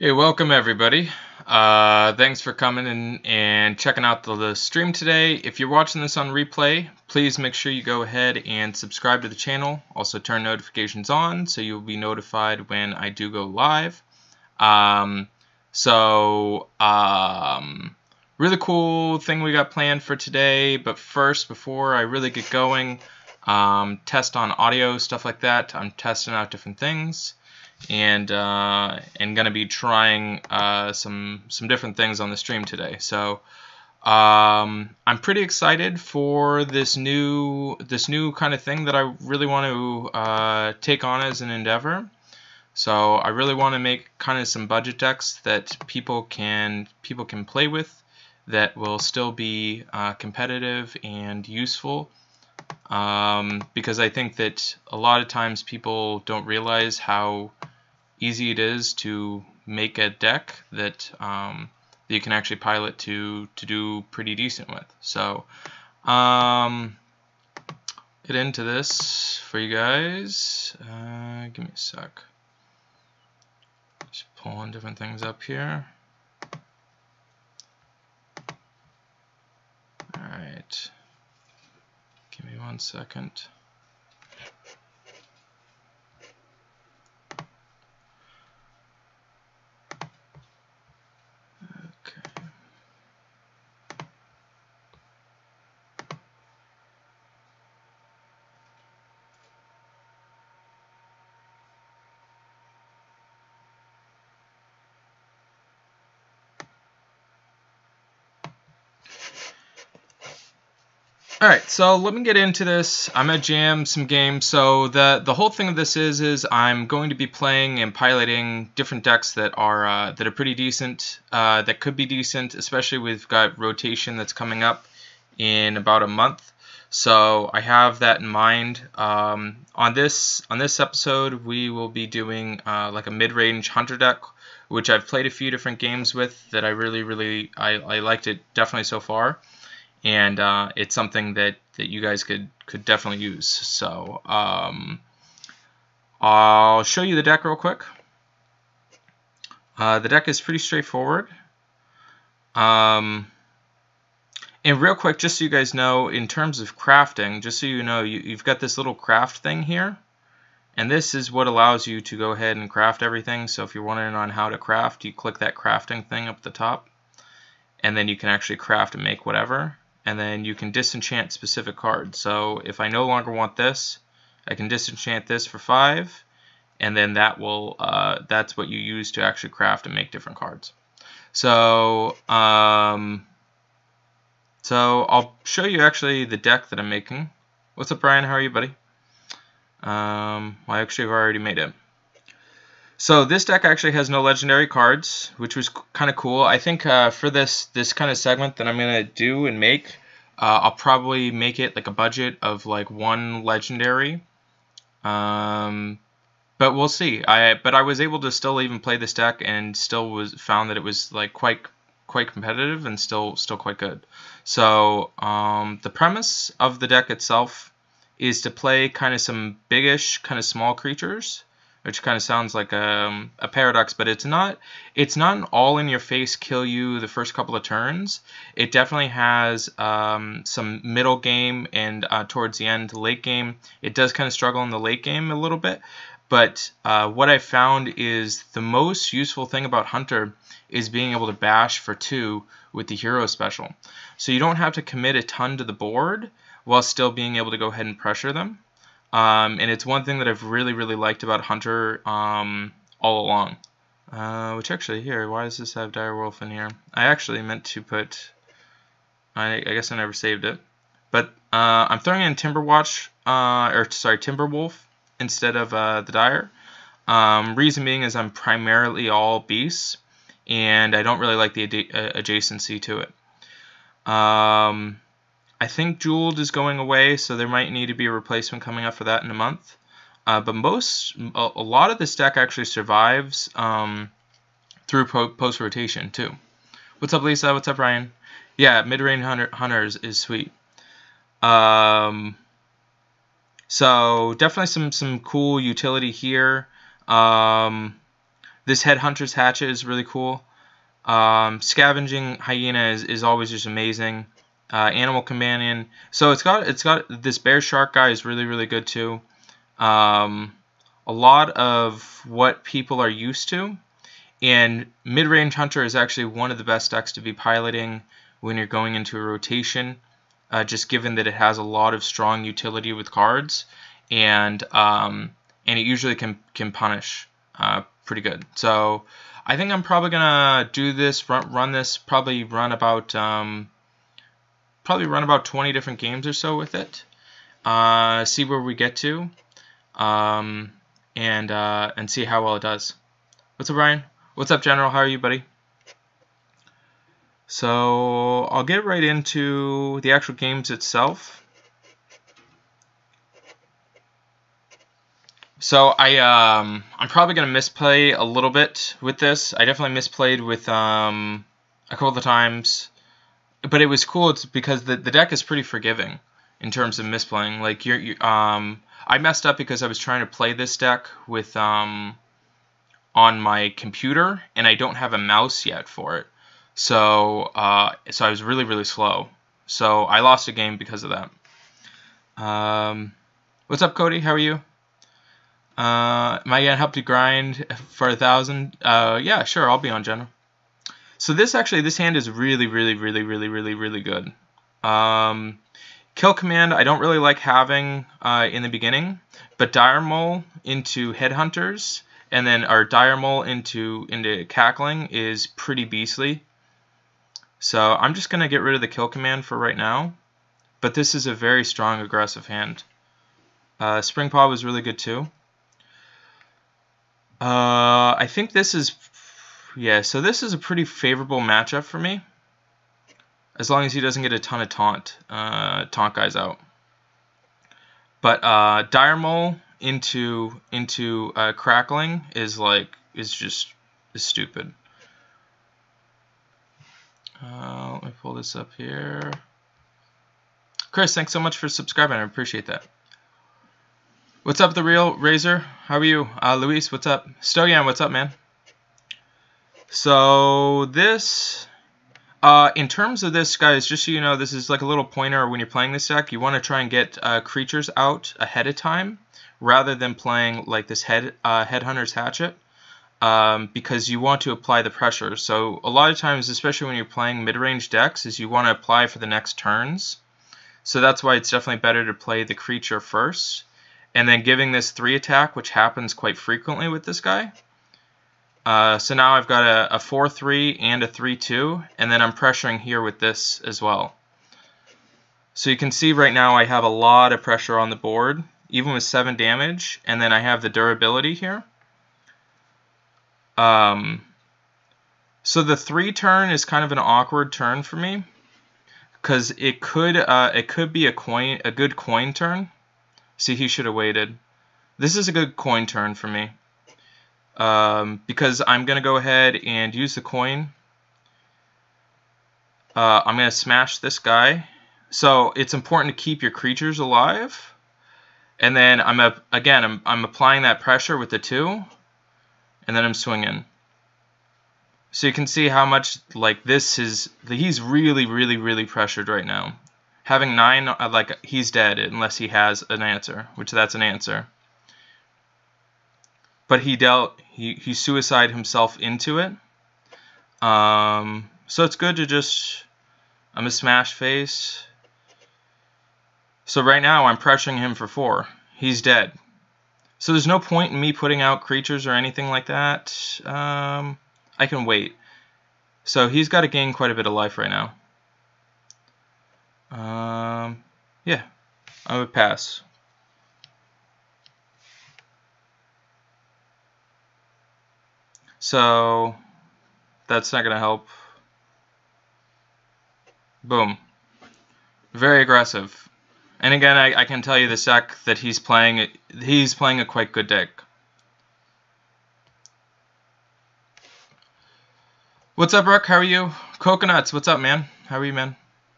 Hey, welcome everybody. Thanks for coming in and checking out the stream today. If you're watching this on replay, please make sure you go ahead and subscribe to the channel. Also turn notifications on so you'll be notified when I do go live. Really cool thing we got planned for today. But first, before I really get going, test on audio, stuff like that. I'm testing out different things. And gonna be trying some different things on the stream today. So I'm pretty excited for this new kind of thing that I really want to take on as an endeavor. So I really want to make kind of some budget decks that people can play with, that will still be competitive and useful. Because I think that a lot of times people don't realize how easy it is to make a deck that you can actually pilot to do pretty decent with. So get into this for you guys. Give me a sec. Just pulling different things up here. Alright. Give me 1 second. Alright, so let me get into this. I'm gonna jam some games. So the whole thing of this is I'm going to be playing and piloting different decks that are pretty decent, that could be decent, especially we've got rotation that's coming up in about a month. So I have that in mind. On this episode, we will be doing like a mid-range hunter deck, which I've played a few different games with that I really I liked it definitely so far. And it's something that you guys could definitely use. So I'll show you the deck real quick. The deck is pretty straightforward. And real quick, just so you guys know, in terms of crafting, just so you know, you've got this little craft thing here. And this is what allows you to go ahead and craft everything. So if you're wondering on how to craft, you click that crafting thing up at the top. And then you can actually craft and make whatever. And then you can disenchant specific cards. So if I no longer want this, I can disenchant this for 5, and then that will that's what you use to actually craft and make different cards. So I'll show you actually the deck that I'm making. What's up, Brian? How are you, buddy? Well, actually, I've already made it. So this deck actually has no legendary cards, which was kind of cool. I think for this kind of segment that I'm going to do and make, I'll probably make it like a budget of like 1 legendary. But we'll see. But I was able to still even play this deck and still found that it was like quite competitive and still quite good. So the premise of the deck itself is to play kind of some biggish, kind of small creatures, which kind of sounds like a paradox, but it's not an all-in-your-face kill you the first couple of turns. It definitely has some middle game and towards the end, late game. It does kind of struggle in the late game a little bit, but what I found is the most useful thing about Hunter is being able to bash for 2 with the hero special. So you don't have to commit a ton to the board while still being able to go ahead and pressure them. And it's one thing that I've really liked about Hunter all along. Which actually here, why does this have Direwolf in here? I actually meant to put, I guess I never saved it. But I'm throwing in Timberwolf instead of the Dire. Reason being is I'm primarily all beasts, and I don't really like the adjacency to it. I think Jeweled is going away, so there might need to be a replacement coming up for that in a month. But a lot of this deck actually survives through post-rotation too. What's up, Lisa? What's up, Ryan? Yeah, mid-range hunters is sweet. So definitely some cool utility here. This Headhunter's Hatchet is really cool. Scavenging Hyena is always just amazing. Animal Companion. So it's got this Bear Shark guy is really good too. A lot of what people are used to. And Mid-Range Hunter is actually one of the best decks to be piloting when you're going into a rotation, just given that it has a lot of strong utility with cards, and it usually can punish pretty good. So I think I'm probably gonna do this, run this, probably run about 20 different games or so with it, see where we get to, and see how well it does. What's up, Ryan? What's up, General? How are you, buddy? So I'll get right into the actual games itself. So I'm probably gonna misplay a little bit with this. I definitely misplayed with a couple of times, but it was cool. It's because the deck is pretty forgiving in terms of misplaying. Like I messed up because I was trying to play this deck with on my computer, and I don't have a mouse yet for it. So so I was really slow. So I lost a game because of that. What's up, Cody? How are you? Am I gonna help you grind for 1,000? Yeah, sure. I'll be on, General. So this hand is really good. Kill Command I don't really like having in the beginning, but Dire Mole into Headhunters, and then our Dire Mole into Cackling is pretty beastly. So I'm just gonna get rid of the Kill Command for right now, but this is a very strong aggressive hand. Spring Paw was really good too. I think this is, yeah, so this is a pretty favorable matchup for me, as long as he doesn't get a ton of taunt guys out. But Dire Mole into Crackling is stupid. Let me pull this up here. Chris, thanks so much for subscribing. I appreciate that. What's up, The Real Razor? How are you? Luis, what's up? Stoyan, what's up, man? So this, in terms of this, guys, just so you know, this is like a little pointer when you're playing this deck. You want to try and get creatures out ahead of time, rather than playing like this Headhunter's Hatchet, because you want to apply the pressure. So a lot of times, especially when you're playing mid-range decks, is you want to apply for the next turns. So that's why it's definitely better to play the creature first, and then giving this 3 attack, which happens quite frequently with this guy. So now I've got a 4-3 and a 3-2, and then I'm pressuring here with this as well. So you can see right now I have a lot of pressure on the board, even with 7 damage, and then I have the durability here. So the 3 turn is kind of an awkward turn for me, because it could be a good coin turn. See, he should have waited. This is a good coin turn for me, because I'm going to go ahead and use the coin. I'm going to smash this guy. So it's important to keep your creatures alive. And then I'm applying that pressure with the 2, and then I'm swinging. So you can see how much like this is. He's really pressured right now. Having 9, like, he's dead unless he has an answer, which that's an answer. But he suicided himself into it. So it's good to just, I'm a smash face. So right now I'm pressuring him for 4. He's dead. So there's no point in me putting out creatures or anything like that. I can wait. So he's got to gain quite a bit of life right now. Yeah, I would pass. So that's not gonna help. Boom. Very aggressive. And again, I can tell you this deck that he's playing a quite good deck. What's up, Rook? How are you? Coconuts, what's up, man? How are you, man?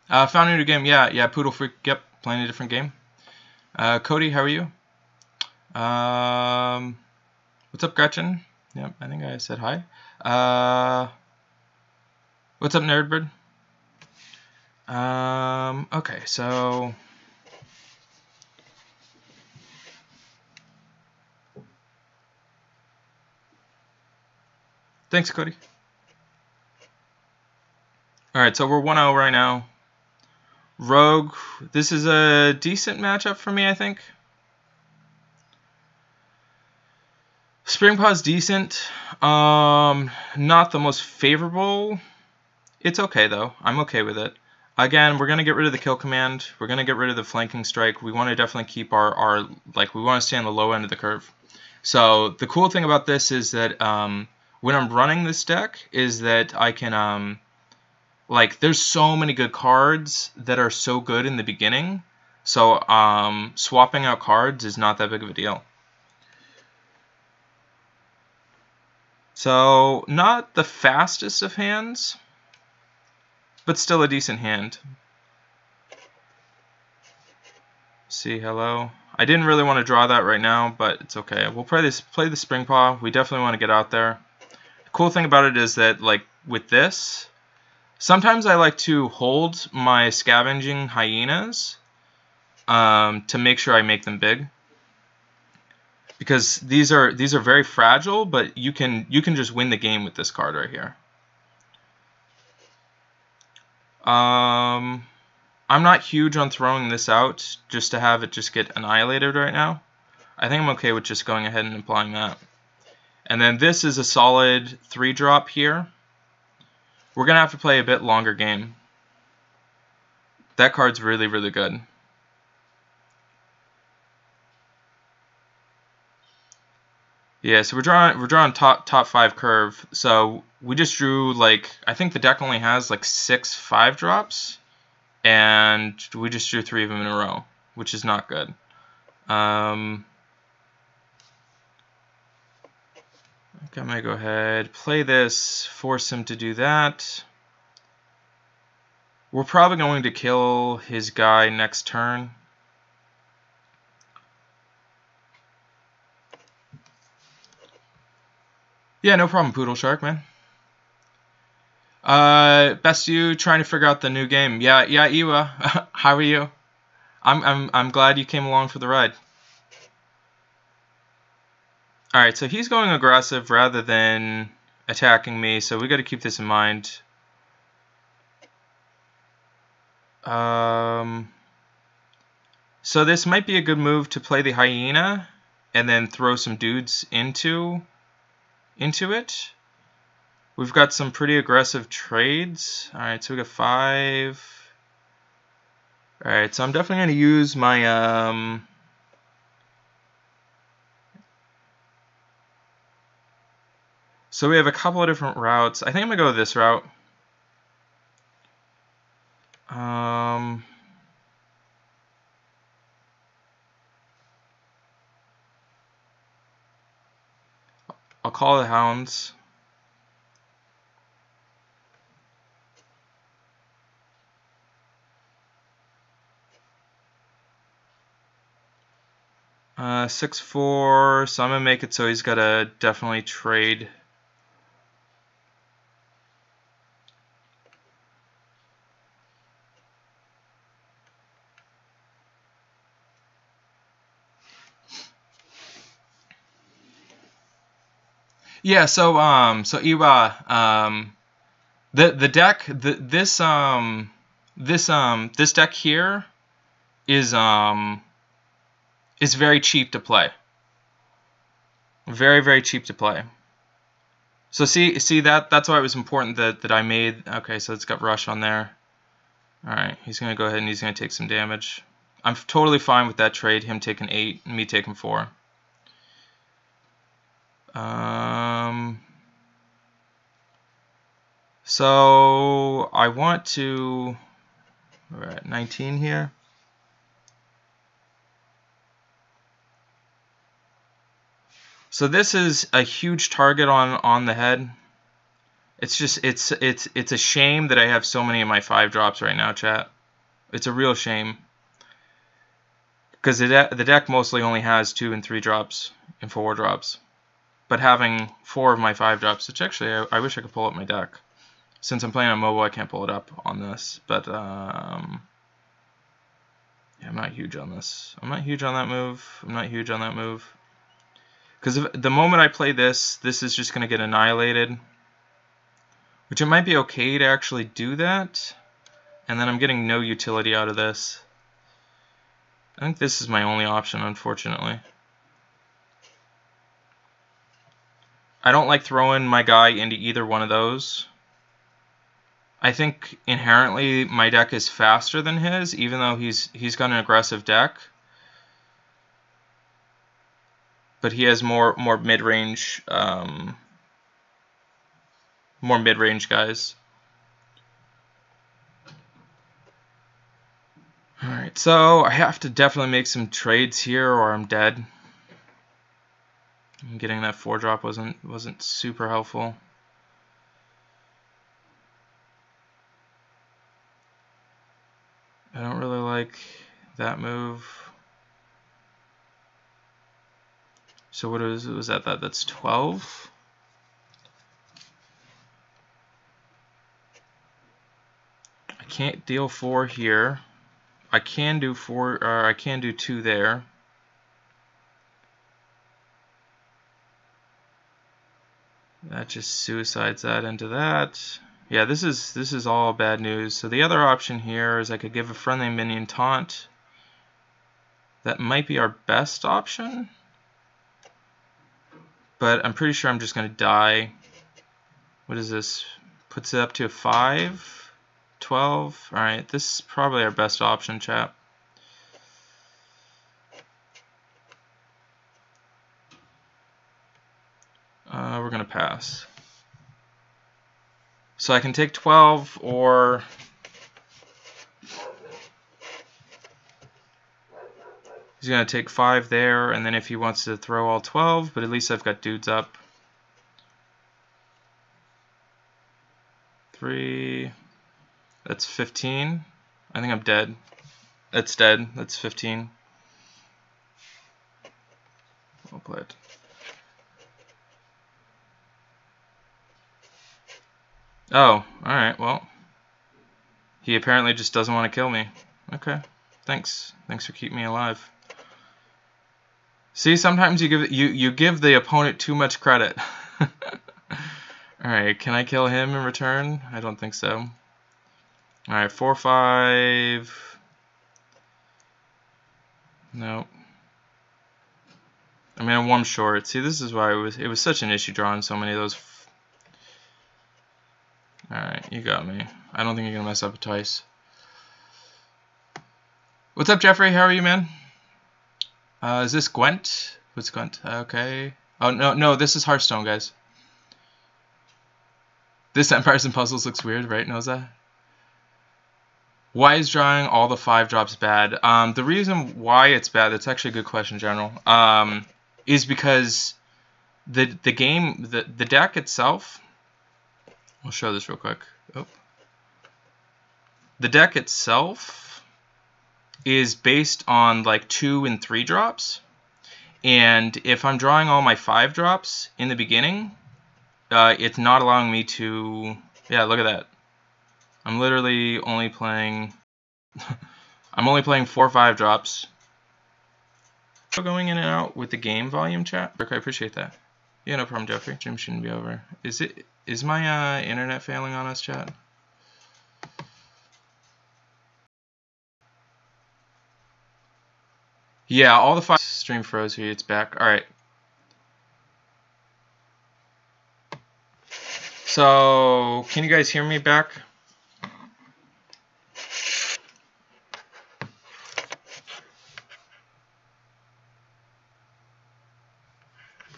Found a new game. Yeah, Poodle Freak. Yep, playing a different game. Cody, how are you? What's up, Gretchen? Yep, I think I said hi. What's up, Nerdbird? Okay, so thanks, Cody. All right, so we're 1-0 right now. Rogue, this is a decent matchup for me, I think. Springpaw's decent. Not the most favorable. It's okay, though. I'm okay with it. Again, we're going to get rid of the kill command. We're going to get rid of the flanking strike. We want to definitely keep our we want to stay on the low end of the curve. So the cool thing about this is that when I'm running this deck is that I can, there's so many good cards that are so good in the beginning. So swapping out cards is not that big of a deal. So not the fastest of hands, but still a decent hand. See, hello. I didn't really want to draw that right now, but it's okay. We'll play the Springpaw. We definitely want to get out there. The cool thing about it is that, with this, sometimes I like to hold my scavenging hyenas to make sure I make them big. Because these are very fragile, but you can just win the game with this card right here. I'm not huge on throwing this out just to have it just get annihilated right now. I think I'm okay with just going ahead and applying that. And then this is a solid 3-drop here. We're going to have to play a bit longer game. That card's really, really good. Yeah, so we're drawing top 5 curve. So we just drew I think the deck only has 6 5-drops, and we just drew 3 of them in a row, which is not good. I think I'm gonna go ahead, play this, force him to do that. We're probably going to kill his guy next turn. Yeah, no problem, Poodle Shark, man. Best you trying to figure out the new game. Yeah, Iwa. How are you? I'm glad you came along for the ride. All right, so he's going aggressive rather than attacking me, so we got to keep this in mind. So this might be a good move to play the hyena and then throw some dudes into it. We've got some pretty aggressive trades. Alright, so we got 5. Alright, so I'm definitely going to use my so we have a couple of different routes. I think I'm going to go this route. I'll call the hounds. Uh, 6-4, so I'm going to make it so he's got to definitely trade. Yeah, so Iwa, the deck, this deck here is very cheap to play. Very, very cheap to play. So see that's why it was important that I made. Okay, so it's got rush on there. All right, he's gonna go ahead and he's gonna take some damage. I'm totally fine with that trade. Him taking 8, and me taking 4. So I want to. We're at 19 here. So this is a huge target on the head. It's just it's a shame that I have so many of my 5-drops right now, chat. It's a real shame. Because the deck mostly only has 2 and 3 drops and 4 drops. but having 4 of my 5-drops, which actually I wish I could pull up my deck. Since I'm playing on mobile, I can't pull it up on this, but yeah, I'm not huge on this. I'm not huge on that move. I'm not huge on that move. Because the moment I play this, this is just going to get annihilated. Which it might be okay to actually do that. And then I'm getting no utility out of this. I think this is my only option, unfortunately. I don't like throwing my guy into either one of those. I think inherently my deck is faster than his, even though he's got an aggressive deck. But he has more mid-range guys. All right, so I have to definitely make some trades here, or I'm dead. Getting that 4-drop wasn't super helpful. I don't really like that move. So what was that? That's 12. I can't deal 4 here. I can do 4, or I can do 2 there. That just suicides that into that. Yeah, this is all bad news. So the other option here is I could give a friendly minion taunt. That might be our best option. But I'm pretty sure I'm just going to die. What is this? Puts it up to a 5. 12. Alright, this is probably our best option, chat. We're going to pass. So I can take 12, or he's going to take 5 there, and then if he wants to throw all 12, but at least I've got dudes up. 3, that's 15. I think I'm dead. That's dead. That's 15. Well played. Oh, alright, well. He apparently just doesn't want to kill me. Okay, thanks. Thanks for keeping me alive. See, sometimes you give the opponent too much credit. Alright, can I kill him in return? I don't think so. Alright, 4, 5. Nope. I mean, I'm 1 short. See, this is why it was such an issue drawing so many of those. Alright, you got me. I don't think you're going to mess up twice. What's up, Jeffrey? How are you, man? Is this Gwent? What's Gwent? Okay. Oh, no, this is Hearthstone, guys. This Empires and Puzzles looks weird, right, Noza? Why is drawing all the 5-drops bad? The reason why it's bad, that's actually a good question, General, is because the deck itself. I'll show this real quick. Oh. The deck itself is based on like 2 and 3 drops, and if I'm drawing all my 5 drops in the beginning, it's not allowing me to. Yeah, look at that. I'm literally only playing. I'm only playing 4 5-drops. Going in and out with the game volume, chat. I appreciate that. Yeah, no problem, Jeffrey. Gym shouldn't be over. Is my internet failing on us, chat? Yeah, all the 5 stream froze here. It's back. All right. So, can you guys hear me back?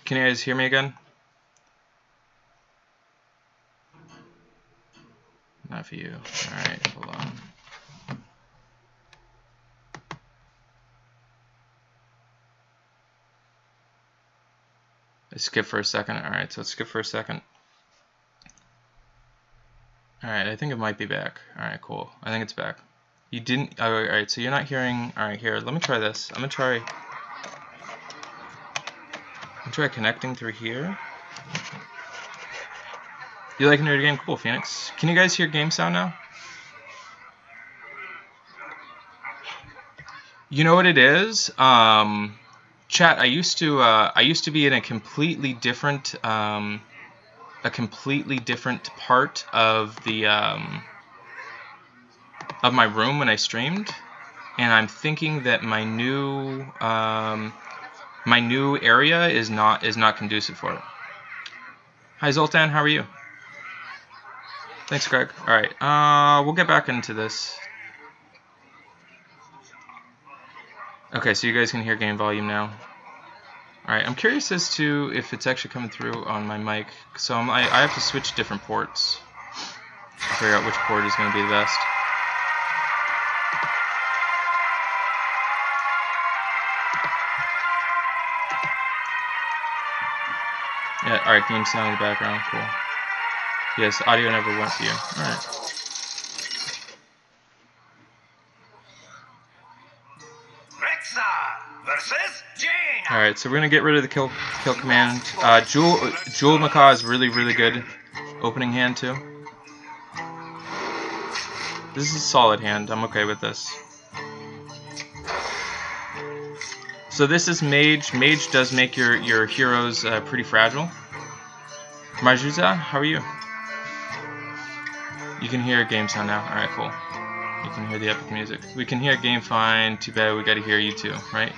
Can you guys hear me again? Not for you. Alright, hold on. I skipped for a second. Alright, so let's skip for a second. Alright, I think it might be back. Alright, cool. I think it's back. You didn't. Oh, alright, so you're not hearing. Alright, here, let me try this. I'm gonna try connecting through here. You like a nerdy game? Cool, Phoenix. Can you guys hear game sound now? You know what it is? Chat. I used to be in a completely different part of the of my room when I streamed, and I'm thinking that my new area is not conducive for it. Hi Zoltan, how are you? Thanks, Greg. All right, we'll get back into this. Okay, so you guys can hear game volume now. All right, I'm curious as to if it's actually coming through on my mic. So I have to switch different ports to figure out which port is going to be the best. Yeah, all right, game sound in the background, cool. Yes, audio never went to you. All right. Alright, so we're going to get rid of the kill command. Jewel Macaw is really good opening hand too. This is a solid hand. I'm okay with this. So this is Mage. Mage does make your heroes pretty fragile. Marjuza, how are you? You can hear game sound now. Alright, cool. You can hear the epic music. We can hear game fine. Too bad we got to hear you too, right?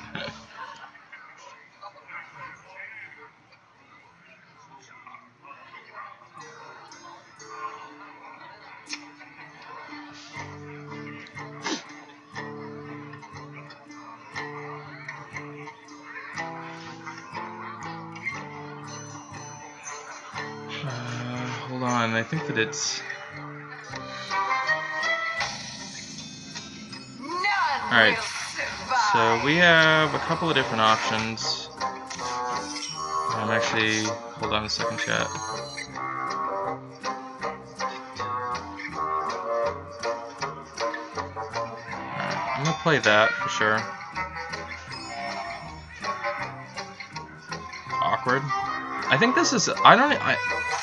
Hold on, I think that it's... Alright, so we have a couple of different options. I'm actually... Hold on a second, chat. Alright, I'm gonna play that for sure. Awkward. I think this is...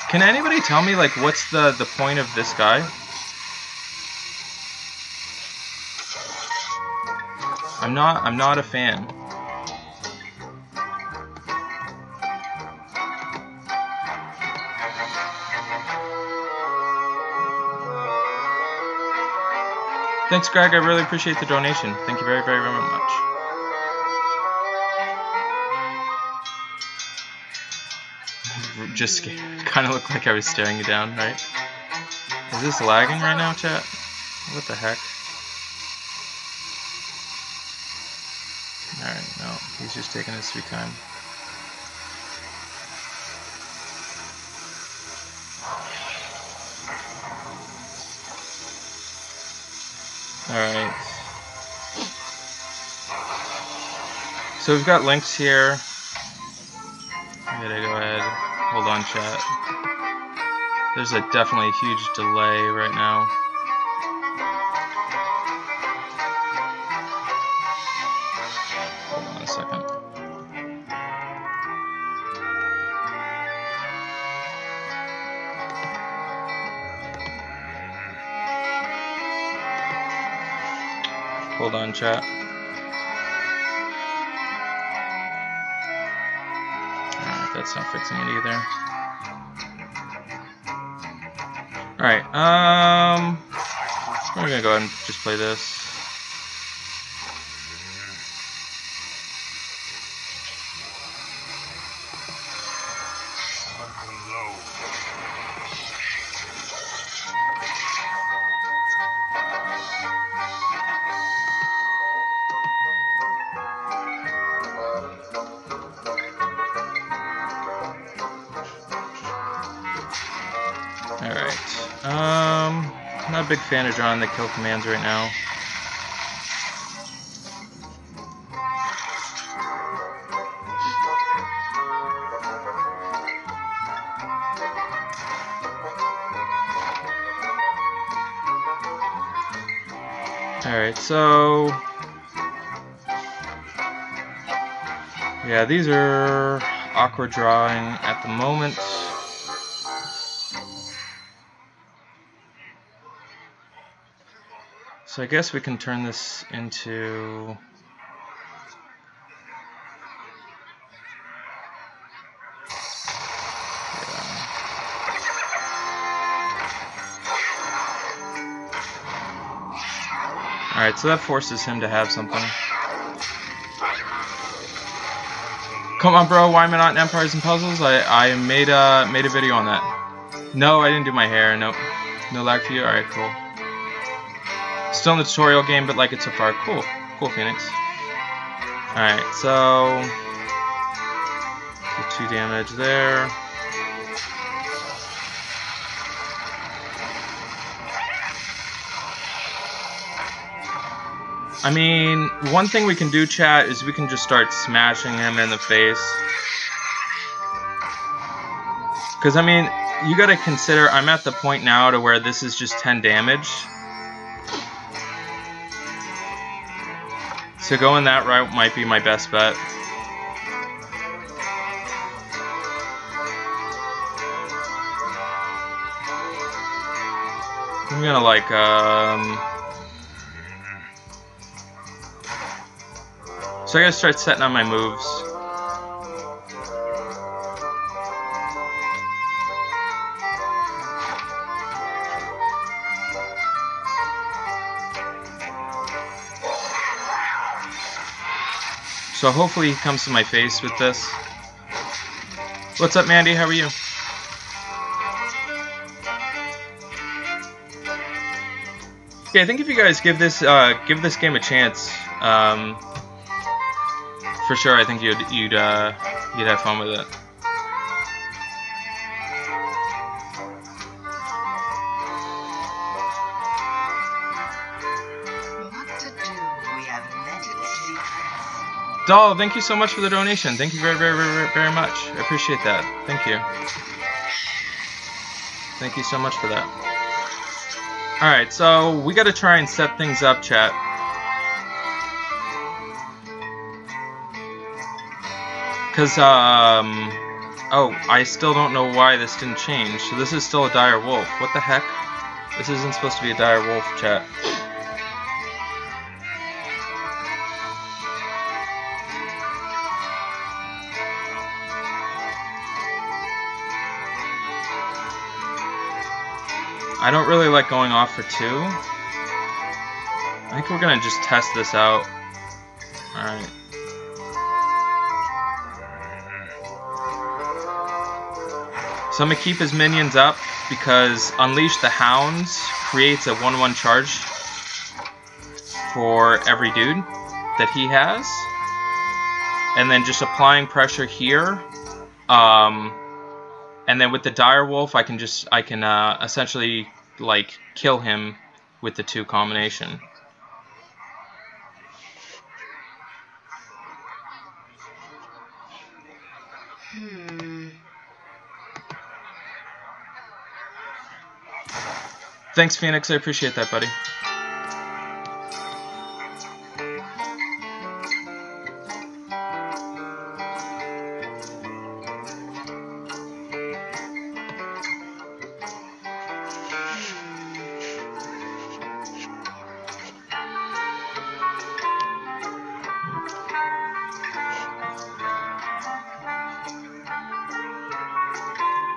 can anybody tell me, like, what's the point of this guy? I'm not a fan. Thanks, Greg. I really appreciate the donation. Thank you very much. Just kind of looked like I was staring you down, right? Is this lagging right now, chat? What the heck? Alright, no, he's just taking his sweet time. Alright. So we've got links here. I gotta go ahead. Hold on, chat. There's definitely a huge delay right now. Hold on a second. Hold on, chat. Alright, that's not fixing it either. Alright, we're gonna go ahead and just play this. Not a big fan of drawing the kill commands right now. Alright, so... yeah, these are awkward drawing at the moment. So I guess we can turn this into... Alright, so that forces him to have something. Come on, bro, why am I not in Empires and Puzzles? I made a video on that. No, I didn't do my hair, nope. No lag for you? Alright, cool. Still in the tutorial game, but like it so far. Cool. Cool, Phoenix. Alright, so... get 2 damage there. I mean, one thing we can do, chat, is we can just start smashing him in the face. Because, I mean, you gotta consider, I'm at the point now to where this is just 10 damage. So going that route might be my best bet. I'm gonna, like, so I gotta start setting on my moves. So hopefully he comes to my face with this. What's up, Mandy? How are you? Yeah, I think if you guys give this game a chance, for sure, I think you'd have fun with it. What to do? We have many secrets. Doll, thank you so much for the donation. Thank you very, very, very, very much. I appreciate that. Thank you. Thank you so much for that. Alright, so we gotta try and set things up, chat. Because, oh, I still don't know why this didn't change. So this is still a dire wolf. What the heck? This isn't supposed to be a dire wolf, chat. I don't really like going off for 2. I think we're gonna just test this out. Alright. So I'm going to keep his minions up because Unleash the Hounds creates a 1/1 charge for every dude that he has. And then just applying pressure here. And then with the Dire Wolf, I can essentially like kill him with the 2 combination. Thanks, Phoenix. I appreciate that, buddy.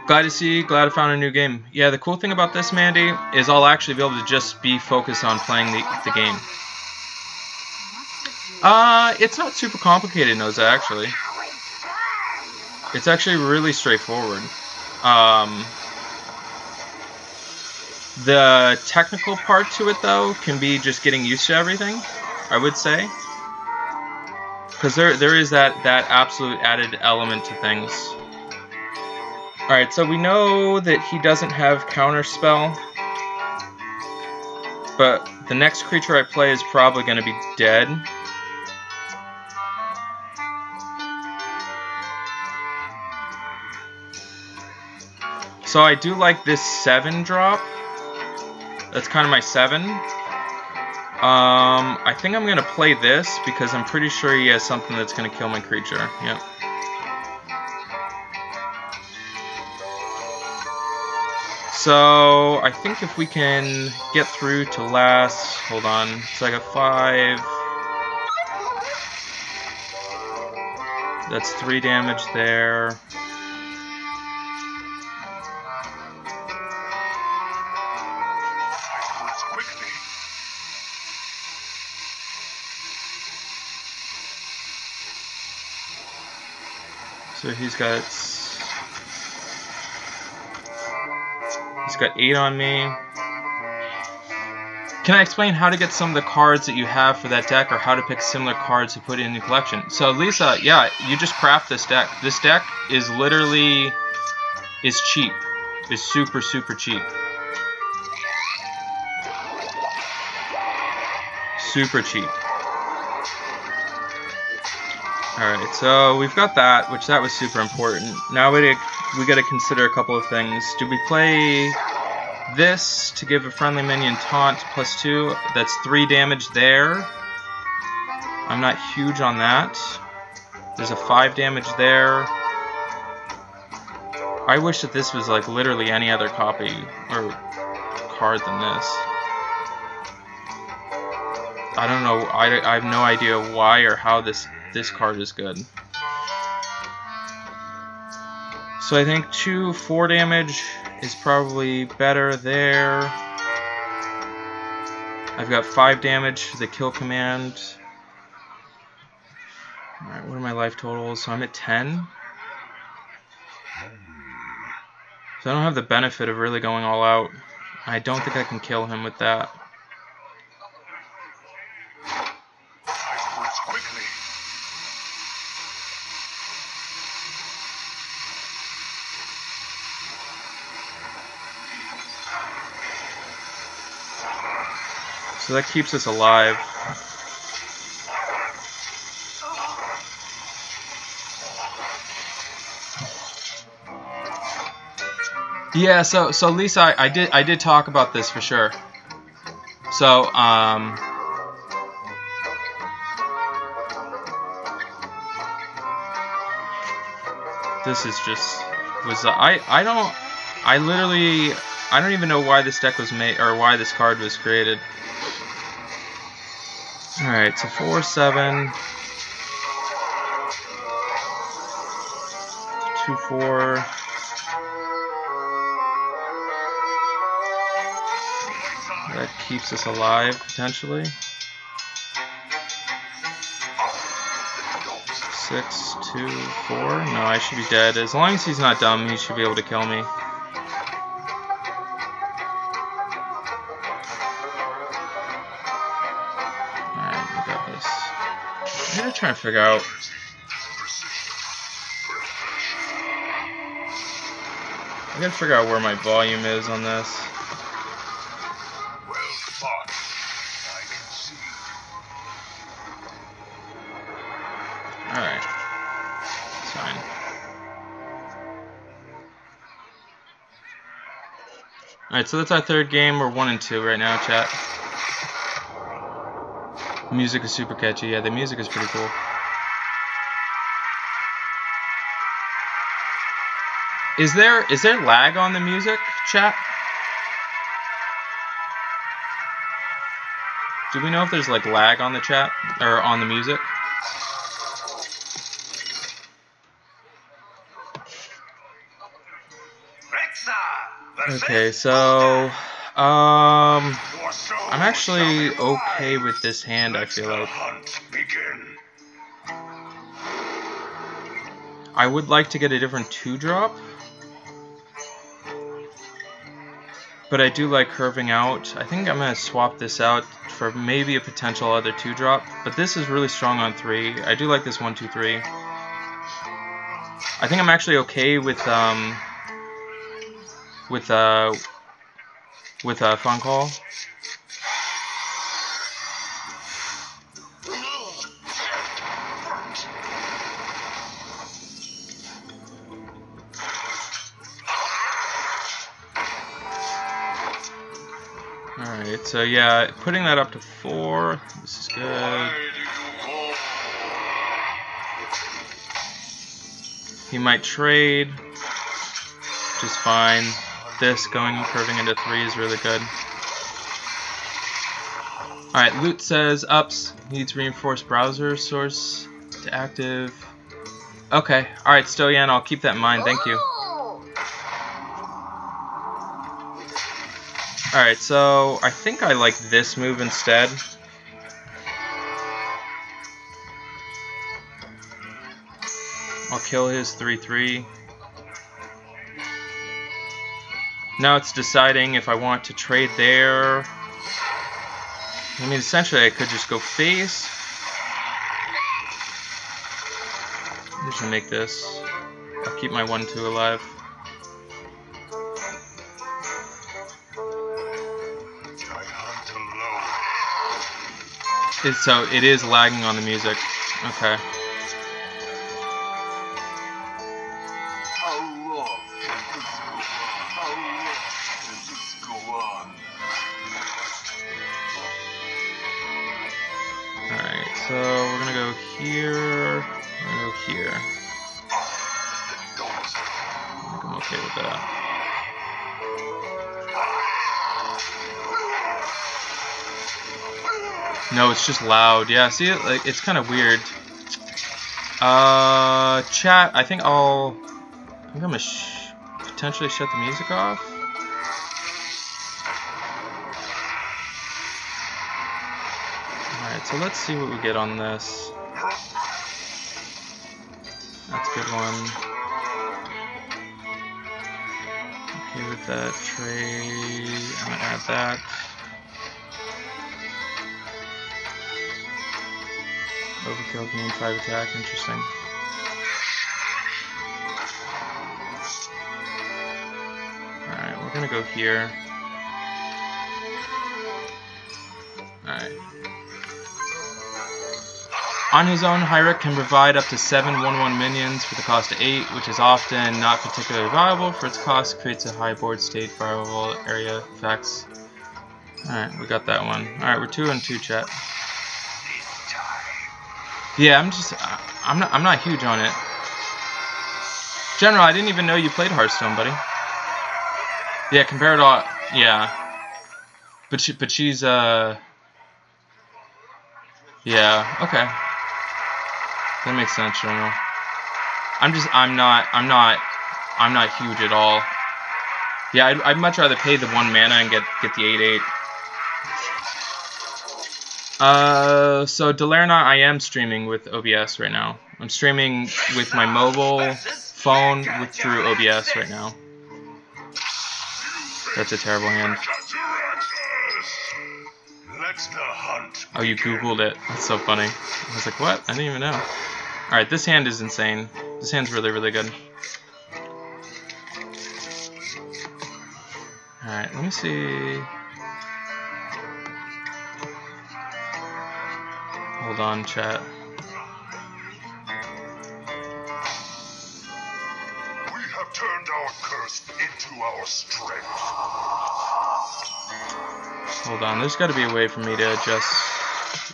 Glad to see you. Glad I found a new game. Yeah, the cool thing about this, Mandy, is I'll actually be able to just be focused on playing the game. It's not super complicated, Noza, actually. It's actually really straightforward. The technical part to it, though, can be just getting used to everything, I would say. Because there is that absolute added element to things. Alright, so we know that he doesn't have counterspell, but the next creature I play is probably going to be dead. So I do like this 7 drop. That's kind of my 7. I think I'm going to play this because I'm pretty sure he has something that's going to kill my creature. Yep. So I think if we can get through to last, hold on, so I got 5. That's 3 damage there. So he's got 8 on me. Can I explain how to get some of the cards that you have for that deck, or how to pick similar cards to put in your collection? So Lisa, yeah, you just craft this deck. This deck is literally cheap. It's super, super cheap. Super cheap. Alright, so we've got that, which that was super important. Now we got to consider a couple of things. Do we play this to give a friendly minion taunt +2? That's 3 damage there. I'm not huge on that. There's a 5 damage there. I wish that this was like literally any other copy or card than this. I don't know. I have no idea why or how this card is good. So I think 4 damage is probably better there. I've got 5 damage for the kill command. Alright, what are my life totals? So I'm at 10. So I don't have the benefit of really going all out. I don't think I can kill him with that. So that keeps us alive. Yeah, so Lisa, I did talk about this for sure. So this is just I don't even know why this deck was made, or why this card was created. Alright, so 4, 7, 2, 4. That keeps us alive, potentially. 6, 2, 4. No, I should be dead. As long as he's not dumb, he should be able to kill me. I'm gonna try and figure out. I gotta figure out where my volume is on this. Well fought. I can see. Alright. It's fine. Alright, so that's our 3rd game. We're 1 and 2 right now, chat. Music is super catchy. Yeah, the music is pretty cool. Is there lag on the music, chat? Do we know if there's like lag on the chat or on the music? Okay, so I'm actually okay with this hand, I feel like. I would like to get a different 2-drop. But I do like curving out. I think I'm going to swap this out for maybe a potential other 2-drop. But this is really strong on 3. I do like this 1, 2, 3. I think I'm actually okay with Fun Call. Alright, so yeah, putting that up to 4, this is good. He might trade, which is fine. this going curving into 3 is really good. Alright, Loot says ups needs reinforced browser source to active. Okay, alright, Stoyan, I'll keep that in mind, thank you. Alright, so I think I like this move instead. I'll kill his 3/3. Now it's deciding if I want to trade there. I mean, essentially I could just go face. I'm just gonna make this. I'll keep my 1/2 alive. So it is lagging on the music. Okay. How long can this go on? Alright, so we're gonna go here. We're gonna go here. I think I'm okay with that. No, it's just loud. Yeah, see, like it's kind of weird. Chat. I think I'm gonna potentially shut the music off. All right, so let's see what we get on this. That's a good one. Okay with that trade. I'm gonna add that. Overkill gain 5 attack, interesting. Alright, we're gonna go here. Alright. On his own, Hyrik can provide up to 7 1/1 minions for the cost of 8, which is often not particularly viable. For its cost, creates a high board state viable area effects. Alright, we got that one. Alright, we're 2 and 2, chat. Yeah, I'm not huge on it. General, I didn't even know you played Hearthstone, buddy. Yeah, compared to yeah. But she's yeah, okay. That makes sense, General. I'm not huge at all. Yeah, I'd much rather pay the 1 mana and get the 8/8. So Delerna, I am streaming with OBS right now. I'm streaming with my mobile phone through OBS right now. That's a terrible hand. Oh, you Googled it. That's so funny. I was like, what? I didn't even know. Alright, this hand is insane. This hand's really, really good. Alright, let me see. Hold on, chat. We have turned our curse into our strength. Hold on, there's got to be a way for me to adjust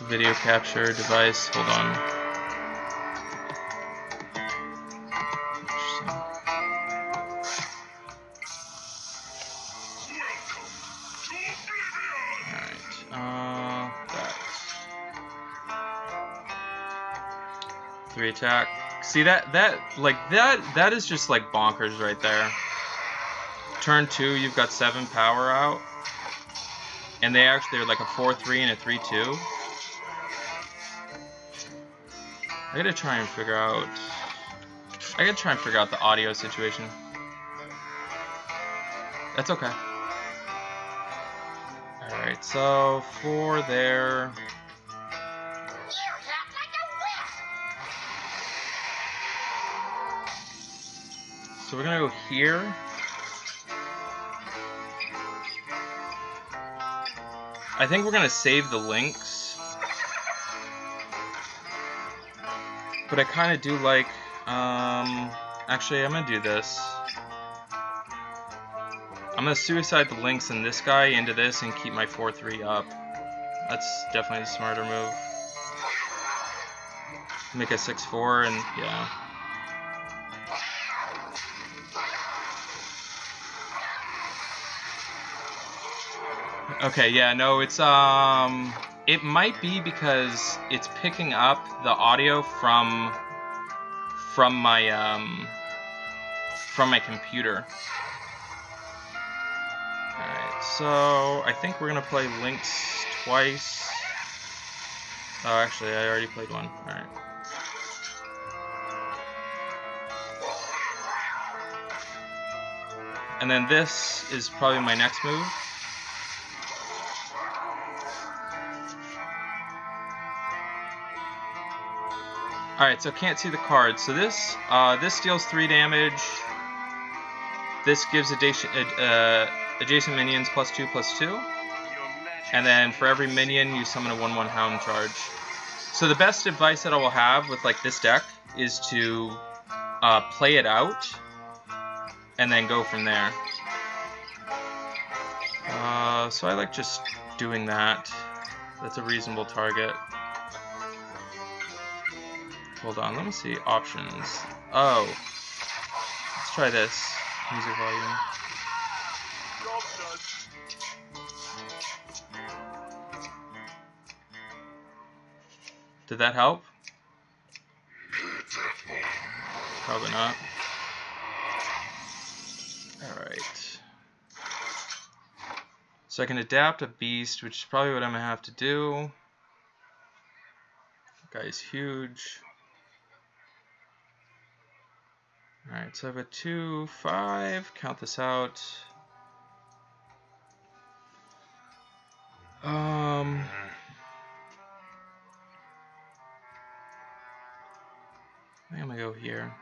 video capture device. Hold on. Alright, 3 attack. See that is just like bonkers right there. Turn 2, you've got 7 power out. And they're like a 4/3 and a 3/2. I gotta try and figure out the audio situation. That's okay. Alright, so 4 there. So we're gonna go here. I think we're gonna save the links, but I kind of do like. Actually, I'm gonna do this. I'm gonna suicide the links in this guy into this and keep my 4/3 up. That's definitely the smarter move. Make a 6/4 and yeah. Okay, yeah, no, it's it might be because it's picking up the audio from my computer. Alright, so I think we're gonna play Lynx twice. Oh, actually, I already played one. Alright. And then this is probably my next move. Alright, so can't see the cards. So this deals 3 damage. This gives adjacent minions +2/+2. And then for every minion, you summon a 1/1 Hound charge. So the best advice that I will have with like this deck is to play it out and then go from there. So I like just doing that. That's a reasonable target. Hold on, let me see options. Oh, let's try this. Music volume. Did that help? Probably not. Alright. So I can adapt a beast, which is probably what I'm going to have to do. That guy's huge. Alright, so I have a 2/5. Count this out. I think I'm going to go here.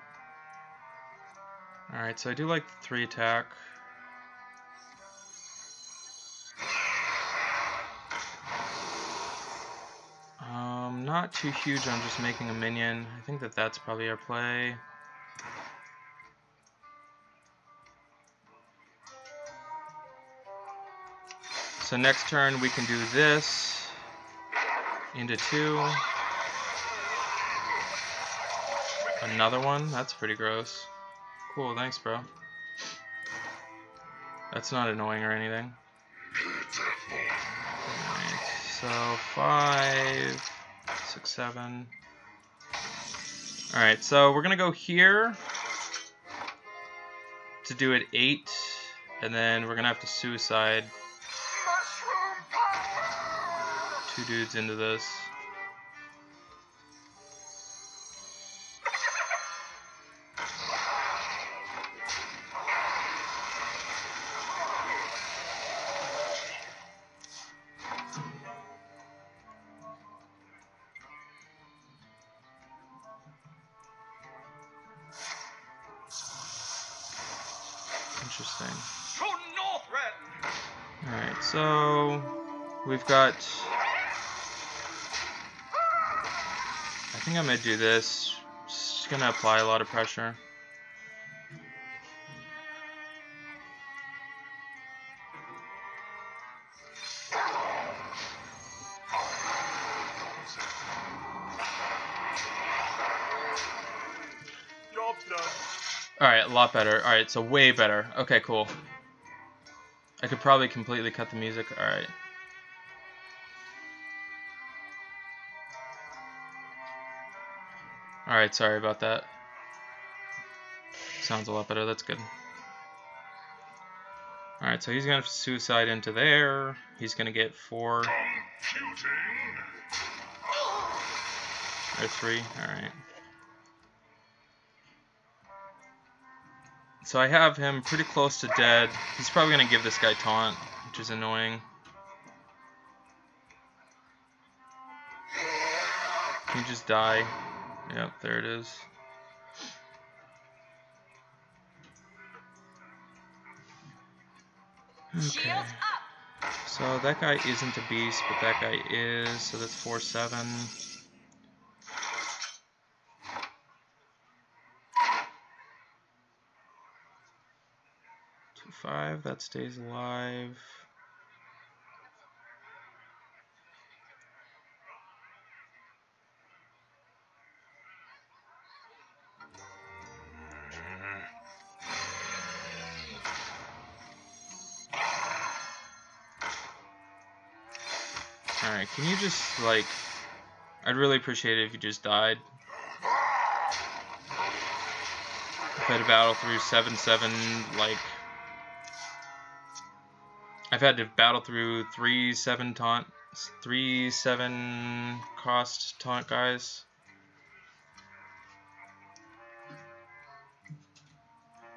Alright, so I do like the 3 attack. Not too huge on just making a minion. I think that that's probably our play. So next turn we can do this into 2. Another one? That's pretty gross. Cool, thanks, bro. That's not annoying or anything. Alright, so 5, 6, 7. Alright, so we're gonna go here to do it 8, and then we're gonna have to suicide 2 dudes into this. Interesting. Alright, so we've got... I think I'm going to do this. Just going to apply a lot of pressure. Alright, a lot better. Alright, so way better. Okay, cool. I could probably completely cut the music. Alright. Alright, sorry about that. Sounds a lot better, that's good. Alright, so he's gonna suicide into there. He's gonna get 4. Or 3, alright. So I have him pretty close to dead. He's probably gonna give this guy taunt, which is annoying. Can you just die? Yep, there it is. Okay. So that guy isn't a beast, but that guy is, so that's 4/7. 2/5, that stays alive. Alright, can you just, like... I'd really appreciate it if you just died. I've had to battle through 7-7, like... I've had to battle through 3-7 taunt... 3-7 cost taunt guys.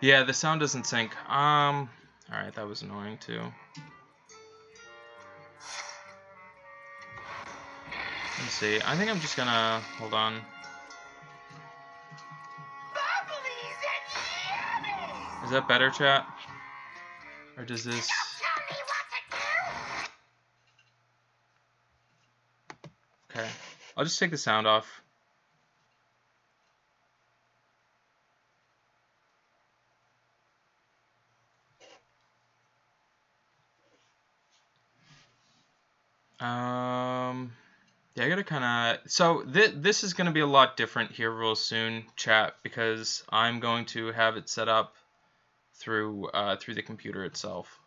Yeah, the sound doesn't sync. Alright, that was annoying too. Let's see. I think I'm just gonna hold on. Is that better, chat? Or does this? Okay, I'll just take the sound off. Yeah, I gotta kind of... So this is gonna be a lot different here real soon, chat, because I'm going to have it set up through the computer itself.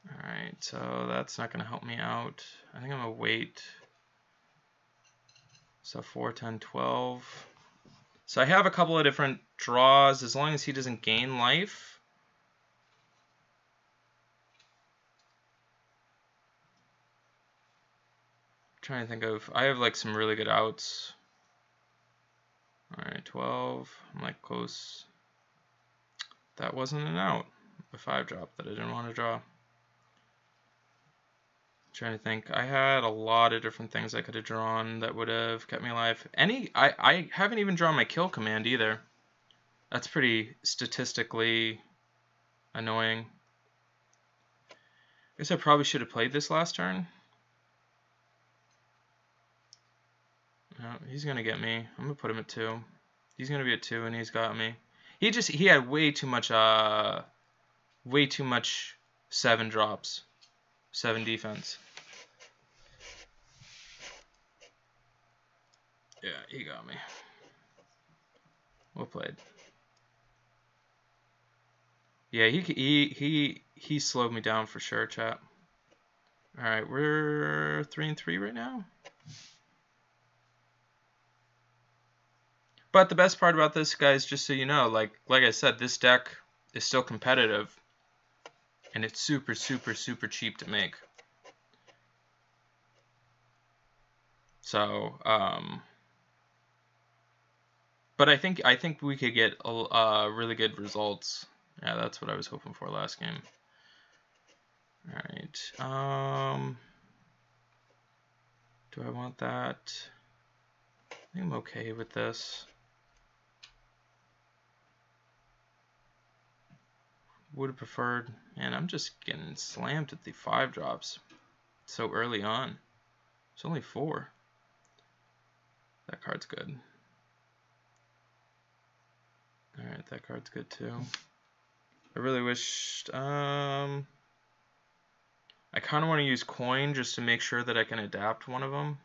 All right, so that's not gonna help me out. I think I'm gonna wait. So 4, 10, 12. So I have a couple of different draws as long as he doesn't gain life. Trying to think of, I have like some really good outs. Alright, 12, I'm like close. That wasn't an out, a 5-drop that I didn't want to draw. Trying to think, I had a lot of different things I could have drawn that would have kept me alive. I haven't even drawn my kill command either. That's pretty statistically annoying. I guess I probably should have played this last turn. No, he's gonna get me. I'm gonna put him at 2. He's gonna be at 2, and he's got me. He had way too much 7 drops, 7 defense. Yeah, he got me. Well played. Yeah, he slowed me down for sure, chat. All right, we're 3-3 right now. But the best part about this, guys, just so you know, like I said, this deck is still competitive, and it's super, super, super cheap to make. So, but I think we could get really good results. Yeah, that's what I was hoping for last game. All right. Do I want that? I think I'm okay with this. Would have preferred, man, I'm just getting slammed at the 5 drops so early on. It's only 4. That card's good. Alright, that card's good too. I really wished, I kind of want to use coin just to make sure that I can adapt one of them.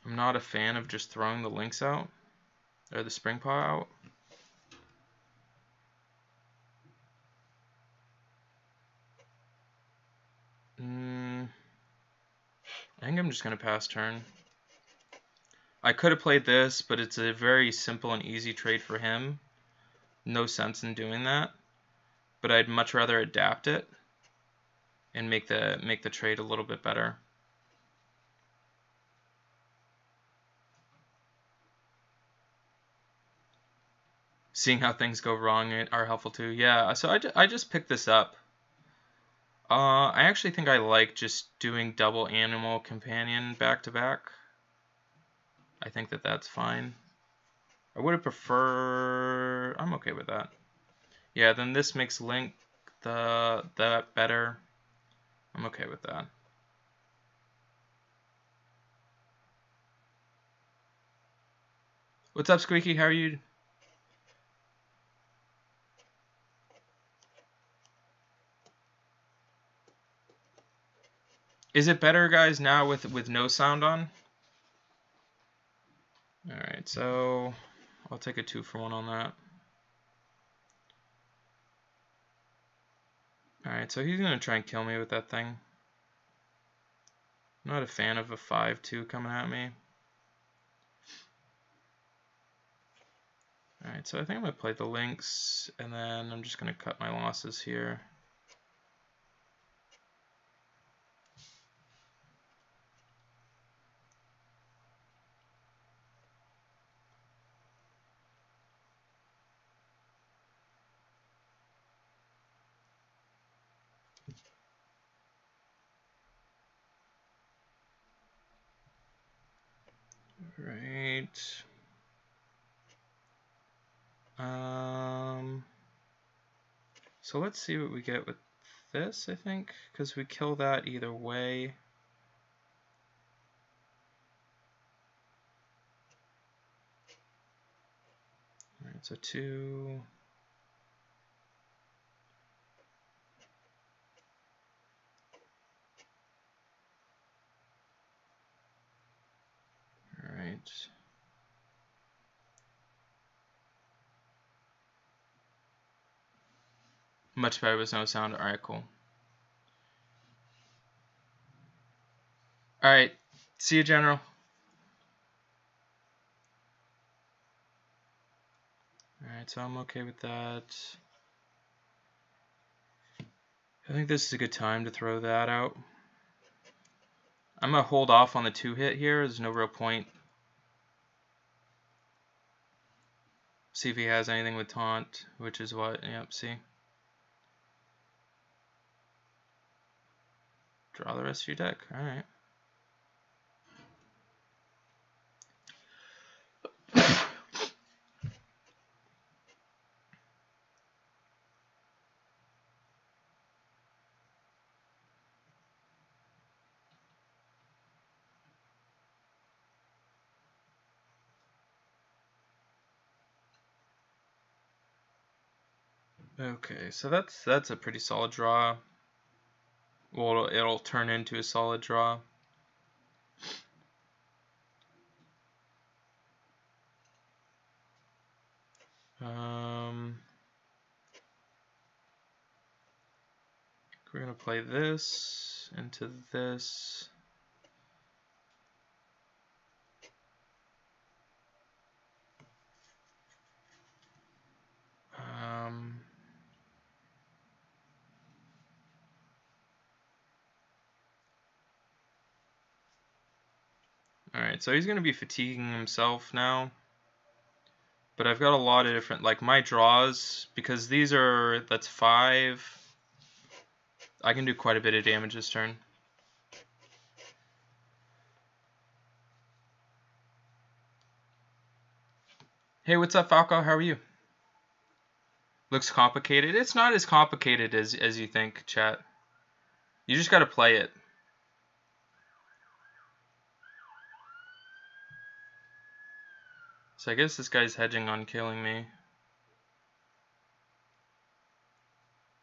I'm not a fan of just throwing the links out, or the spring paw out. I think I'm just going to pass turn. I could have played this, but it's a very simple and easy trade for him. No sense in doing that. But I'd much rather adapt it and make the trade a little bit better. Seeing how things go wrong are helpful too. Yeah, so I just picked this up. I actually think I like just doing double animal companion back to back. I think that's fine. I would have preferred... I'm okay with that. Yeah, then this makes Link that better. I'm okay with that. What's up, Squeaky? How are you? Is it better, guys, now with no sound on? Alright, so I'll take a 2-for-1 on that. Alright, so he's going to try and kill me with that thing. I'm not a fan of a 5-2 coming at me. Alright, so I think I'm going to play the Lynx, and then I'm just going to cut my losses here. Right. So let's see what we get with this, I think, because we kill that either way. Alright, so 2. Alright. Much better with no sound. Alright, cool. Alright, see you, General. Alright, so I'm okay with that. I think this is a good time to throw that out. I'm going to hold off on the 2-hit here. There's no real point. See if he has anything with taunt, which is what, yep, see. Draw the rest of your deck, alright. Okay, so that's a pretty solid draw. Well, it'll turn into a solid draw. We're gonna play this into this. Alright, so he's going to be fatiguing himself now. But I've got a lot of different, like my draws, because these are, that's 5. I can do quite a bit of damage this turn. Hey, what's up, Falco? How are you? Looks complicated. It's not as complicated as you think, chat. You just got to play it. So I guess this guy's hedging on killing me.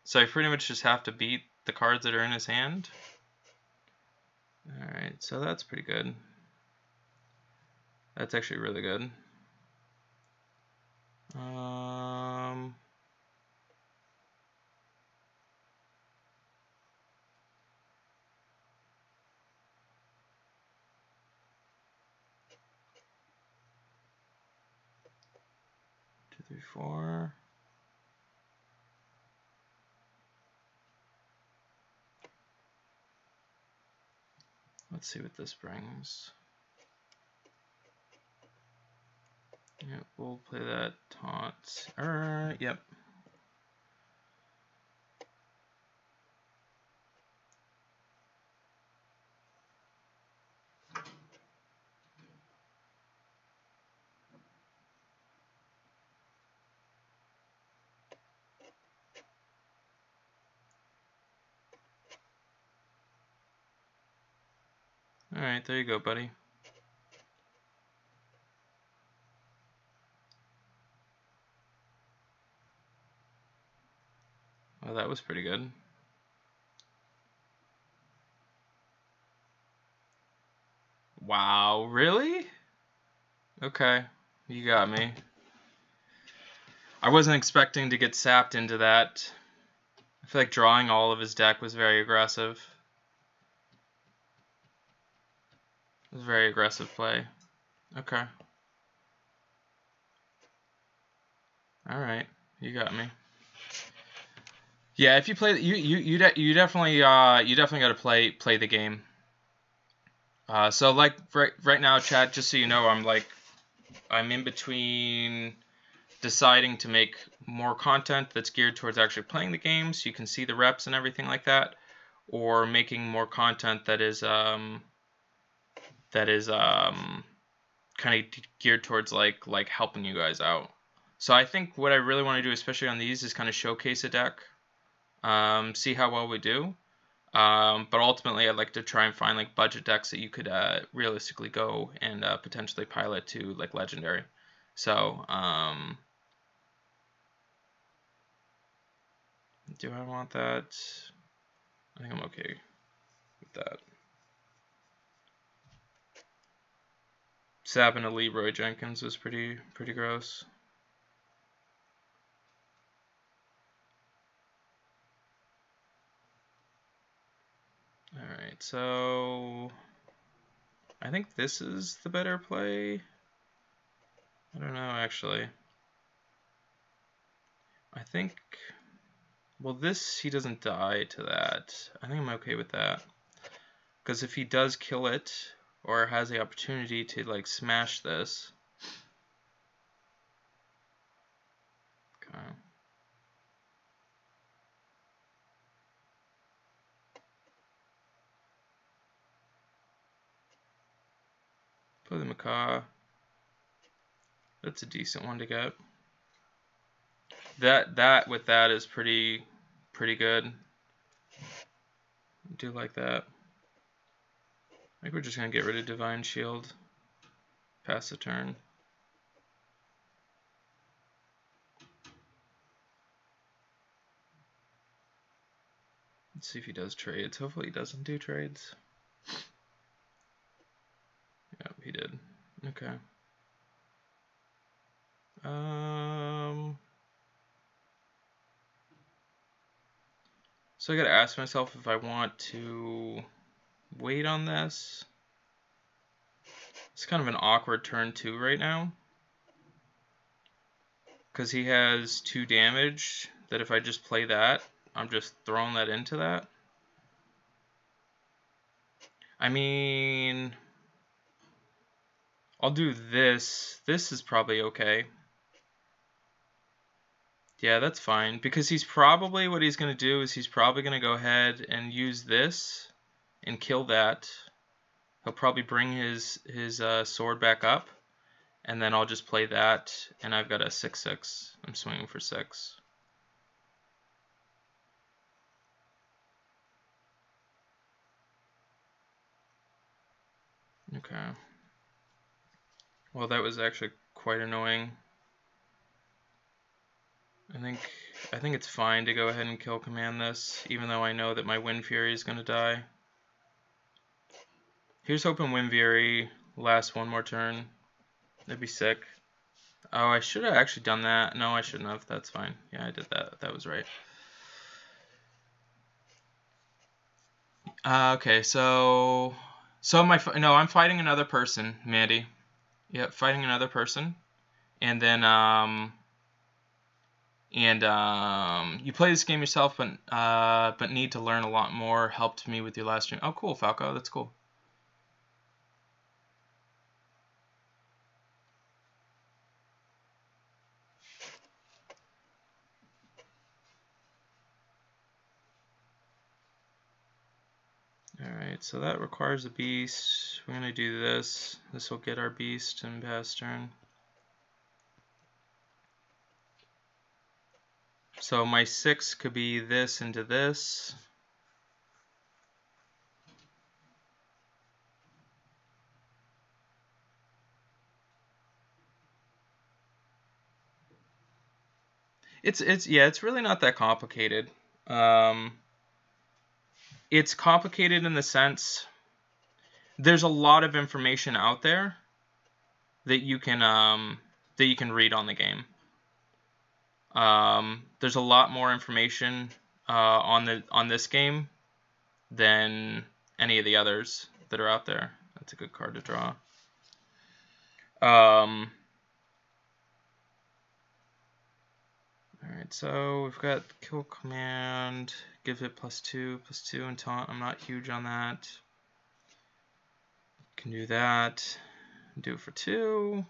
So I pretty much just have to beat the cards that are in his hand. Alright, so that's pretty good. That's actually really good. 2, 3, 4. Let's see what this brings. Yep, we'll play that taunt. Yep. Alright, there you go, buddy. Oh, that was pretty good. Wow, really? Okay, you got me. I wasn't expecting to get sapped into that. I feel like drawing all of his deck was very aggressive. It was a very aggressive play. Okay. Alright, you got me. Yeah, if you play, you definitely got to play the game. So like right now, chat. Just so you know, I'm in between deciding to make more content that's geared towards actually playing the game, so you can see the reps and everything like that, or making more content that is kind of geared towards like helping you guys out. So I think what I really want to do, especially on these, is kind of showcase a deck. See how well we do, but ultimately I'd like to try and find like budget decks that you could realistically go and potentially pilot to like legendary. So do I want that? I think I'm okay with that. Sapping a Leroy Jenkins was pretty gross. Alright, so I think this is the better play. I don't know, actually. I think, well, this, he doesn't die to that. I think I'm okay with that. Because if he does kill it, or has the opportunity to, like, smash this. Okay. Play the Macaw. That's a decent one to get. That with that is pretty good. I do like that. I think we're just gonna get rid of Divine Shield. Pass the turn. Let's see if he does trades. Hopefully he doesn't do trades. Yep, he did. Okay. So I gotta ask myself if I want to wait on this. It's kind of an awkward turn 2 right now, because he has 2 damage that if I just play that, I'm just throwing that into that. I mean, I'll do this. This is probably okay. Yeah, that's fine, because he's probably, what he's going to do is he's probably going to go ahead and use this and kill that. He'll probably bring his sword back up, and then I'll just play that, and I've got a 6/6. I'm swinging for 6. Okay. Well, that was actually quite annoying. I think it's fine to go ahead and kill command this, even though I know that my Wind Fury is going to die. Here's hoping Wind Fury lasts one more turn. That'd be sick. Oh, I should have actually done that. No, I shouldn't have. That's fine. Yeah, I did that. That was right. Okay, so I'm fighting another person, Mandy. Yep, fighting another person, and then you play this game yourself, but need to learn a lot more. Helped me with your last stream. Oh, cool, Falco. That's cool. Alright, so that requires a beast. We're going to do this. This will get our beast in pass turn. So my 6 could be this into this. It's really not that complicated. It's complicated in the sense there's a lot of information out there that you can read on the game. There's a lot more information on this game than any of the others that are out there. That's a good card to draw. Alright, so we've got kill command, give it +2 and taunt. I'm not huge on that. Can do that. Do it for 2.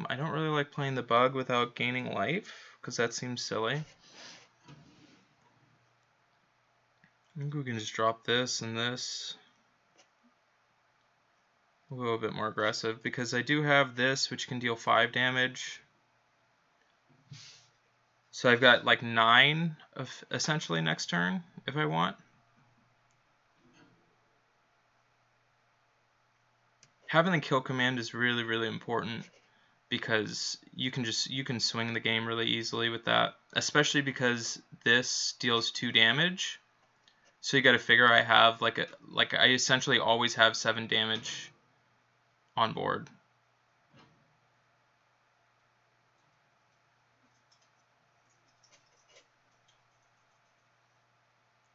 I don't really like playing the bug without gaining life, because that seems silly. I think we can just drop this and this. A little bit more aggressive, because I do have this, which can deal 5 damage. So I've got like 9 of essentially next turn, if I want. Having the kill command is really, really important, because you can swing the game really easily with that, especially because this deals 2 damage. So you got to figure I have I essentially always have 7 damage on board.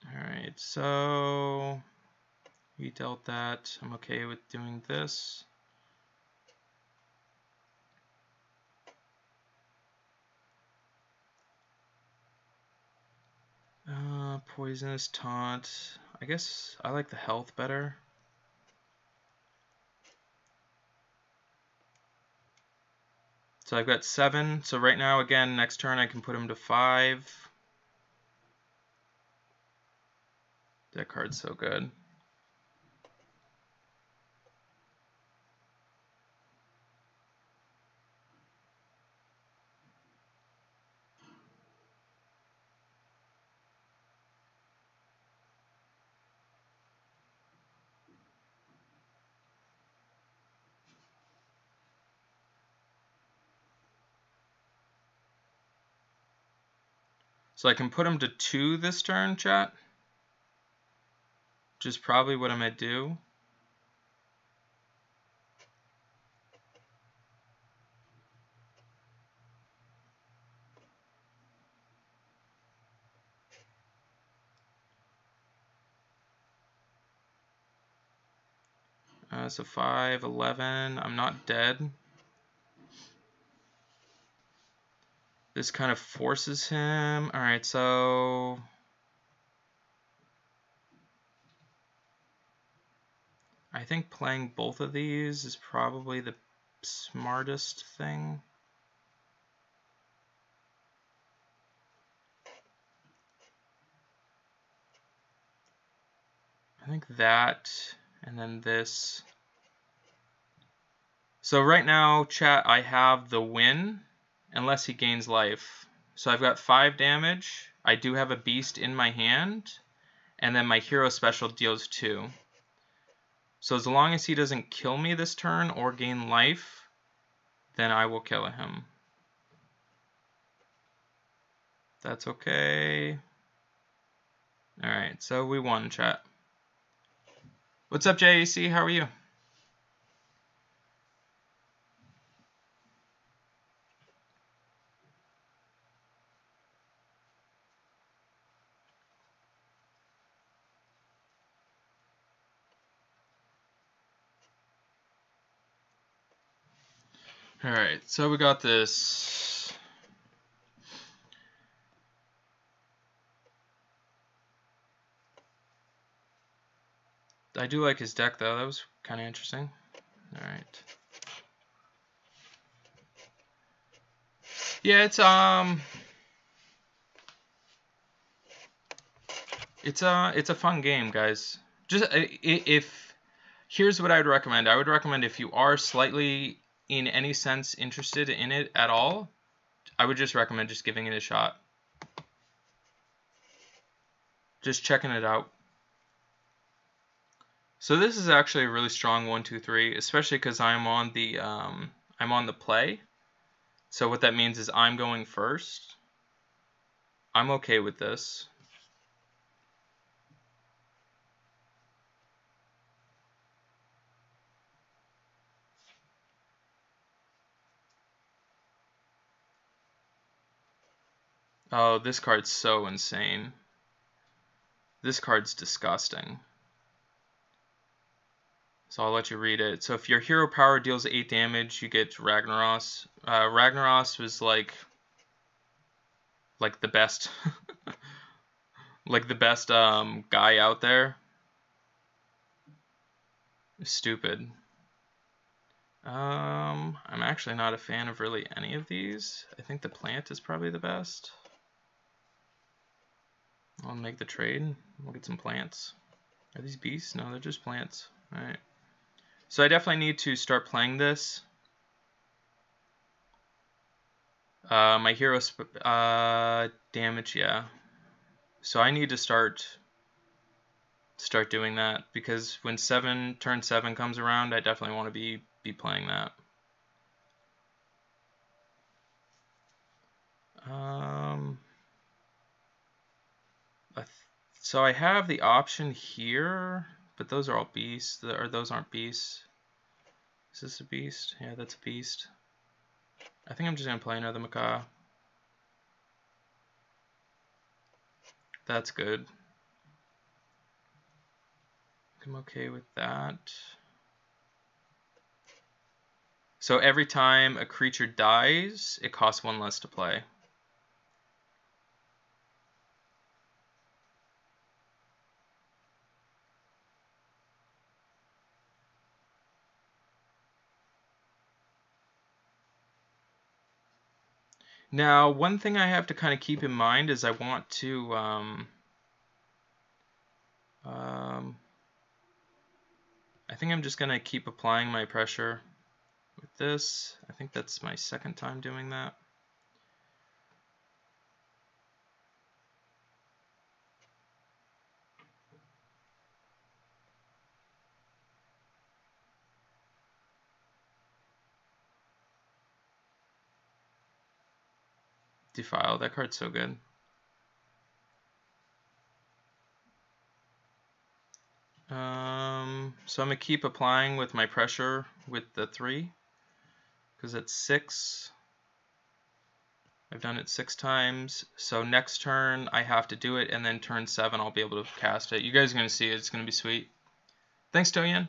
Alright, so he dealt that. I'm okay with doing this. Poisonous taunt. I guess I like the health better. So I've got 7. So right now, again, next turn I can put him to 5. That card's so good. So I can put him to 2 this turn, chat. Which is probably what I'm going to do. So 5, 11. I'm not dead. This kind of forces him. Alright, so I think playing both of these is probably the smartest thing. I think that, and then this. So right now, chat, I have the win, unless he gains life. So I've got 5 damage. I do have a beast in my hand, and then my hero special deals 2. So as long as he doesn't kill me this turn or gain life, then I will kill him. That's okay. Alright, so we won, chat. What's up, JAC? How are you? Alright, so we got this. I do like his deck, though. That was kind of interesting. Alright. Yeah, it's a fun game, guys. Just here's what I would recommend. I would recommend if you are slightly in any sense interested in it at all, I would just recommend just giving it a shot. Just checking it out. So this is actually a really strong 1, 2, 3, especially because I'm on the play. So what that means is I'm going first. I'm okay with this. Oh, this card's so insane. This card's disgusting. So I'll let you read it. So if your hero power deals 8 damage, you get Ragnaros. Ragnaros was like the best like the best guy out there. Stupid. I'm actually not a fan of really any of these. I think the plant is probably the best. I'll make the trade. We'll get some plants. Are these beasts? No, they're just plants. Alright. So I definitely need to start playing this. My hero damage, yeah. So I need to start doing that, because when turn 7 comes around, I definitely want to be playing that. So I have the option here, but those are all beasts, or those aren't beasts. Is this a beast? Yeah, that's a beast. I think I'm just going to play another macaw. That's good. I'm okay with that. So every time a creature dies, it costs 1 less to play. Now, one thing I have to kind of keep in mind is I want to I think I'm just going to keep applying my pressure with this. I think that's my 2nd time doing that. Defile, that card's so good. So I'm going to keep applying with my pressure with the 3, because it's 6. I've done it 6 times, so next turn I have to do it, and then turn 7 I'll be able to cast it. You guys are going to see it, it's going to be sweet. Thanks, Toyan.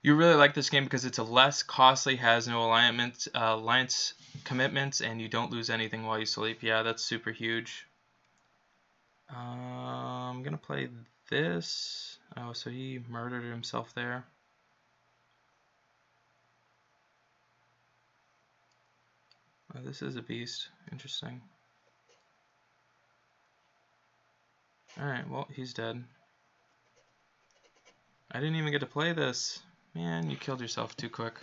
You really like this game because it's a less costly, has no alliance commitments, and you don't lose anything while you sleep. Yeah, that's super huge. I'm going to play this. Oh, so he murdered himself there. Oh, this is a beast. Interesting. Alright, well, he's dead. I didn't even get to play this. Man, you killed yourself too quick.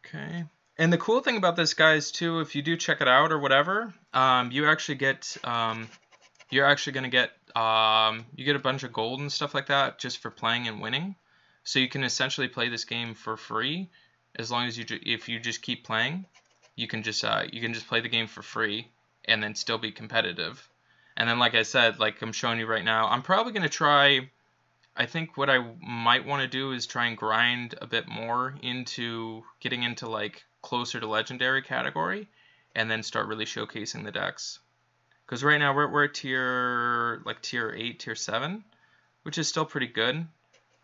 Okay. And the cool thing about this, guys, too, if you do check it out or whatever, you actually get, you're actually going to get, you get a bunch of gold and stuff like that just for playing and winning. So you can essentially play this game for free, as long as if you just keep playing, you can just play the game for free and then still be competitive. And then, like I said, like I'm showing you right now, I'm probably going to try, I think what I might want to do is try and grind a bit more into getting into like closer to legendary category, and then start really showcasing the decks. Because right now we're at tier 8, tier 7, which is still pretty good.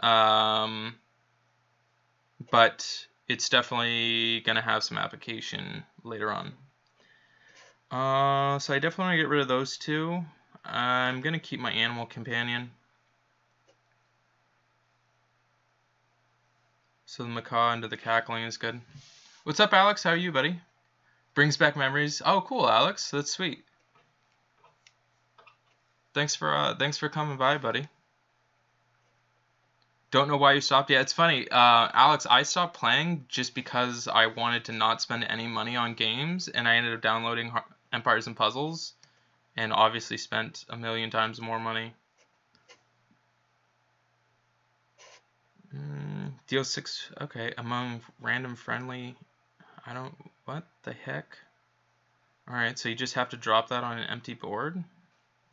But it's definitely going to have some application later on. So I definitely want to get rid of those 2. I'm going to keep my animal companion. So the macaw into the cackling is good. What's up, Alex? How are you, buddy? Brings back memories. Oh, cool, Alex. That's sweet. Thanks for coming by, buddy. Don't know why you stopped. Yeah, it's funny. Alex, I stopped playing just because I wanted to not spend any money on games, and I ended up downloading Empires and Puzzles, and obviously spent 1,000,000 times more money. Deal 6. Okay, among random friendly. What the heck? Alright, so you just have to drop that on an empty board?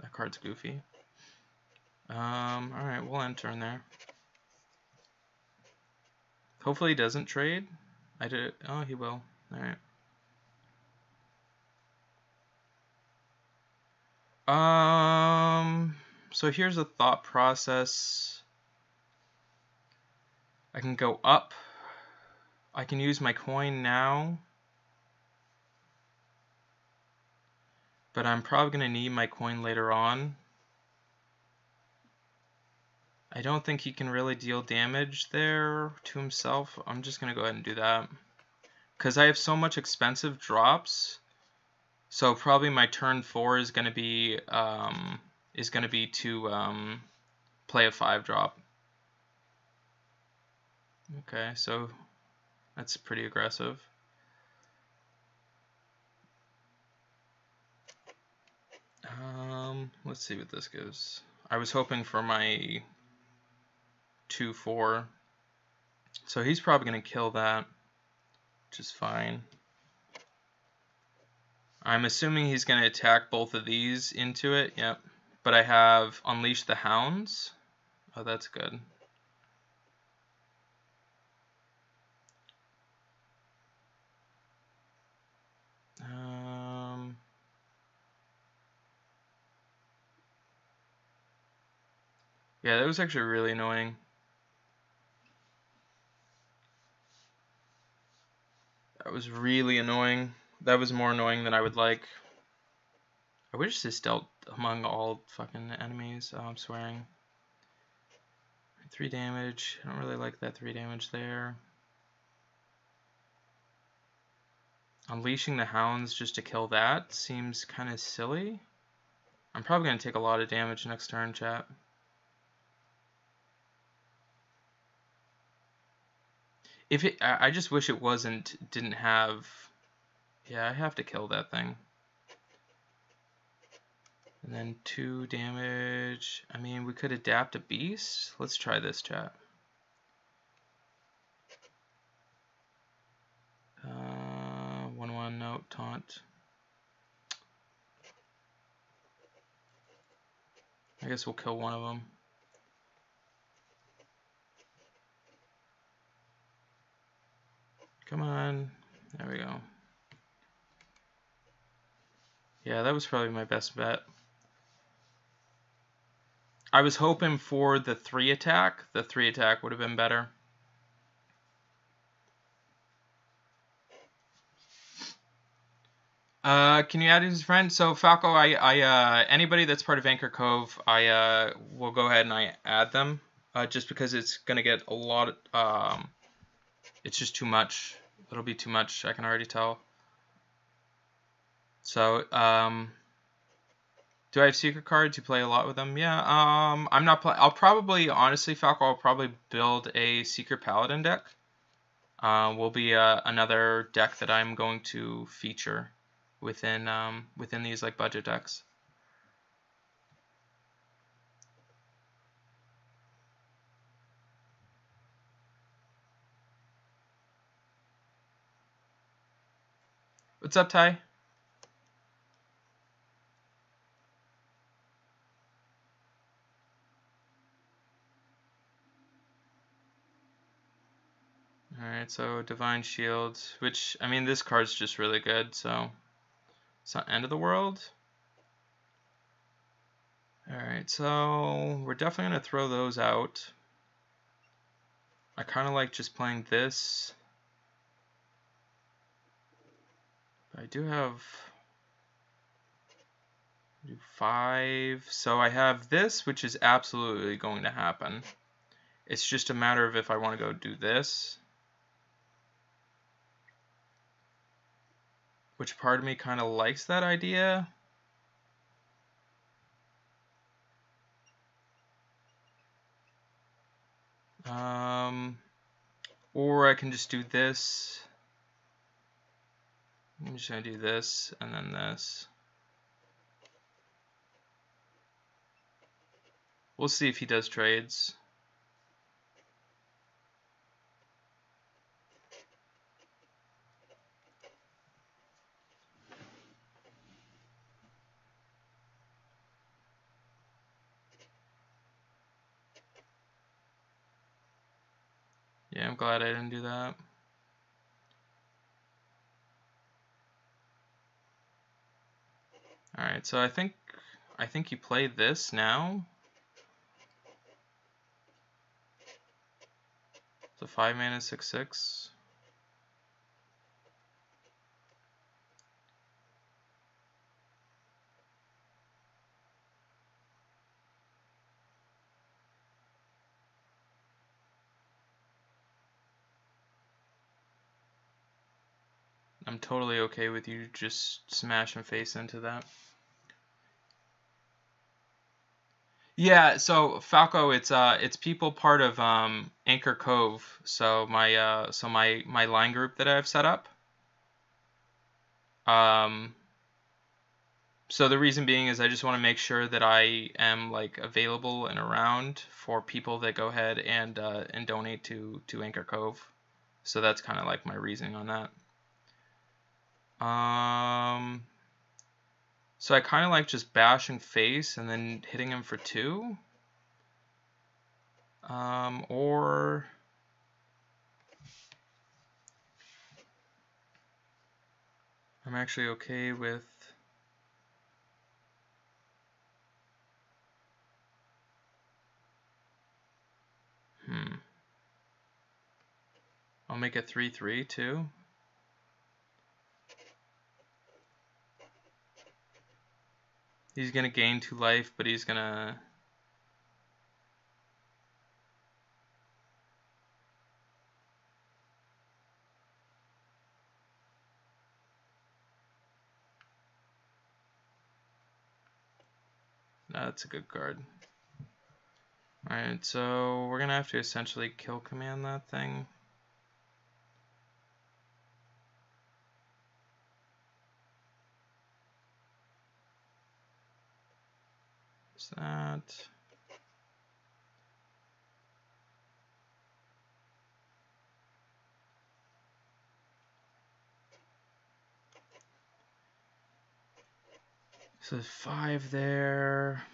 That card's goofy. Alright, we'll end turn there. Hopefully he doesn't trade. I did. Oh, he will. All right. So here's a thought process. I can go up. I can use my coin now. But I'm probably going to need my coin later on. I don't think he can really deal damage there to himself. I'm just going to go ahead and do that. Because I have so much expensive drops. So probably my turn 4 is going to be to play a 5 drop. Okay, so that's pretty aggressive. Let's see what this gives. I was hoping for my 2-4. So he's probably going to kill that, which is fine. I'm assuming he's going to attack both of these into it. Yep. But I have Unleash the Hounds. Oh, that's good. Yeah, that was actually really annoying. That was really annoying. That was more annoying than I would like. I wish this dealt among all fucking enemies. Oh, I'm swearing. 3 damage. I don't really like that 3 damage there. Unleashing the Hounds just to kill that seems kind of silly. I'm probably going to take a lot of damage next turn, chat. I just wish it didn't have. Yeah, I have to kill that thing. And then 2 damage. I mean, we could adapt a beast. Let's try this, chat. 1/1, no, taunt. I guess we'll kill one of them. Come on. There we go. Yeah, that was probably my best bet. I was hoping for the 3 attack. The 3 attack would have been better. Can you add his friend? So Falco, anybody that's part of Anchor Cove, I will go ahead and I add them. Just because it's gonna get a lot. It's just too much. It'll be too much. I can already tell. So do I have secret cards? You play a lot with them? Yeah. I'm not play. I'll probably, honestly, Falco, I'll probably build a secret paladin deck. Will be another deck that I'm going to feature within these like budget decks. What's up, Ty? Alright, so Divine Shield, which, I mean, this card's just really good, so it's not end of the world. Alright, so we're definitely going to throw those out. I kind of like just playing this. I do have 5, so I have this, which is absolutely going to happen. It's just a matter of if I want to go do this. Which part of me kind of likes that idea. Or I can just do this. I'm just going to do this and then this. We'll see if he does trades. Okay, I'm glad I didn't do that. Alright, so I think you play this now. So 5 mana 6/6. I'm totally okay with you just smashing face into that. Yeah, so Falco, it's people part of Anchor Cove. So my line group that I've set up. So the reason being is I just want to make sure that I am like available and around for people that go ahead and donate to Anchor Cove. So that's kind of like my reasoning on that. So I kind of like just bashing face and then hitting him for 2. Or I'm actually okay with I'll make it 3/3 too. He's gonna gain 2 life, but he's gonna that's a good card. Alright, so we're gonna have to essentially kill command that thing. What's that? So there's 5 there.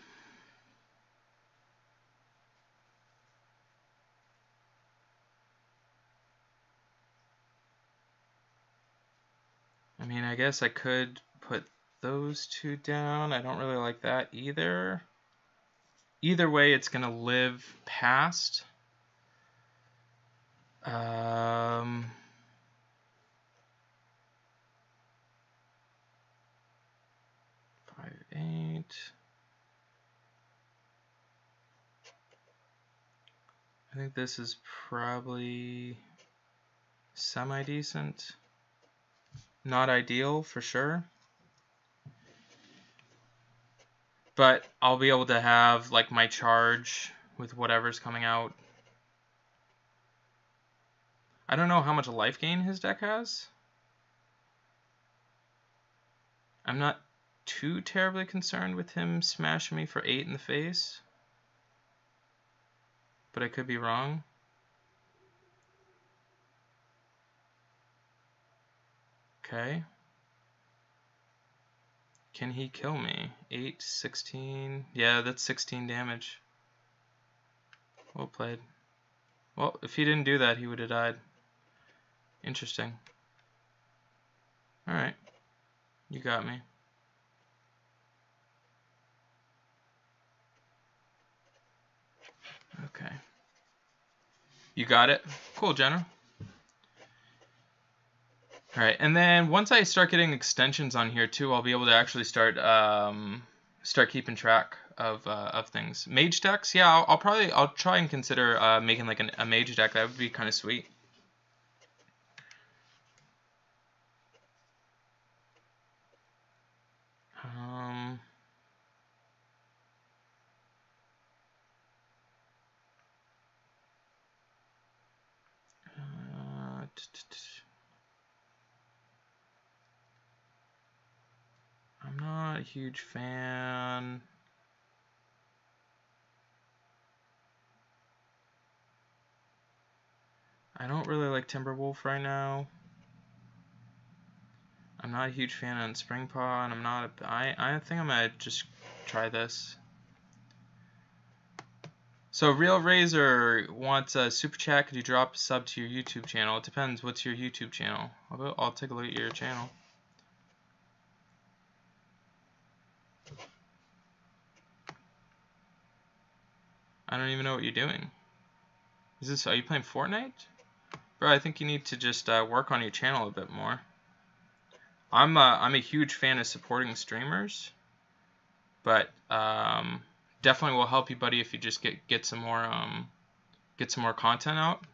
I mean, I guess I could put those 2 down. I don't really like that either. Either way, it's gonna live past. 5/8. I think this is probably semi-decent. Not ideal for sure. But I'll be able to have like my charge with whatever's coming out. I don't know how much life gain his deck has. I'm not too terribly concerned with him smashing me for 8 in the face. But I could be wrong. Okay. Can he kill me? 8, 16. Yeah, that's 16 damage. Well played. Well, if he didn't do that, he would have died. Interesting. Alright. You got me. Okay. You got it? Cool, General. Alright, and then once I start getting extensions on here too, I'll be able to actually start keeping track of things. Mage decks, yeah, I'll try and consider making like a mage deck. That would be kind of sweet. I'm not a huge fan. I don't really like Timberwolf right now. I'm not a huge fan on Springpaw, and I think I'm gonna just try this. So Real Razor wants a super chat. Could you drop a sub to your YouTube channel? It depends. What's your YouTube channel? I'll take a look at your channel. I don't even know what you're doing. Are you playing Fortnite? Bro, I think you need to just work on your channel a bit more. I'm a huge fan of supporting streamers, but definitely will help you, buddy, if you just get some more content out,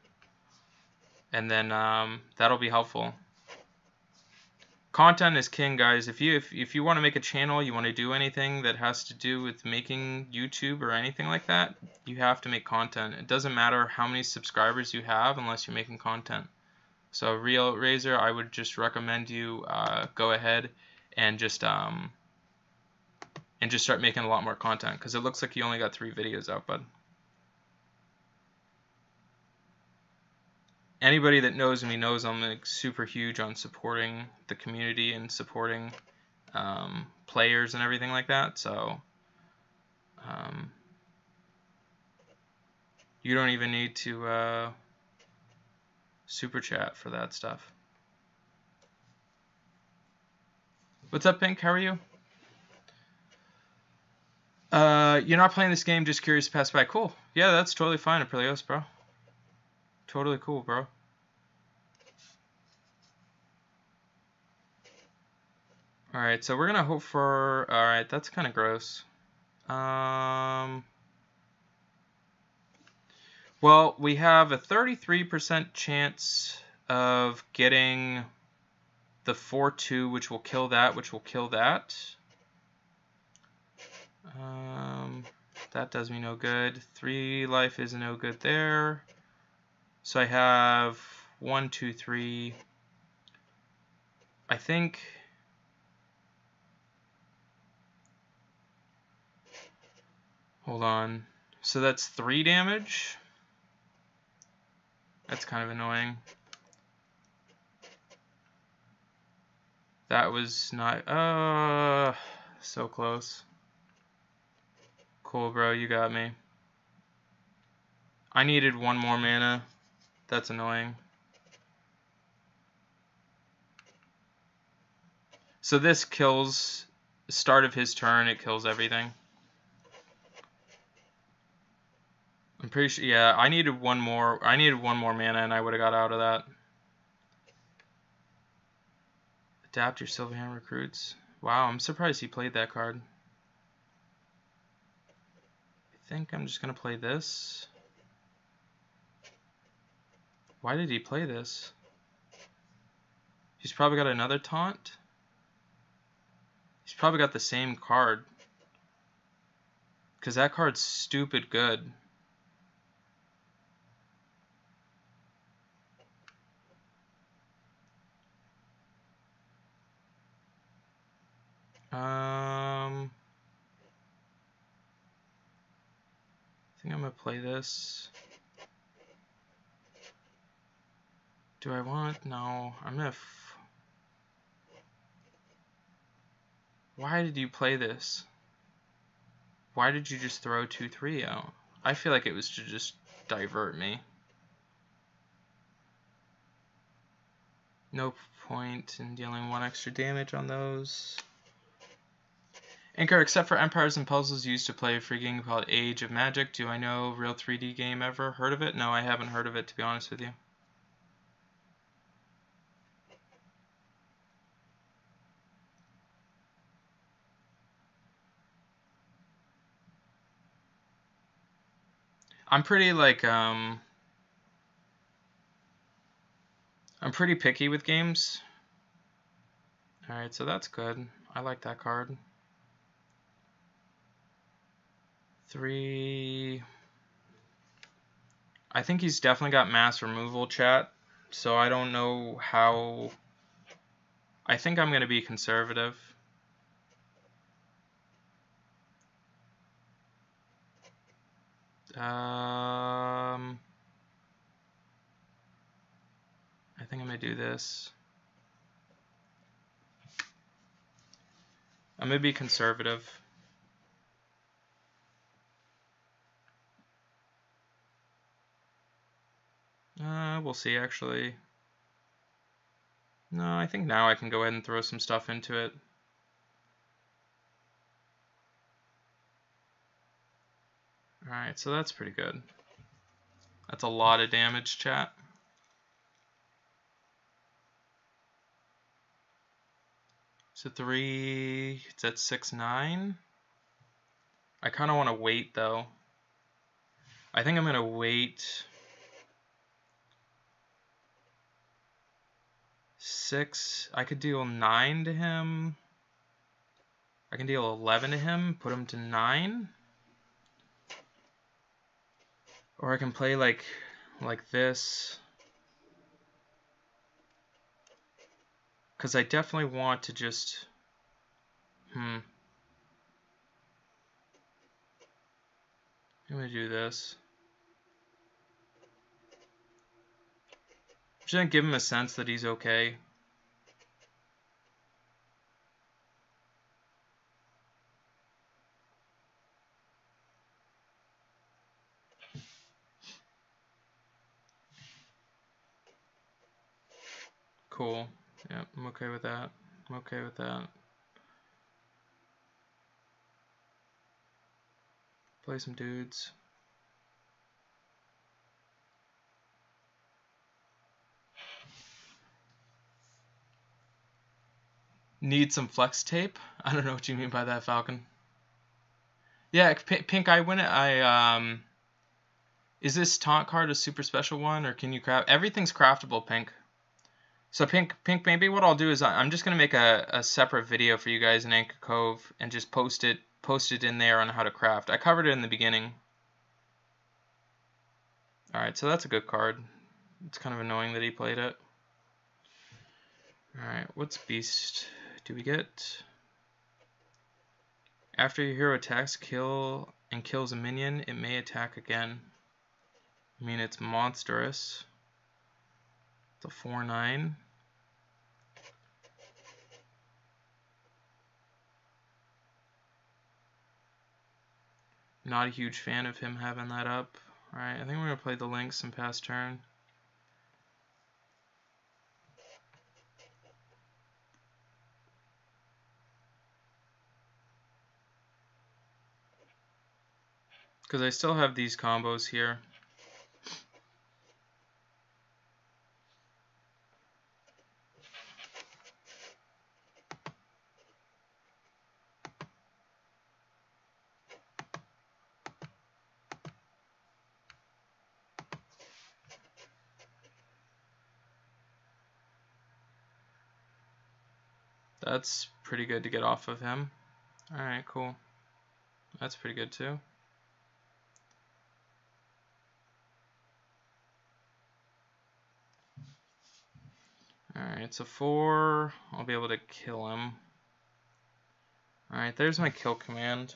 and then that'll be helpful. Content is king, guys. If you want to make a channel, you want to do anything that has to do with making YouTube or anything like that, you have to make content. It doesn't matter how many subscribers you have unless you're making content. So Real Razor, I would just recommend you go ahead and just start making a lot more content, because it looks like you only got 3 videos out, bud. Anybody that knows me knows I'm like super huge on supporting the community and supporting players and everything like that. So you don't even need to super chat for that stuff. What's up, Pink? How are you? You're not playing this game, just curious to pass by. Cool. Yeah, that's totally fine, Aprilios, bro. Totally cool, bro. Alright, so we're gonna hope for... Alright, that's kind of gross. Well, we have a 33% chance of getting the 4-2, which will kill that, which will kill that. That does me no good. 3 life is no good there. So I have 1, 2, 3. I think... Hold on. So that's 3 damage. That's kind of annoying. That was not... so close. Cool, bro. You got me. I needed 1 more mana. That's annoying. So this kills... The start of his turn, it kills everything. I'm pretty sure, yeah, I needed 1 more mana and I would have got out of that. Adapt your Silverhand recruits. Wow, I'm surprised he played that card. I think I'm just gonna play this. Why did he play this? He's probably got another taunt. He's probably got the same card. Because that card's stupid good. I think I'm gonna play this. Do I want? No, I'm gonna. Why did you play this? Why did you just throw 2/3 out? I feel like it was to just divert me. No point in dealing 1 extra damage on those. Anchor, except for Empires and Puzzles used to play a free game called Age of Magic. Do I know real 3D game ever? Heard of it? No, I haven't heard of it, to be honest with you. I'm pretty like I'm pretty picky with games. Alright, so that's good. I like that card. 3. I think he's definitely got mass removal, chat. So I don't know how. I think I'm gonna be conservative. I think I'm gonna do this. I'm gonna be conservative. we'll see actually. No, I think now I can go ahead and throw some stuff into it. Alright, so that's pretty good. That's a lot of damage, chat. So 3, it's at 6-9. I kind of want to wait though. I think I'm going to wait 6. I could deal 9 to him. I can deal 11 to him, put him to 9. Or I can play like this. Because I definitely want to just... I'm going to do this. I'm just going to give him a sense that he's okay. Cool. Yep, I'm okay with that. I'm okay with that. Play some dudes. Need some flex tape? I don't know what you mean by that, Falcon. Yeah, Pink, I win it. Is this taunt card a super special one, or can you craft? Everything's craftable, Pink. So Pink, maybe what I'll do is I'm just gonna make a separate video for you guys in Anchor Cove and just post it in there on how to craft. I covered it in the beginning. All right, so that's a good card. It's kind of annoying that he played it. All right, what's Beast? Do we get? After your hero attacks, kills a minion, it may attack again. I mean, it's monstrous. It's a 4/9. Not a huge fan of him having that up. Alright, I think we're going to play the Lynx and pass turn. Because I still have these combos here. That's pretty good to get off of him. Alright, cool. That's pretty good too. Alright, so 4. I'll be able to kill him. Alright, there's my kill command.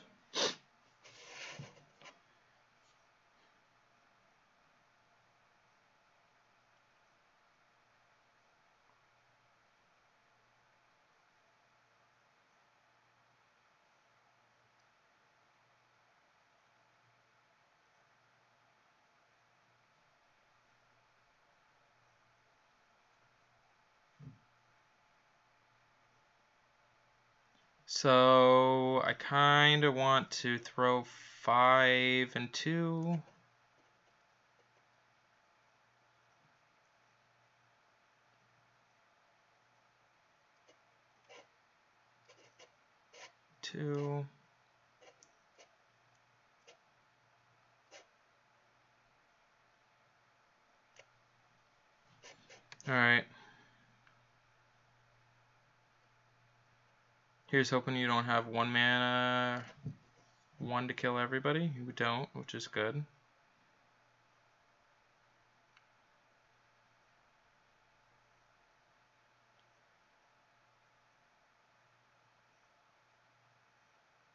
So I kind of want to throw 5 and 2. Alright. Here's hoping you don't have 1 mana, 1 to kill everybody. You don't, which is good.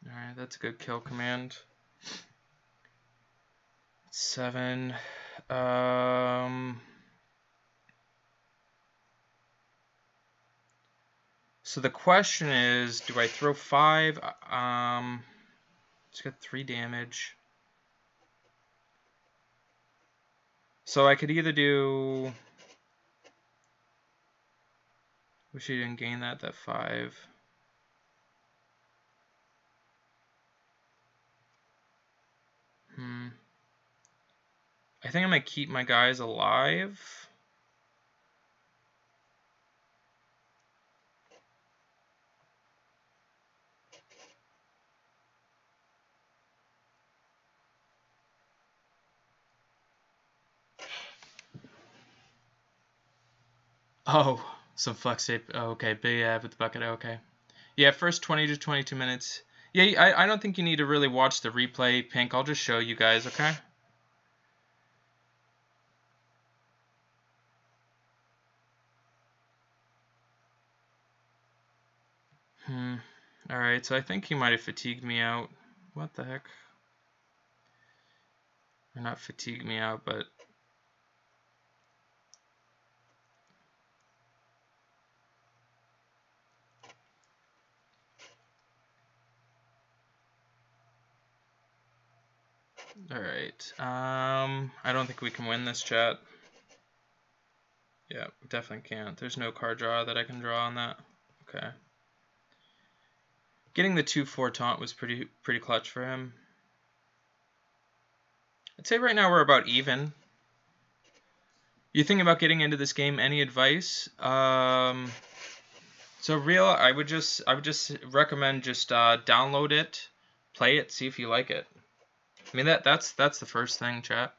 Alright, that's a good kill command. 7. So the question is, do I throw 5? It's got 3 damage. So I could either do... Wish he didn't gain that 5. I think I'm going to keep my guys alive. Oh, some flex tape. Oh, okay, big ad with the bucket. Okay. Yeah, first 20 to 22 minutes. Yeah, I don't think you need to really watch the replay, Pink. I'll just show you guys, okay? Alright, so I think he might have fatigued me out. What the heck? Or not fatigued me out, but... Alright, I don't think we can win this, chat. Yeah, definitely can't. There's no card draw that I can draw on that. Okay. Getting the 2-4 taunt was pretty clutch for him. I'd say right now we're about even. You think about getting into this game, any advice? So real, I would just recommend just download it, play it, see if you like it. I mean that's the first thing, chat.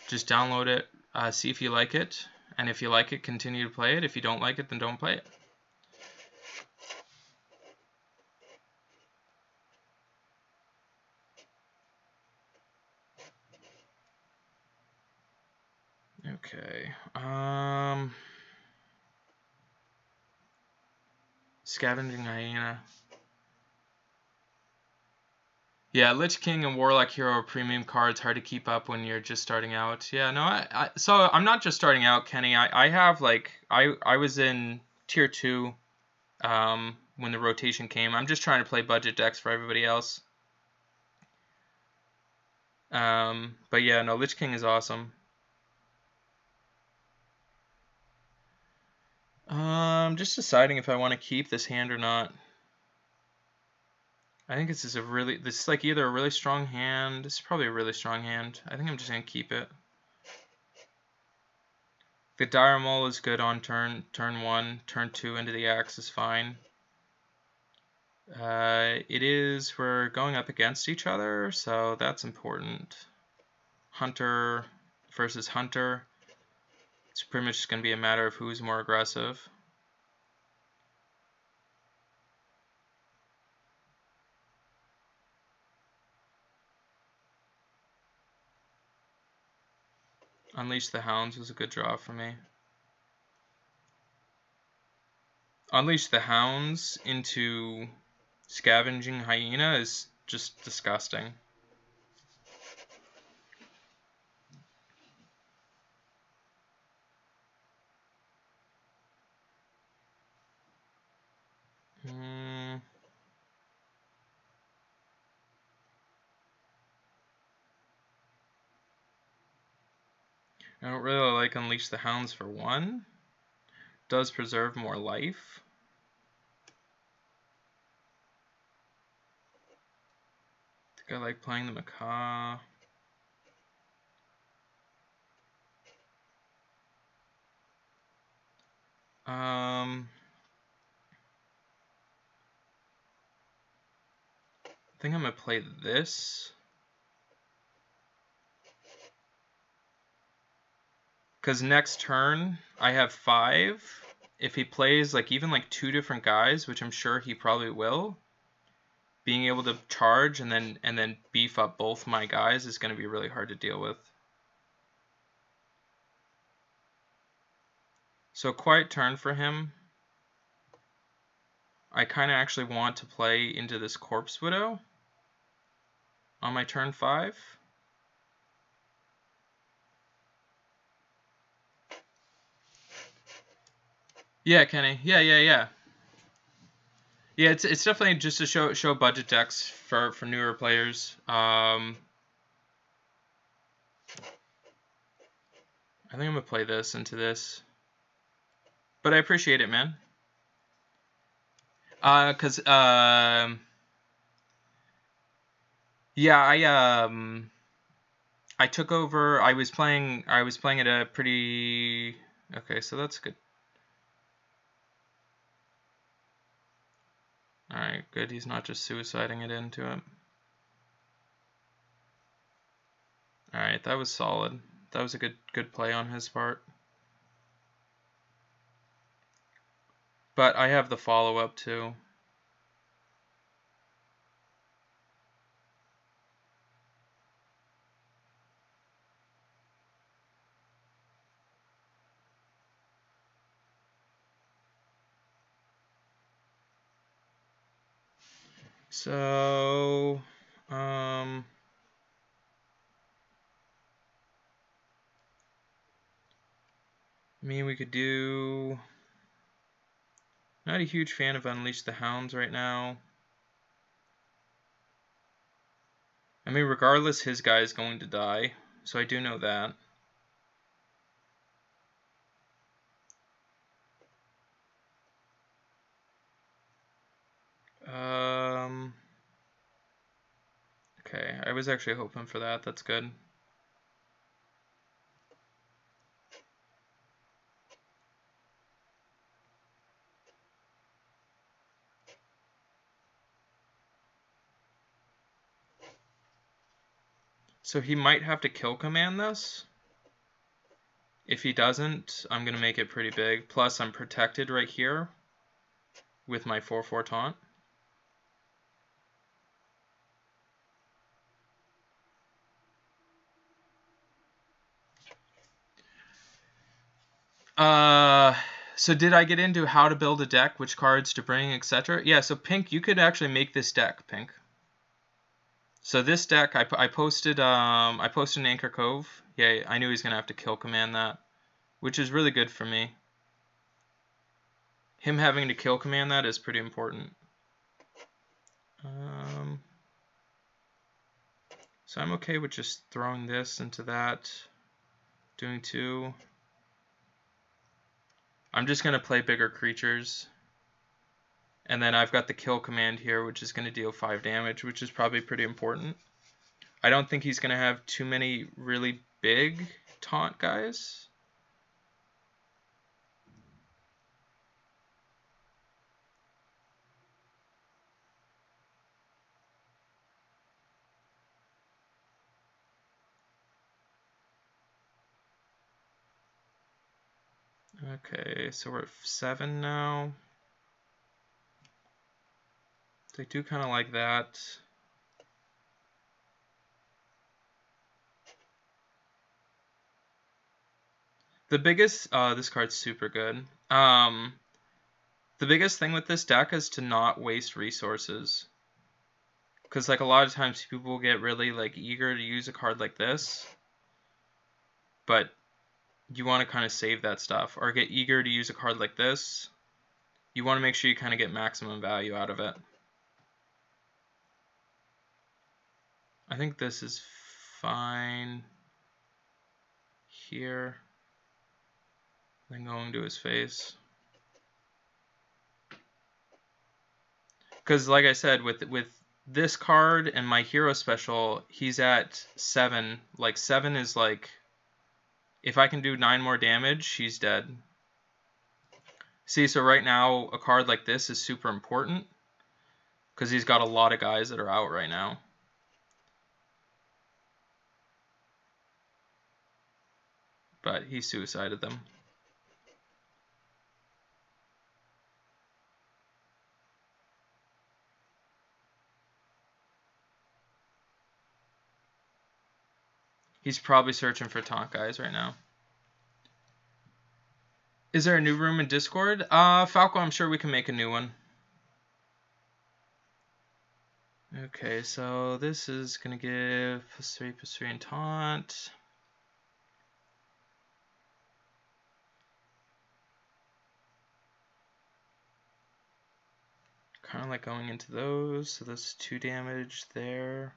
Just download it, see if you like it, and if you like it, continue to play it. If you don't like it, then don't play it. Okay. Scavenging Hyena. Yeah, Lich King and Warlock Hero are premium cards, hard to keep up when you're just starting out. Yeah, no, so I'm not just starting out, Kenny. I have like I was in tier 2 when the rotation came. I'm just trying to play budget decks for everybody else. But yeah, no, Lich King is awesome. Just deciding if I want to keep this hand or not. I think this is like either a really strong hand. This is probably a really strong hand. I think I'm just gonna keep it. The Dire Maul is good on turn 1, turn 2 into the axe is fine. We're going up against each other, so that's important. Hunter versus Hunter. It's pretty much just gonna be a matter of who's more aggressive. Unleash the Hounds was a good draw for me. Unleash the Hounds into Scavenging Hyena is just disgusting. I don't really like Unleash the Hounds for 1. Does preserve more life. I think I like playing the Macaw. I think I'm going to play this. Because next turn, I have 5. If he plays like even like 2 different guys, which I'm sure he probably will, being able to charge and then beef up both my guys is going to be really hard to deal with. So quiet turn for him. I kind of actually want to play into this Corpse Widow on my turn 5. Yeah, Kenny. Yeah. Yeah, it's definitely just to show budget decks for newer players. I think I'm gonna play this into this. But I appreciate it, man. Yeah, I took over. I was playing at a pretty. Okay, so that's good. All right, good. He's not just suiciding it into it. All right, that was solid. That was a good play on his part. But I have the follow-up too. So, I mean, we could do. Not a huge fan of Unleash the Hounds right now. I mean, regardless, his guy is going to die, so I do know that. Okay, I was actually hoping for that. That's good. So he might have to kill command this. If he doesn't, I'm going to make it pretty big. Plus, I'm protected right here with my 4/4 taunt. So did I get into how to build a deck, which cards to bring, etc.? Yeah, so Pink, you could actually make this deck, Pink. So this deck, I posted an Anchor Cove. Yeah, I knew he was gonna have to kill command that, which is really good for me. Him having to kill command that is pretty important. So I'm okay with just throwing this into that, doing 2. I'm just gonna play bigger creatures. And then I've got the kill command here, which is going to deal 5 damage, which is probably pretty important. I don't think he's going to have too many really big taunt guys. Okay, so we're at 7 now. They do kind of like that. The biggest, this card's super good. The biggest thing with this deck is to not waste resources. Because like a lot of times people get really like eager to use a card like this. But you want to kind of save that stuff. Or get eager to use a card like this. You want to make sure you kind of get maximum value out of it. I think this is fine here. Then going to his face. Because like I said, with this card and my hero special, he's at 7. Like 7 is like, if I can do 9 more damage, he's dead. See, so right now, a card like this is super important. Because he's got a lot of guys that are out right now. But he suicided them. He's probably searching for taunt guys right now. Is there a new room in Discord? Falco, I'm sure we can make a new one. Okay, so this is going to give +3/+3 and taunt. Kind of like going into those, so that's 2 damage there.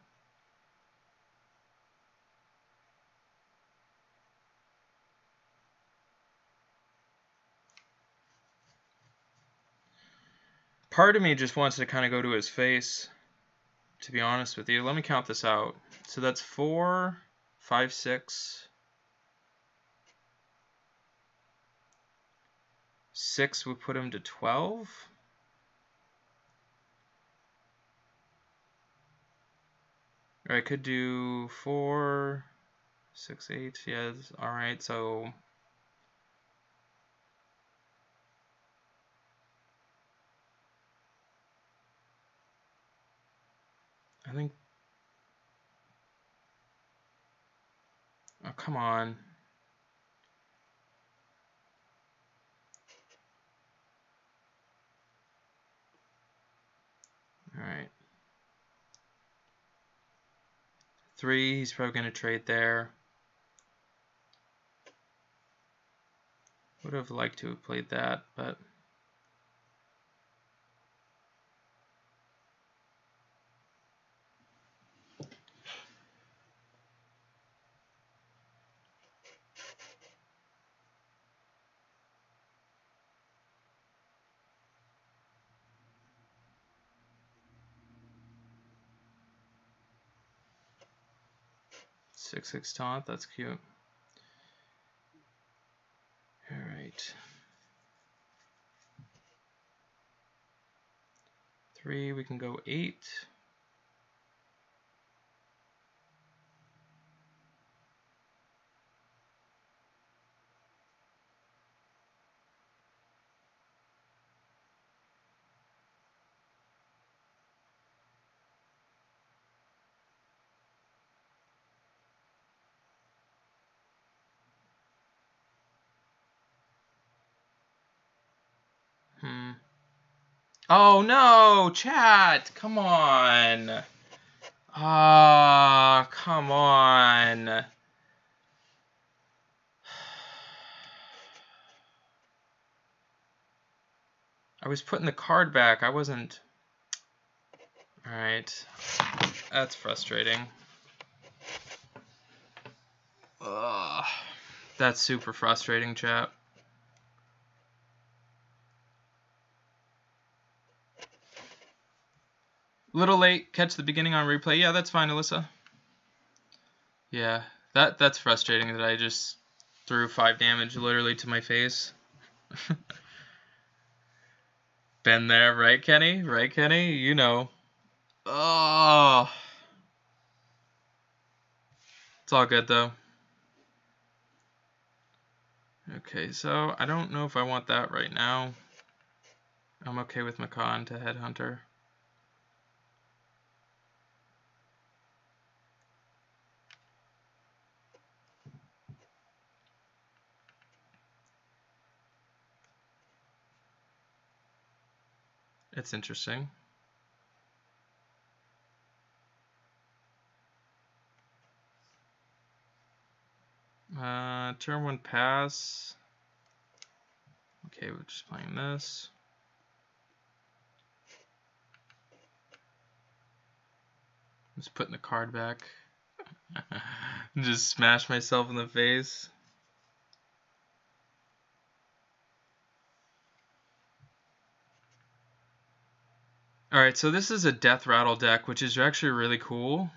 Part of me just wants to kind of go to his face, to be honest with you. Let me count this out. So that's 4, 5, 6. 6 would put him to 12. Or I could do 4, 6, 8. Yeah, alright, so I think. Oh, come on. Alright. 3, he's probably going to trade there. Would have liked to have played that, but. Sixteenth, that's cute. Alright. 3, we can go 8. Oh no, chat! Come on! Ah, come on! I was putting the card back. I wasn't. Alright. That's frustrating. Ugh. That's super frustrating, chat. Little late. Catch the beginning on replay. Yeah, that's fine, Alyssa. Yeah, that's frustrating that I just threw 5 damage literally to my face. Been there, right, Kenny? Right, Kenny? You know. Oh. It's all good, though. Okay, so I don't know if I want that right now. I'm okay with Makan to Headhunter. It's interesting. Turn 1 pass. Okay, we're just playing this. Just putting the card back. Just smash myself in the face. Alright, so this is a Death Rattle deck, which is actually really cool.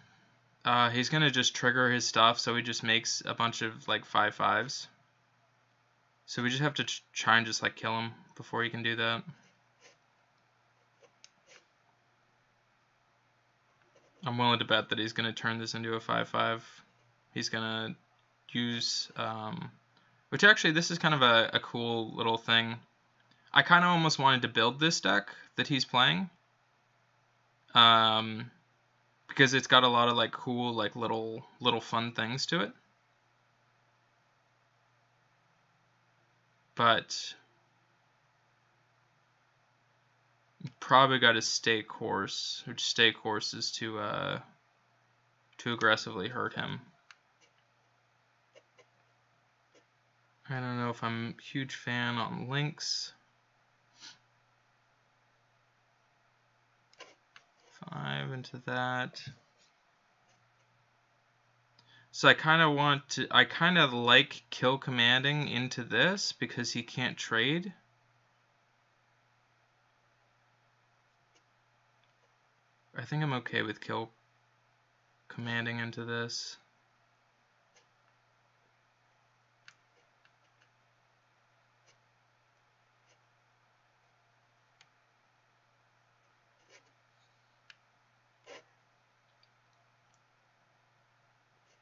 He's going to just trigger his stuff, so he just makes a bunch of, like, 5/5s. So we just have to try and just, like, kill him before he can do that. I'm willing to bet that he's going to turn this into a 5/5. He's going to use... which, actually, this is kind of a cool little thing. I kind of almost wanted to build this deck that he's playing. Because it's got a lot of like cool like little fun things to it. But probably got to stay course, which stay course is to aggressively hurt him. I don't know if I'm a huge fan on links. 5 into that. So I kind of want to, I kind of like kill commanding into this because he can't trade. I think I'm okay with kill commanding into this.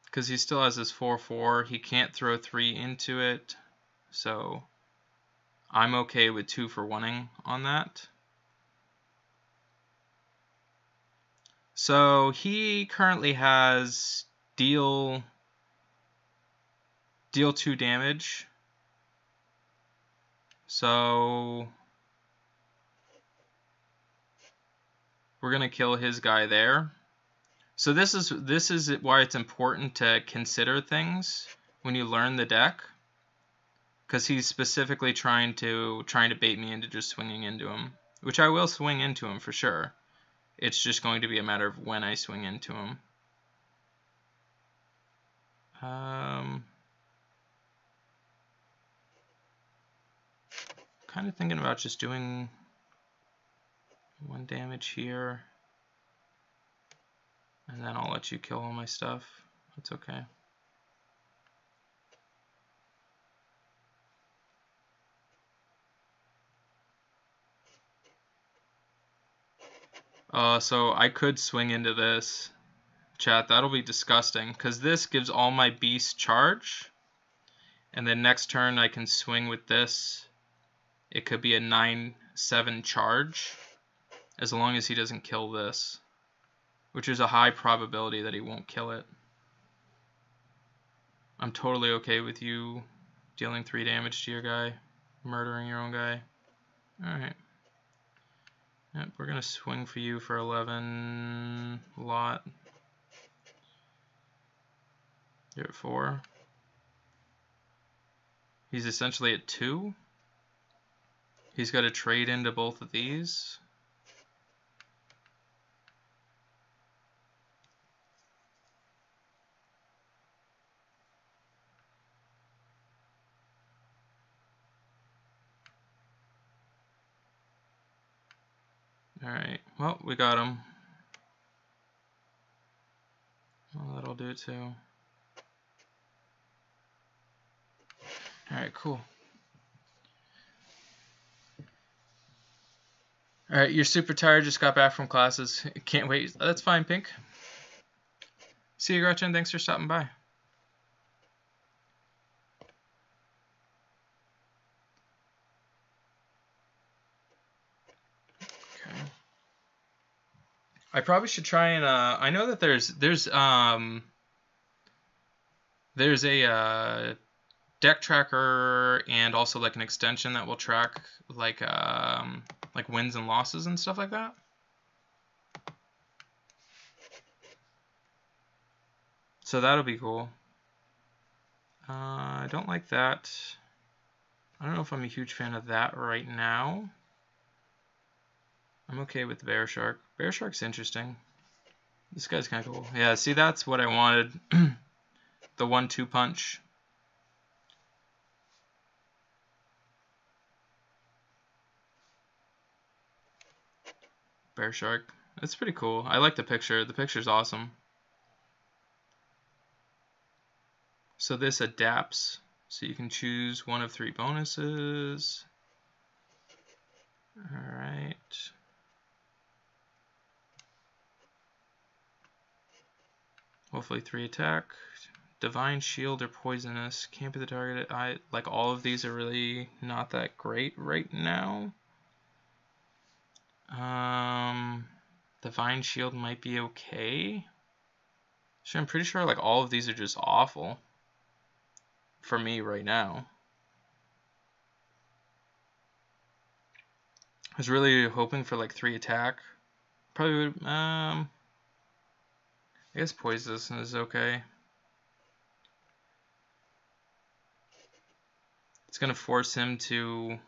Because he still has his 4/4. He can't throw 3 into it. So I'm okay with 2 for 1ing on that. So he currently has deal 2 damage. So we're gonna kill his guy there. So this is why it's important to consider things when you learn the deck, because he's specifically trying to bait me into just swinging into him, which I will swing into him for sure. It's just going to be a matter of when I swing into him. Kind of thinking about just doing 1 damage here. And then I'll let you kill all my stuff. That's okay. So I could swing into this. Chat, that'll be disgusting, because this gives all my beasts charge. And then next turn I can swing with this. It could be a 9/7 charge, as long as he doesn't kill this. Which is a high probability that he won't kill it. I'm totally okay with you dealing 3 damage to your guy, murdering your own guy. Alright. Yep, we're gonna swing for you for 11 lot. You're at 4. He's essentially at 2. He's got to trade into both of these. Alright, well, we got him. Well, that'll do it too. Alright, cool. Alright, you're super tired, just got back from classes. Can't wait. That's fine, Pink. See you, Gretchen. Thanks for stopping by. Okay. I probably should try and I know that there's a deck tracker and also like an extension that will track like wins and losses and stuff like that. So that'll be cool. I don't like that. I don't know if I'm a huge fan of that right now. I'm okay with Bear Shark. Bear Shark's interesting. This guy's kind of cool. Yeah, see, that's what I wanted. The 1-2 punch. Bear Shark. That's pretty cool. I like the picture. The picture's awesome. So this adapts. So you can choose one of 3 bonuses. Alright. Hopefully 3 attack. Divine Shield or Poisonous. Can't be the target. Like all of these are really not that great right now. Divine Shield might be okay. So I'm pretty sure like all of these are just awful for me right now. I was really hoping for like 3 attack. Probably would, I guess Poisonous is okay. It's gonna force him to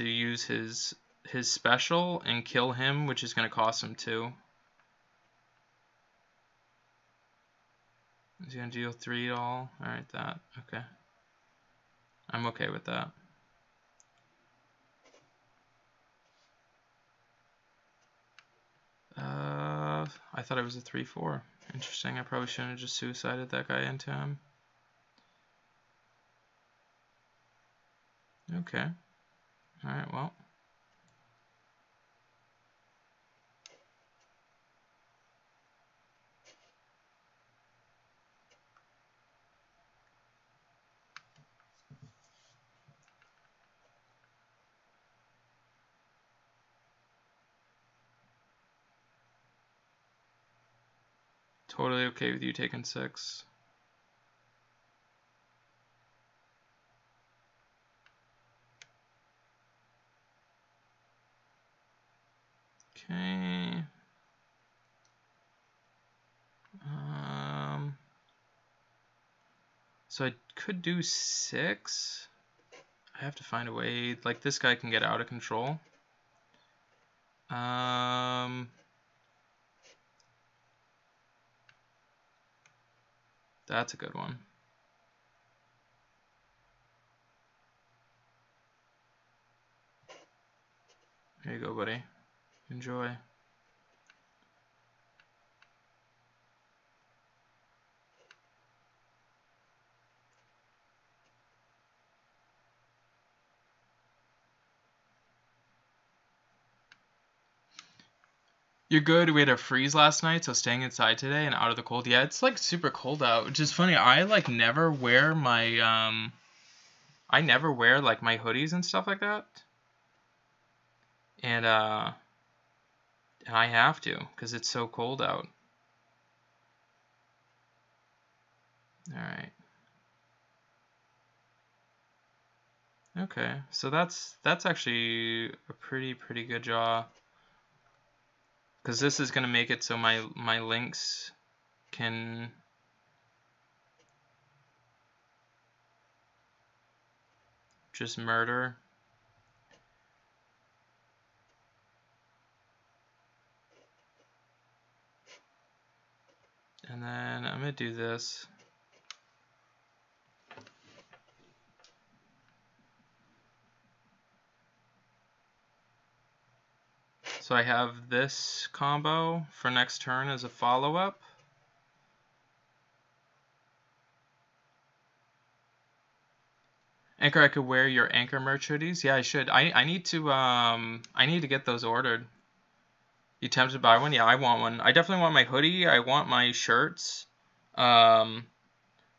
use his special and kill him, which is gonna cost him 2. Is he gonna deal 3 at all? Alright, that. Okay. I'm okay with that. I thought it was a 3/4. Interesting. I probably shouldn't have just suicided that guy into him. Okay. Alright, well. Totally okay with you taking 6. Okay. So I could do 6. I have to find a way. Like, this guy can get out of control. That's a good one. Here you go, buddy. Enjoy. You're good. We had a freeze last night, so staying inside today and out of the cold. Yeah, it's like super cold out, which is funny. I like never wear my I never wear like my hoodies and stuff like that. And I have to because it's so cold out. All right. Okay, so that's actually a pretty good draw. Because this is going to make it so my links can just murder. And then I'm going to do this. So I have this combo for next turn as a follow-up. Anchor, I could wear your Anchor merch hoodies. Yeah, I should. I need to get those ordered. You tempted to buy one? Yeah, I want one. I definitely want my hoodie. I want my shirts. But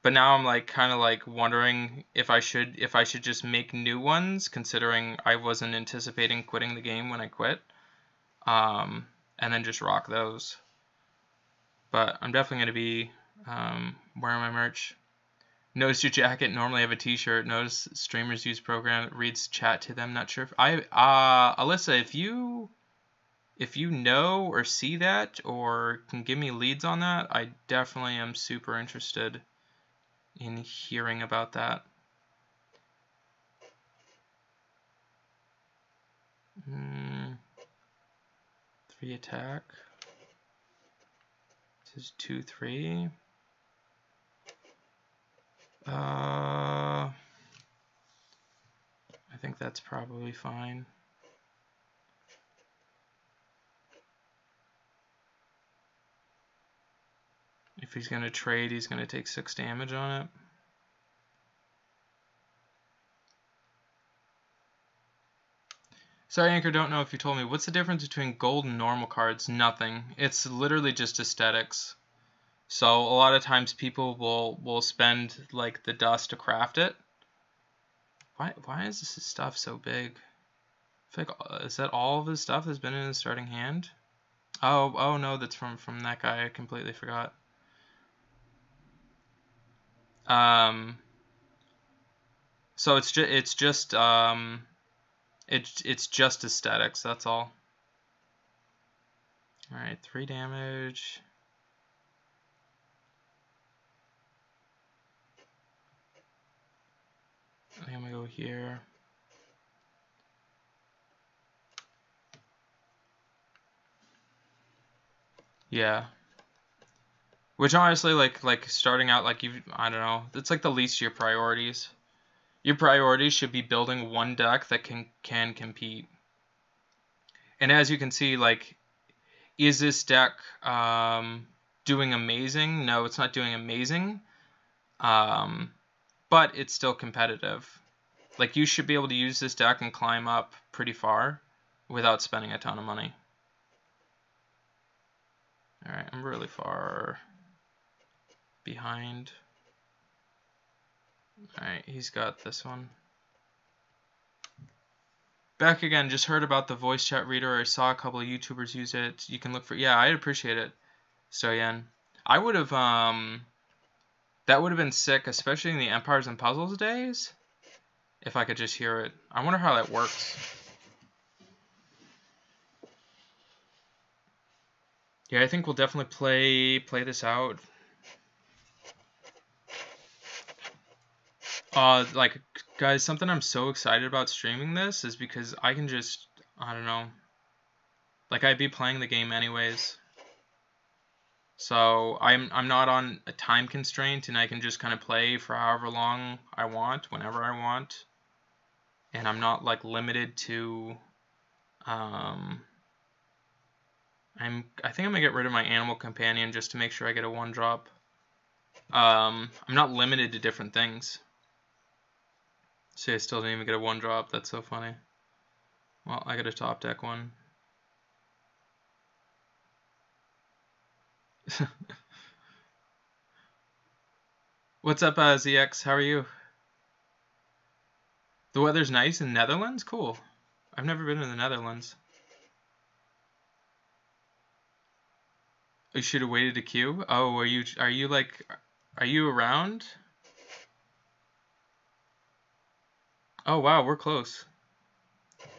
now I'm like kind of like wondering if I should just make new ones, considering I wasn't anticipating quitting the game when I quit. And then just rock those. But I'm definitely going to be wearing my merch. Notice your jacket. Normally I have a t-shirt. Notice streamers use program that reads chat to them. Not sure if Alyssa, if you know or see that or can give me leads on that, I definitely am super interested in hearing about that. 3 attack. This is 2/3. I think that's probably fine. If he's going to trade, he's going to take 6 damage on it. Sorry, Anchor, don't know if you told me. What's the difference between gold and normal cards? Nothing. It's literally just aesthetics. So a lot of times people will spend like the dust to craft it. Why is this stuff so big? I feel like, is that all of his stuff has been in his starting hand? Oh no, that's from that guy. I completely forgot. So it's just aesthetics. That's all. All right, 3 damage. I think I'm gonna go here. Yeah. Which honestly, like starting out, like I don't know, it's like the least of your priorities. Your priorities should be building one deck that can compete. And as you can see, like Is this deck doing amazing? No, it's not doing amazing. But it's still competitive. Like, you should be able to use this deck and climb up pretty far without spending a ton of money. Alright, I'm really far behind. Alright, he's got this one. Back again, just heard about the voice chat reader. I saw a couple of YouTubers use it. You can look for... Yeah, I'd appreciate it. Stoyan. I would have... That would have been sick, especially in the Empires and Puzzles days, if I could just hear it. I wonder how that works. Yeah, I think we'll definitely play this out. Like, guys, something I'm so excited about streaming this is because I can just, I don't know, like, I'd be playing the game anyways. So I'm not on a time constraint, and I can just kind of play for however long I want, whenever I want. And I'm not, like, limited to, I think I'm gonna get rid of my animal companion just to make sure I get a 1-drop. I'm not limited to different things. See, I still didn't even get a 1-drop. That's so funny. Well, I got a top deck one. What's up, ZX? How are you? The weather's nice in Netherlands? Cool. I've never been to the Netherlands. You should have waited to queue. Oh, are you around? Oh wow, we're close.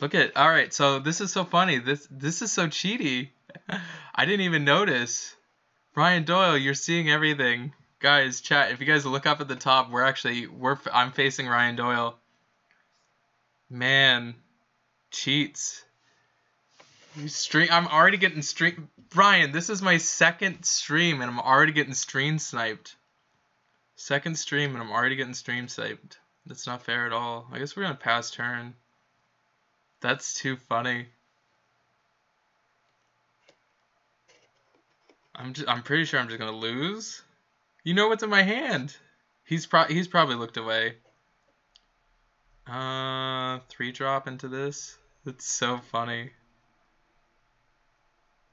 Look at, all right. So this is so funny. This is so cheaty. I didn't even notice. Ryan Doyle, you're seeing everything. Guys, chat. If you guys look up at the top, I'm facing Ryan Doyle. Man, cheats. I'm already getting stream. Brian, this is my second stream and I'm already getting stream sniped. Second stream and I'm already getting stream sniped. That's not fair at all. I guess we're gonna pass turn. That's too funny. I'm pretty sure I'm just gonna lose. You know what's in my hand? He's probably looked away. 3-drop into this. That's so funny.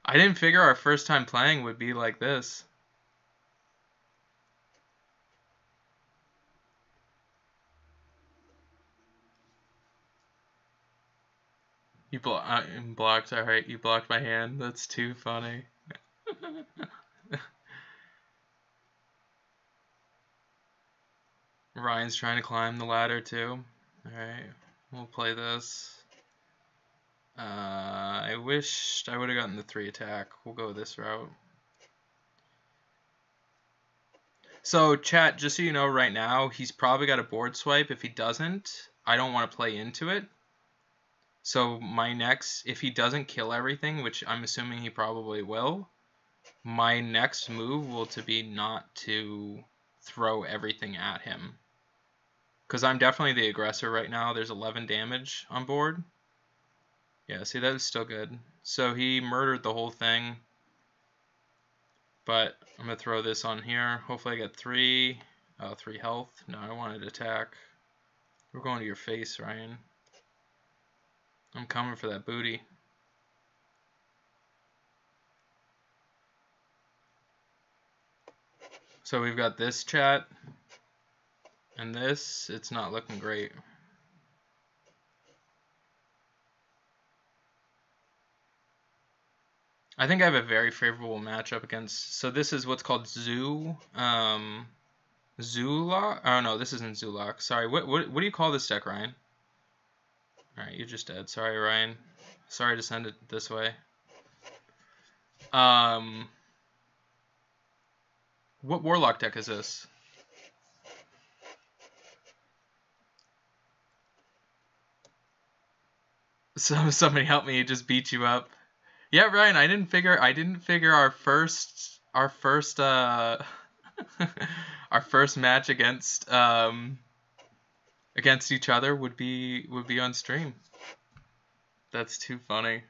I didn't figure our first time playing would be like this. You blocked. All right, you blocked my hand. That's too funny. Ryan's trying to climb the ladder too. All right, we'll play this. I wished I would have gotten the 3 attack. We'll go this route. So chat, just so you know right now, he's probably got a board swipe. If he doesn't, I don't want to play into it. So my next, if he doesn't kill everything, which I'm assuming he probably will, my next move will be not to throw everything at him. Because I'm definitely the aggressor right now. There's 11 damage on board. Yeah, see, that is still good. So he murdered the whole thing. But I'm going to throw this on here. Hopefully I get 3 health. No, I wanted to attack. We're going to your face, Ryan. I'm coming for that booty. So we've got this chat. And this, it's not looking great. I think I have a very favorable matchup against... So this is what's called Zulok? Oh no, this isn't Zulok. Sorry, what do you call this deck, Ryan? Alright, you're just dead. Sorry, Ryan. Sorry to send it this way. What Warlock deck is this? So somebody help me, just beat you up. Yeah, Ryan, I didn't figure our first our first match against each other would be on stream. That's too funny.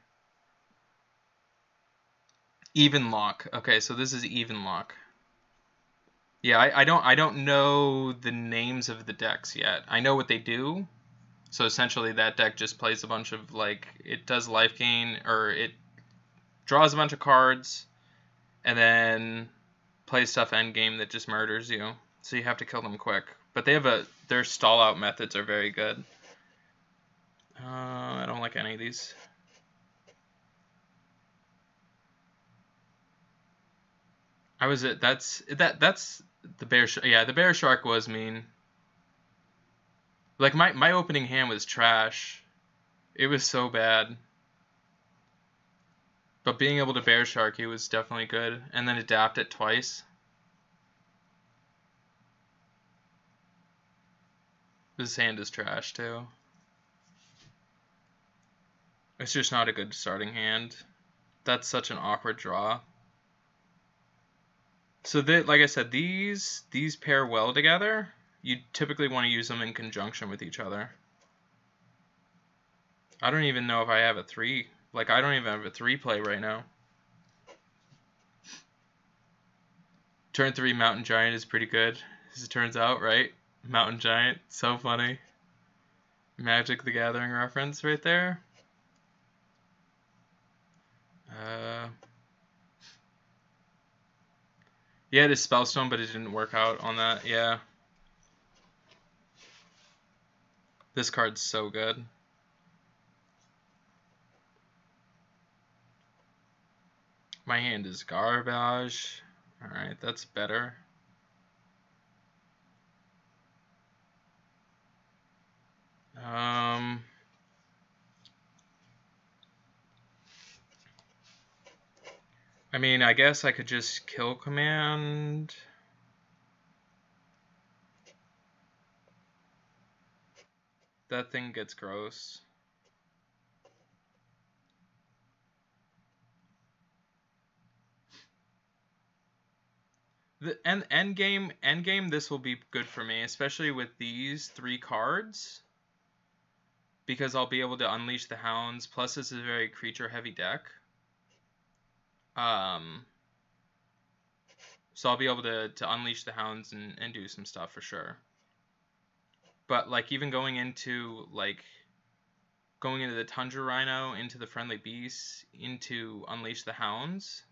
Even lock. Okay, so this is even lock. Yeah, I don't know the names of the decks yet. I know what they do. So essentially that deck just plays a bunch of, like, it does life gain, or it draws a bunch of cards, and then plays stuff endgame that just murders you. So you have to kill them quick. But they have their stall out methods are very good. I don't like any of these. That's the bear shark. Yeah, the bear shark was mean. Like my opening hand was trash. It was so bad. But being able to bear shark you was definitely good, and then adapt it twice. This hand is trash too. It's just not a good starting hand. That's such an awkward draw. So like I said, these pair well together. You typically want to use them in conjunction with each other. I don't even know if I have a 3. Like, I don't even have a 3 play right now. Turn 3 Mountain Giant is pretty good, as it turns out, right? Mountain Giant, so funny. Magic the Gathering reference right there. Yeah, it is Spellstone, but it didn't work out on that. Yeah. This card's so good. My hand is garbage. Alright, that's better. I mean, I guess I could just kill command. That thing gets gross. The end game, this will be good for me, especially with these 3 cards, because I'll be able to unleash the hounds. Plus, this is a very creature-heavy deck. So I'll be able to unleash the hounds and do some stuff for sure. But like even going into the Tundra Rhino, into the Friendly Beasts, into Unleash the Hounds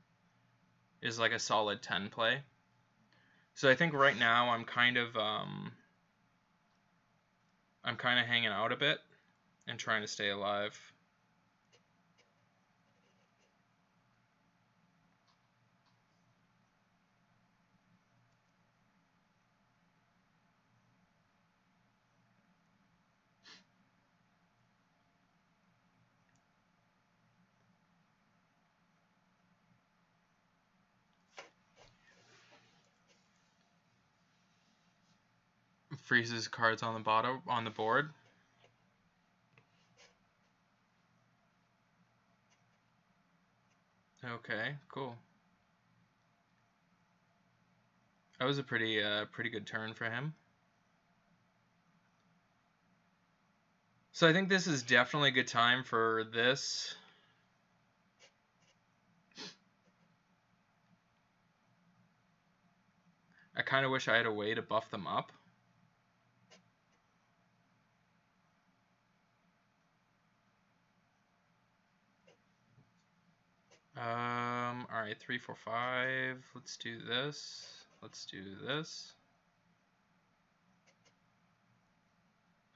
is like a solid 10 play. So I think right now I'm kind of hanging out a bit and trying to stay alive. Freezes cards on the board. Okay, cool. That was a pretty good turn for him. So I think this is definitely a good time for this. I kind of wish I had a way to buff them up. All right, 3, 4, 5. Let's do this. Let's do this.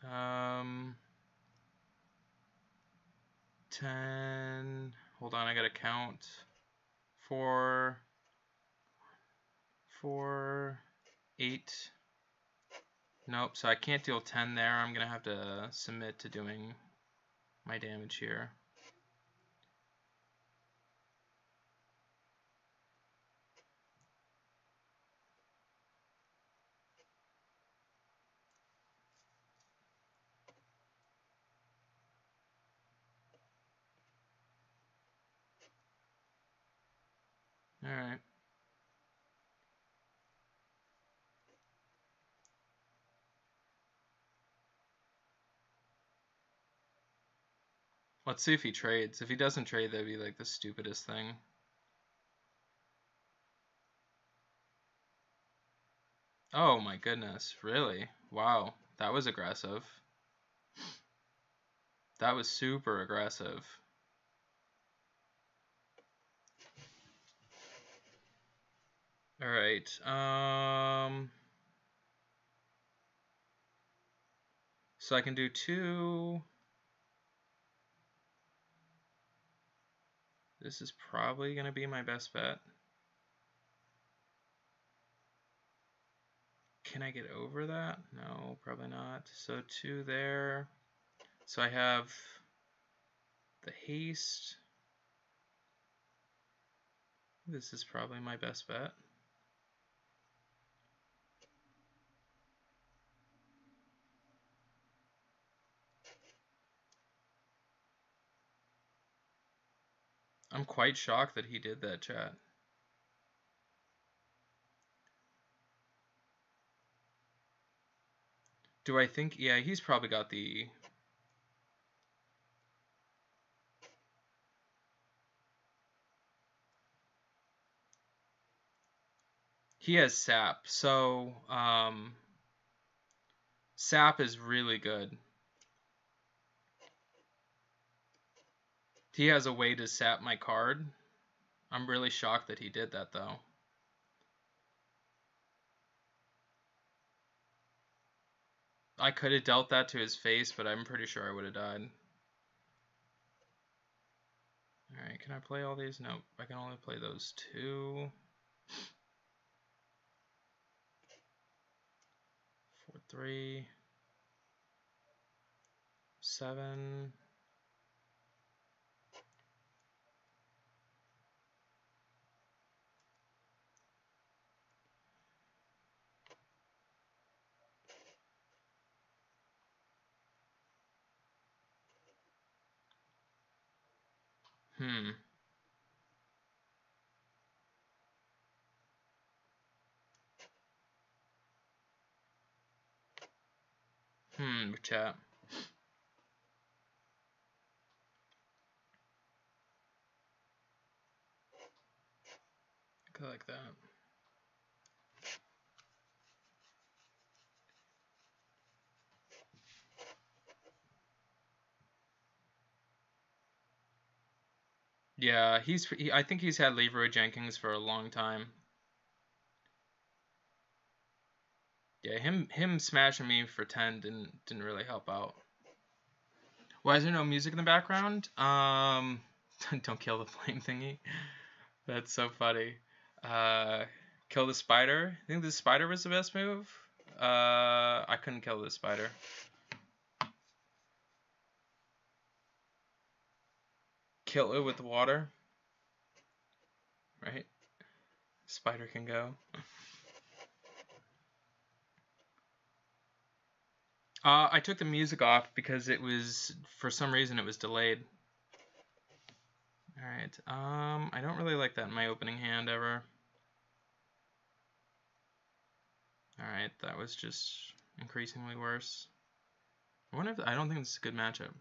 10. Hold on, I gotta count. 4, 8. Nope, so I can't deal 10 there. I'm gonna have to submit to doing my damage here. Alright. Let's see if he trades. If he doesn't trade, that'd be like the stupidest thing. Oh my goodness, really? Wow, that was aggressive. That was super aggressive. All right. So I can do 2. This is probably going to be my best bet. Can I get over that? No, probably not. So 2 there. So I have the haste. This is probably my best bet. I'm quite shocked that he did that, chat. Do I think... Yeah, he's probably got the... He has sap, so sap is really good. He has a way to sap my card. I'm really shocked that he did that, though. I could have dealt that to his face, but I'm pretty sure I would have died. Alright, can I play all these? Nope, I can only play those 2. 4, 3, 7. Chat. Go like that. Yeah, I think he's had Leroy Jenkins for a long time. Yeah, him smashing me for 10 didn't really help out. Why is there no music in the background? Don't kill the flame thingy. That's so funny. Kill the spider. I think the spider was the best move. I couldn't kill the spider. Kill it with water. Right? Spider can go. I took the music off because it was, for some reason, it was delayed. Alright, I don't really like that in my opening hand ever. Alright, that was just increasingly worse. I don't think this is a good matchup.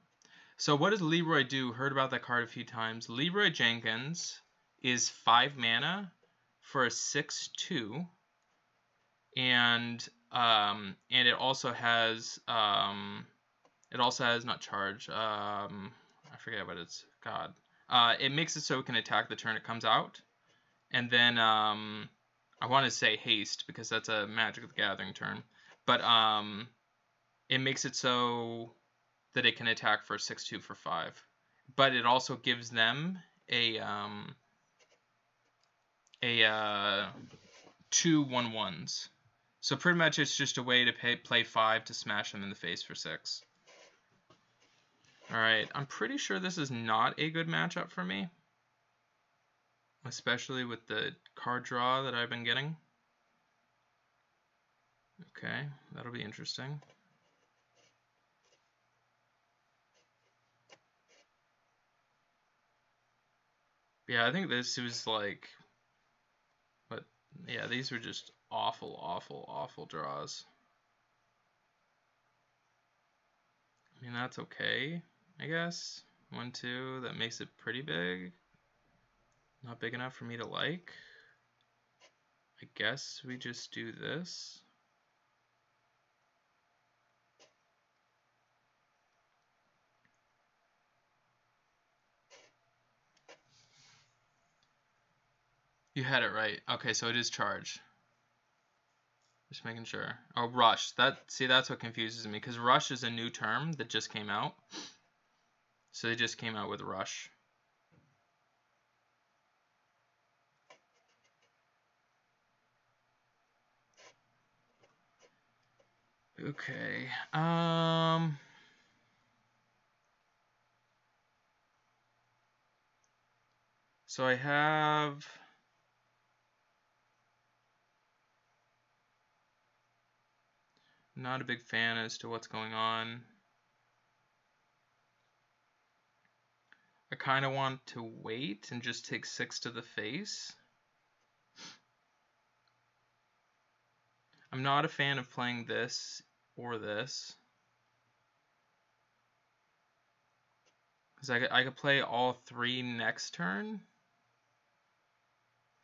So what does Leroy do? Heard about that card a few times. Leroy Jenkins is 5 mana for a 6/2. And it also has not charge. I forget what it's God. It makes it so it can attack the turn it comes out, and then I want to say haste because that's a Magic the Gathering turn, but it makes it so that it can attack for 6/2 for 5, but it also gives them a 2 1/1s. So pretty much it's just a way to play 5 to smash them in the face for 6. Alright, I'm pretty sure this is not a good matchup for me. Especially with the card draw that I've been getting. Okay, that'll be interesting. Yeah, I think this was like... But yeah, these were just awful, awful, awful draws. I mean, that's okay, I guess. 1, 2, that makes it pretty big. Not big enough for me to like. I guess we just do this. You had it right. Okay, so it is charge. Just making sure. Oh, rush. See, that's what confuses me, because rush is a new term that just came out. So they just came out with rush. Okay. So I have. Not a big fan as to what's going on. I kind of want to wait and just take 6 to the face. I'm not a fan of playing this or this. Because I could play all 3 next turn.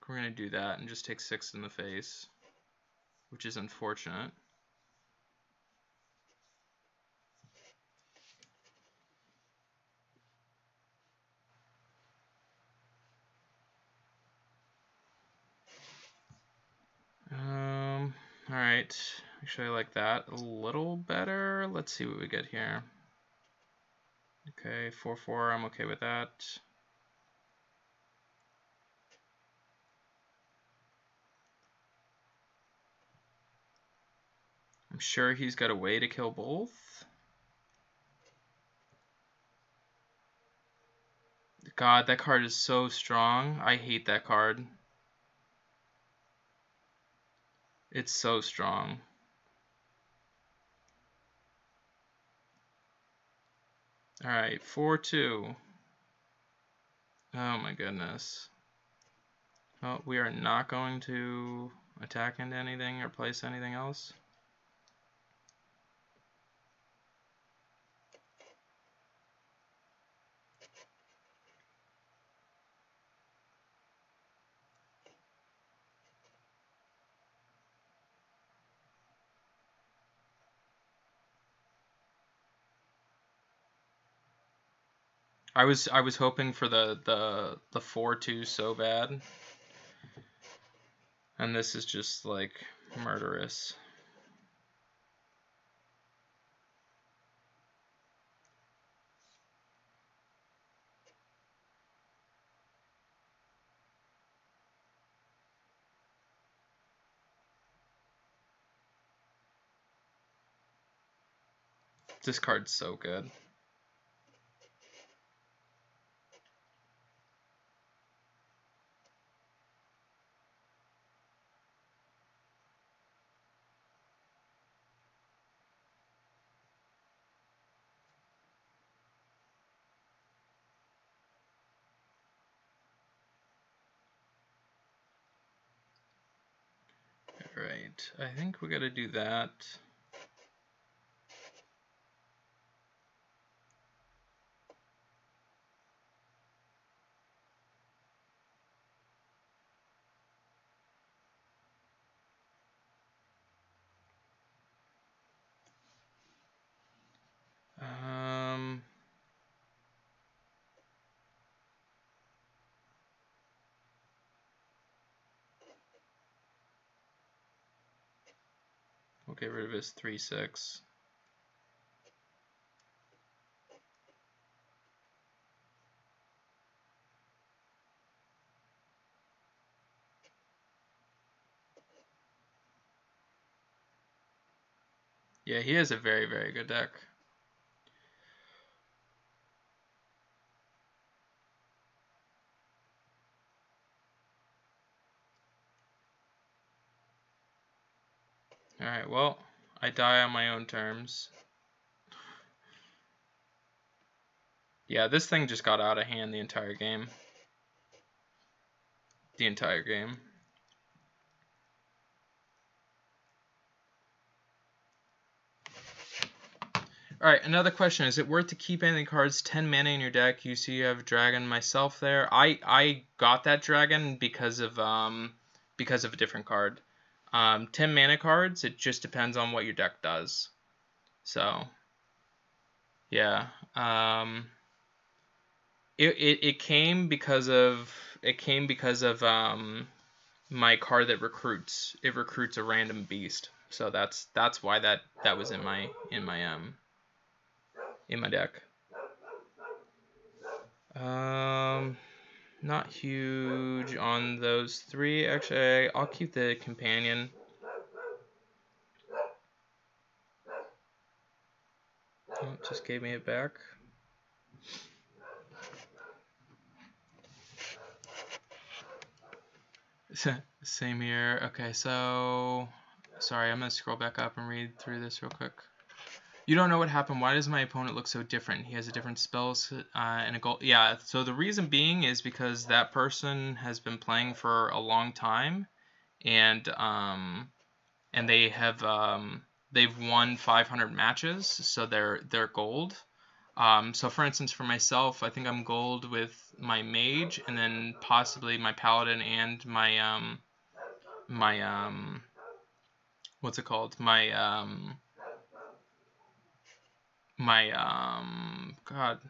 We're going to do that and just take 6 in the face, which is unfortunate. Alright, actually I like that a little better. Let's see what we get here. Okay, 4/4, I'm okay with that. I'm sure he's got a way to kill both. God, that card is so strong. I hate that card. It's so strong. Alright, 4/2. Oh my goodness. Well, we are not going to attack into anything or place anything else. I was hoping for the 4/2 so bad. And this is just like murderous. This card's so good. Alright, I think we gotta do that. We'll get rid of his 3/6. Yeah, he has a very, very good deck. Alright, well, I die on my own terms. Yeah, this thing just got out of hand the entire game. The entire game. Alright, another question. Is it worth to keep any cards 10 mana in your deck? You see you have Dragon myself there. I got that Dragon because of a different card. 10 mana cards, it just depends on what your deck does. So, yeah. It came because of my card that recruits. It recruits a random beast. So that's why that was in my deck. Not huge on those three. Actually, I'll keep the companion. Oh, it just gave me it back. Same here. Okay, so sorry, I'm gonna scroll back up and read through this real quick. You don't know what happened. Why does my opponent look so different? He has a different spells and a goal. Yeah, so the reason being is because that person has been playing for a long time, and they have they've won 500 matches, so they're gold. So for instance, for myself, I think I'm gold with my mage, and then possibly my paladin and my what's it called? God,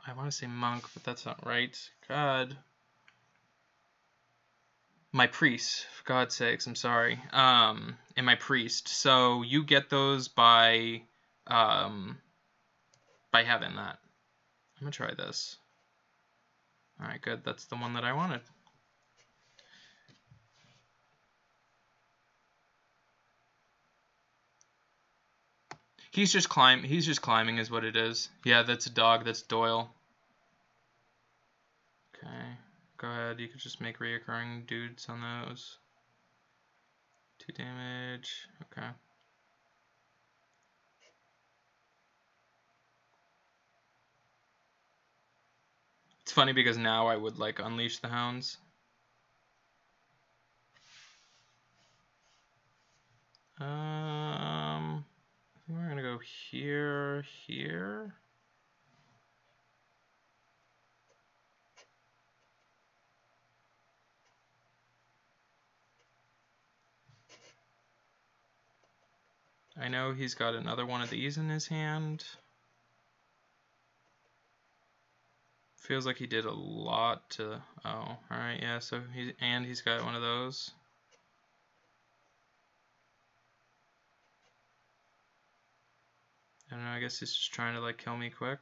I want to say monk, but that's not right. God, my priest, for God's sakes, I'm sorry. And my priest. So you get those by having that. I'm gonna try this. All right, good. That's the one that I wanted. He's just climbing is what it is. Yeah, that's a dog. That's Doyle. Okay. Go ahead. You could just make reoccurring dudes on those. 2 damage. Okay. It's funny because now I would like unleash the hounds. I think we're gonna go here, here. I know he's got another one of these in his hand. Feels like he did a lot to. Oh, all right, yeah. So he's got one of those. I don't know. I guess he's just trying to like kill me quick.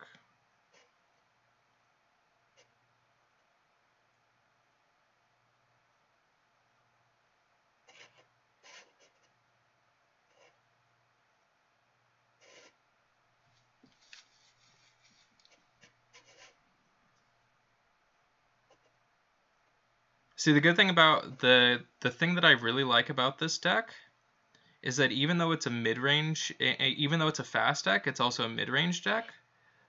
See, the good thing about the thing that I really like about this deck is that even though it's a mid-range, even though it's a fast deck, it's also a mid-range deck.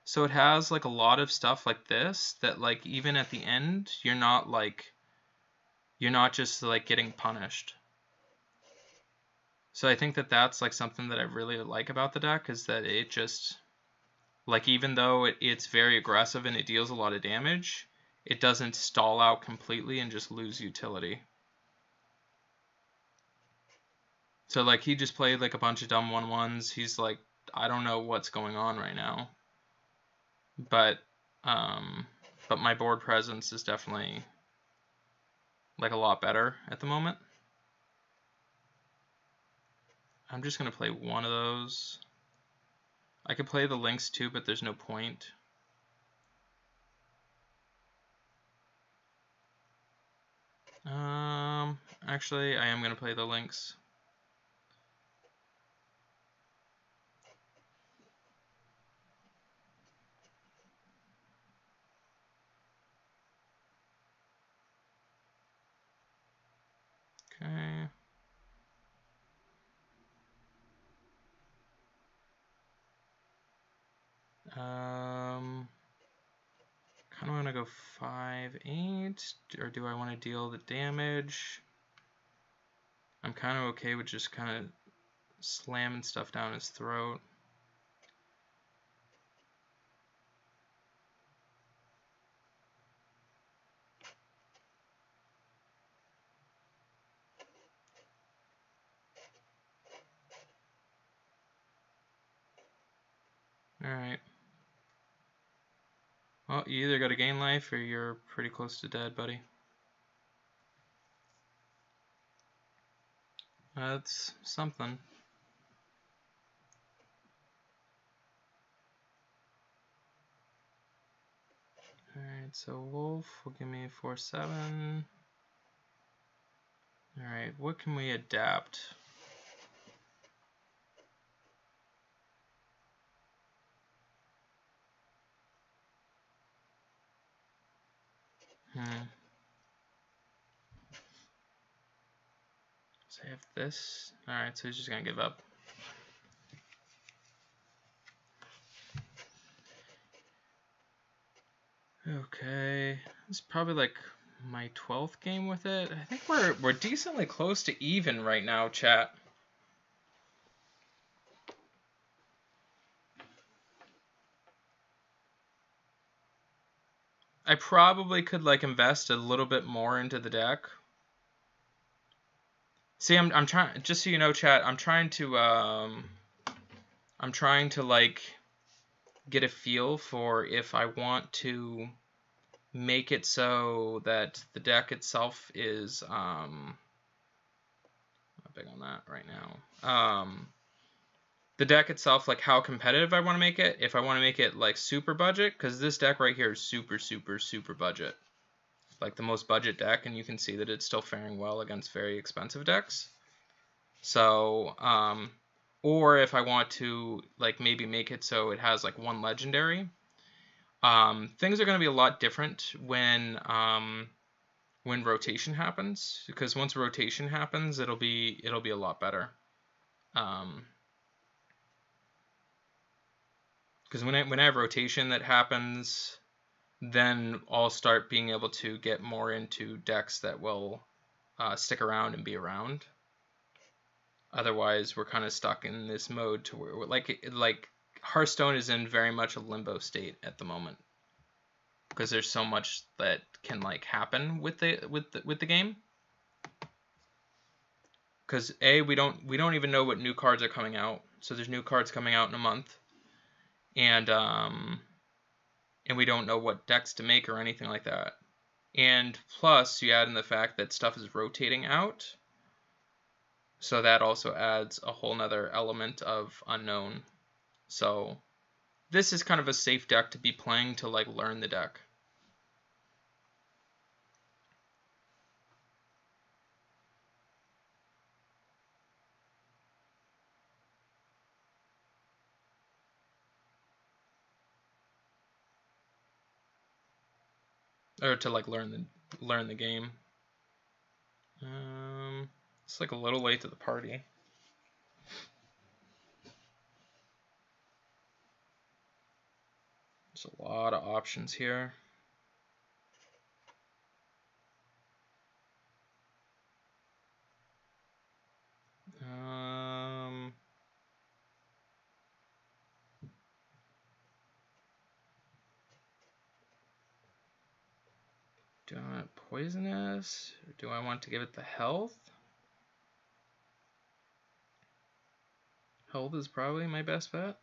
So it has like a lot of stuff like this that like even at the end, you're not just like getting punished. So I think that that's like something that I really like about the deck is that it just like even though it's very aggressive and it deals a lot of damage, it doesn't stall out completely and just lose utility. So like he just played like a bunch of dumb 1/1s. He's like, I don't know what's going on right now. But my board presence is definitely like a lot better at the moment. I'm just gonna play one of those. I could play the Lynx too, but there's no point. Actually, I am gonna play the Lynx. Okay. Kind of want to go 5/8, or do I want to deal the damage? I'm kind of okay with just kind of slamming stuff down his throat. Alright. Well, you either got to gain life or you're pretty close to dead, buddy. That's something. Alright, so Wolf will give me 4/7. Alright, what can we adapt? So I have this. Alright, so he's just gonna give up. Okay, it's probably like my 12th game with it. I think we're decently close to even right now, chat. I probably could like invest a little bit more into the deck. See, I'm trying, just so you know, chat, I'm trying to like get a feel for if I want to make it so that the deck itself is I'm not big on that right now. The deck itself, like how competitive I want to make it. If I want to make it like super budget, because this deck right here is super budget. Like the most budget deck, and you can see that it's still faring well against very expensive decks. So, or if I want to like maybe make it so it has like one legendary. Things are going to be a lot different when rotation happens, because once rotation happens, it'll be a lot better. Because when I have rotation that happens, then I'll start being able to get more into decks that will stick around and be around. Otherwise, we're kind of stuck in this mode to where like Hearthstone is in very much a limbo state at the moment, because there's so much that can like happen with the game. Because we don't even know what new cards are coming out. So there's new cards coming out in a month, and we don't know what decks to make or anything like that. And plus, you add in the fact that stuff is rotating out, so that also adds a whole nother element of unknown. So this is kind of a safe deck to be playing to like learn the deck. Or to like learn the game. It's like a little late to the party. There's a lot of options here. Do I want poisonous? Or do I want to give it the health? Health is probably my best bet.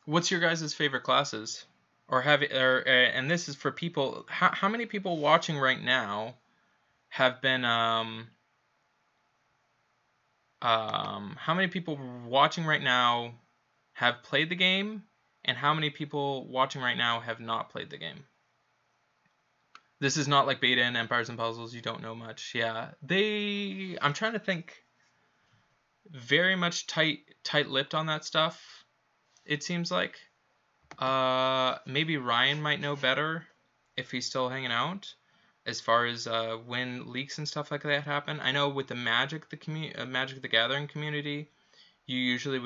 What's your guys' favorite classes? And this is for people. How many people watching right now have been how many people watching right now have played the game, and how many people watching right now have not played the game? This is not like beta and Empires and Puzzles. You don't know much. Yeah, I'm trying to think. Very much tight-lipped on that stuff. It seems like. Maybe Ryan might know better if he's still hanging out, as far as when leaks and stuff like that happen. I know with the Magic the Gathering community, you usually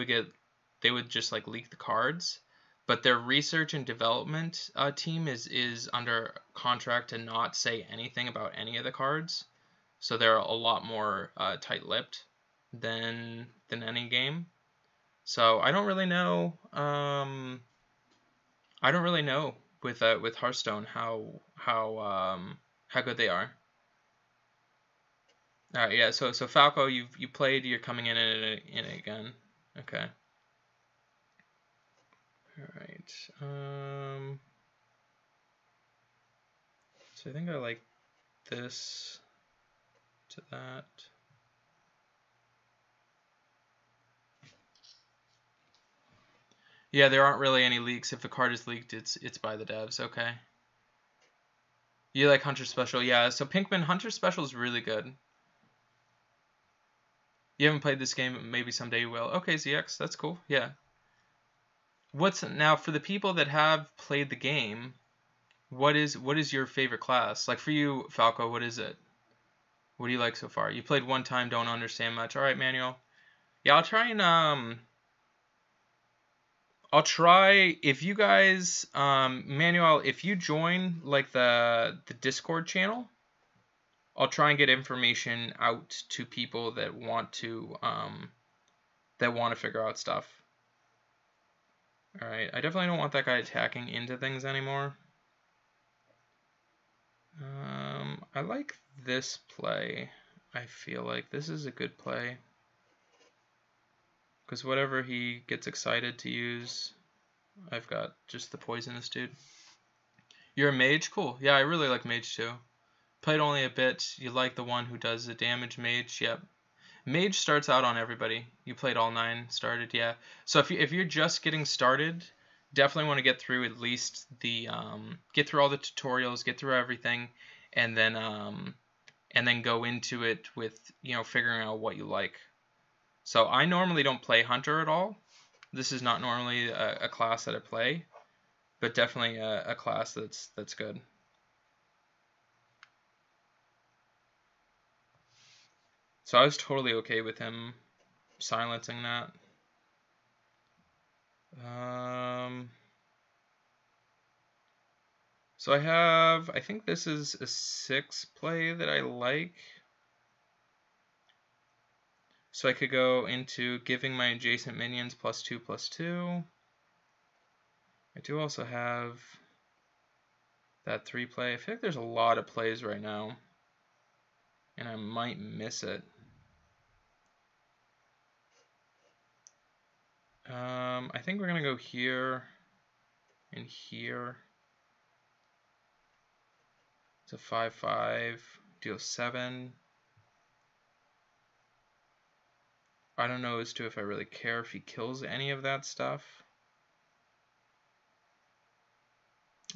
they would just like leak the cards, but their research and development team is under contract to not say anything about any of the cards, so they're a lot more tight-lipped than any game. So I don't really know. I don't really know with Hearthstone how good they are. All right, yeah. So Falco, you played. You're coming in it again. Okay. All right. So I think I like this to that. Yeah, there aren't really any leaks. If a card is leaked, it's by the devs. Okay. You like Hunter Special? Yeah. So Pinkman, Hunter Special is really good. You haven't played this game, maybe someday you will. Okay, ZX, that's cool. Yeah. What's now for the people that have played the game? What is your favorite class? Like for you, Falco, what is it? What do you like so far? You played one time, don't understand much. All right, Manuel. Yeah, I'll try and I'll try if you guys Manuel, if you join like the Discord channel, I'll try and get information out to people that want to figure out stuff. All right, I definitely don't want that guy attacking into things anymore. I like this play. I feel like this is a good play. Because whatever he gets excited to use, I've got just the poisonous dude. You're a mage? Cool. Yeah, I really like mage too. Played only a bit. You like the one who does the damage mage? Yep. Mage starts out on everybody. You played all 9 started, yeah. So if you're just getting started, definitely want to get through at least the get through all the tutorials, get through everything, and then go into it with figuring out what you like. So I normally don't play Hunter at all. This is not normally a class that I play, but definitely a class that's good. So I was totally okay with him silencing that. So I think this is a 6 play that I like. So I could go into giving my adjacent minions +2/+2. I do also have that 3 play. I feel like there's a lot of plays right now, and I might miss it. I think we're gonna go here and here. It's a 5/5, deal 7. I don't know as to if I really care if he kills any of that stuff.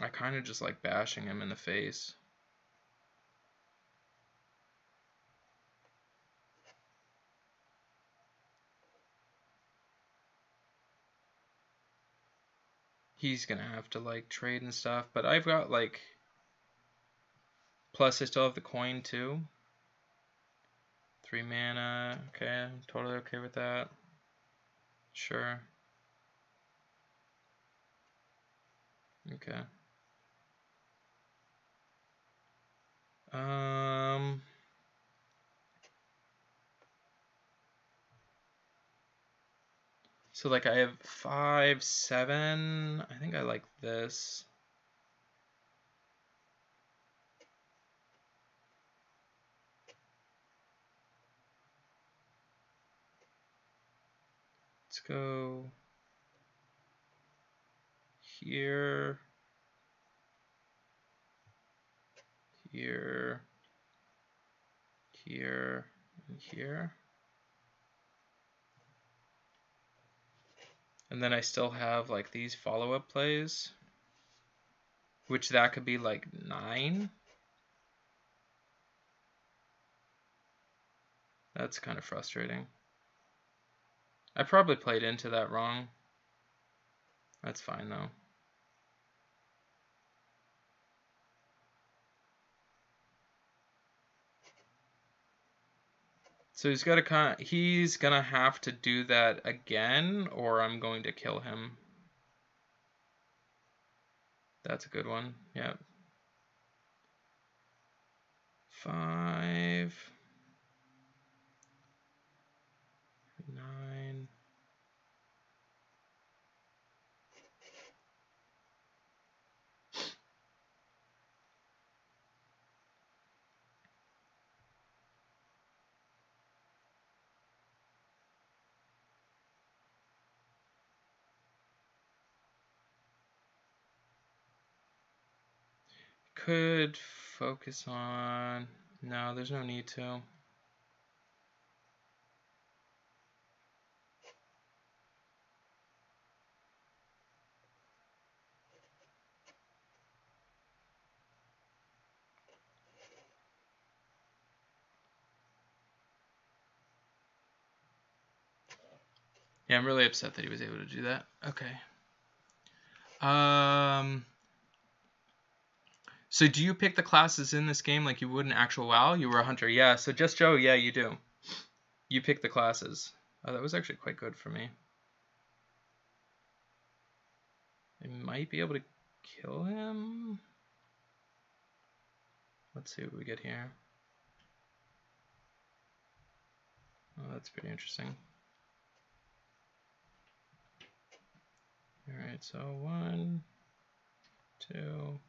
I kind of just like bashing him in the face. He's gonna have to like trade and stuff, but I've got like, plus I still have the coin too. 3 mana, okay, I'm totally okay with that. Sure. Okay. So like I have 5, 7. I think I like this. Let's go here, here, here, and here. And then I still have like these follow-up plays, which that could be like 9. That's kind of frustrating. I probably played into that wrong. That's fine though. So he's gonna have to do that again, or I'm going to kill him. That's a good one. Yep. 5, 9. Could focus on... No, there's no need to. Yeah, I'm really upset that he was able to do that. Okay. So do you pick the classes in this game like you would in actual WoW? You were a hunter. Yeah, so Just Joe, yeah, you do. You pick the classes. Oh, that was actually quite good for me. I might be able to kill him. Let's see what we get here. Oh, that's pretty interesting. Alright, so 1, 2...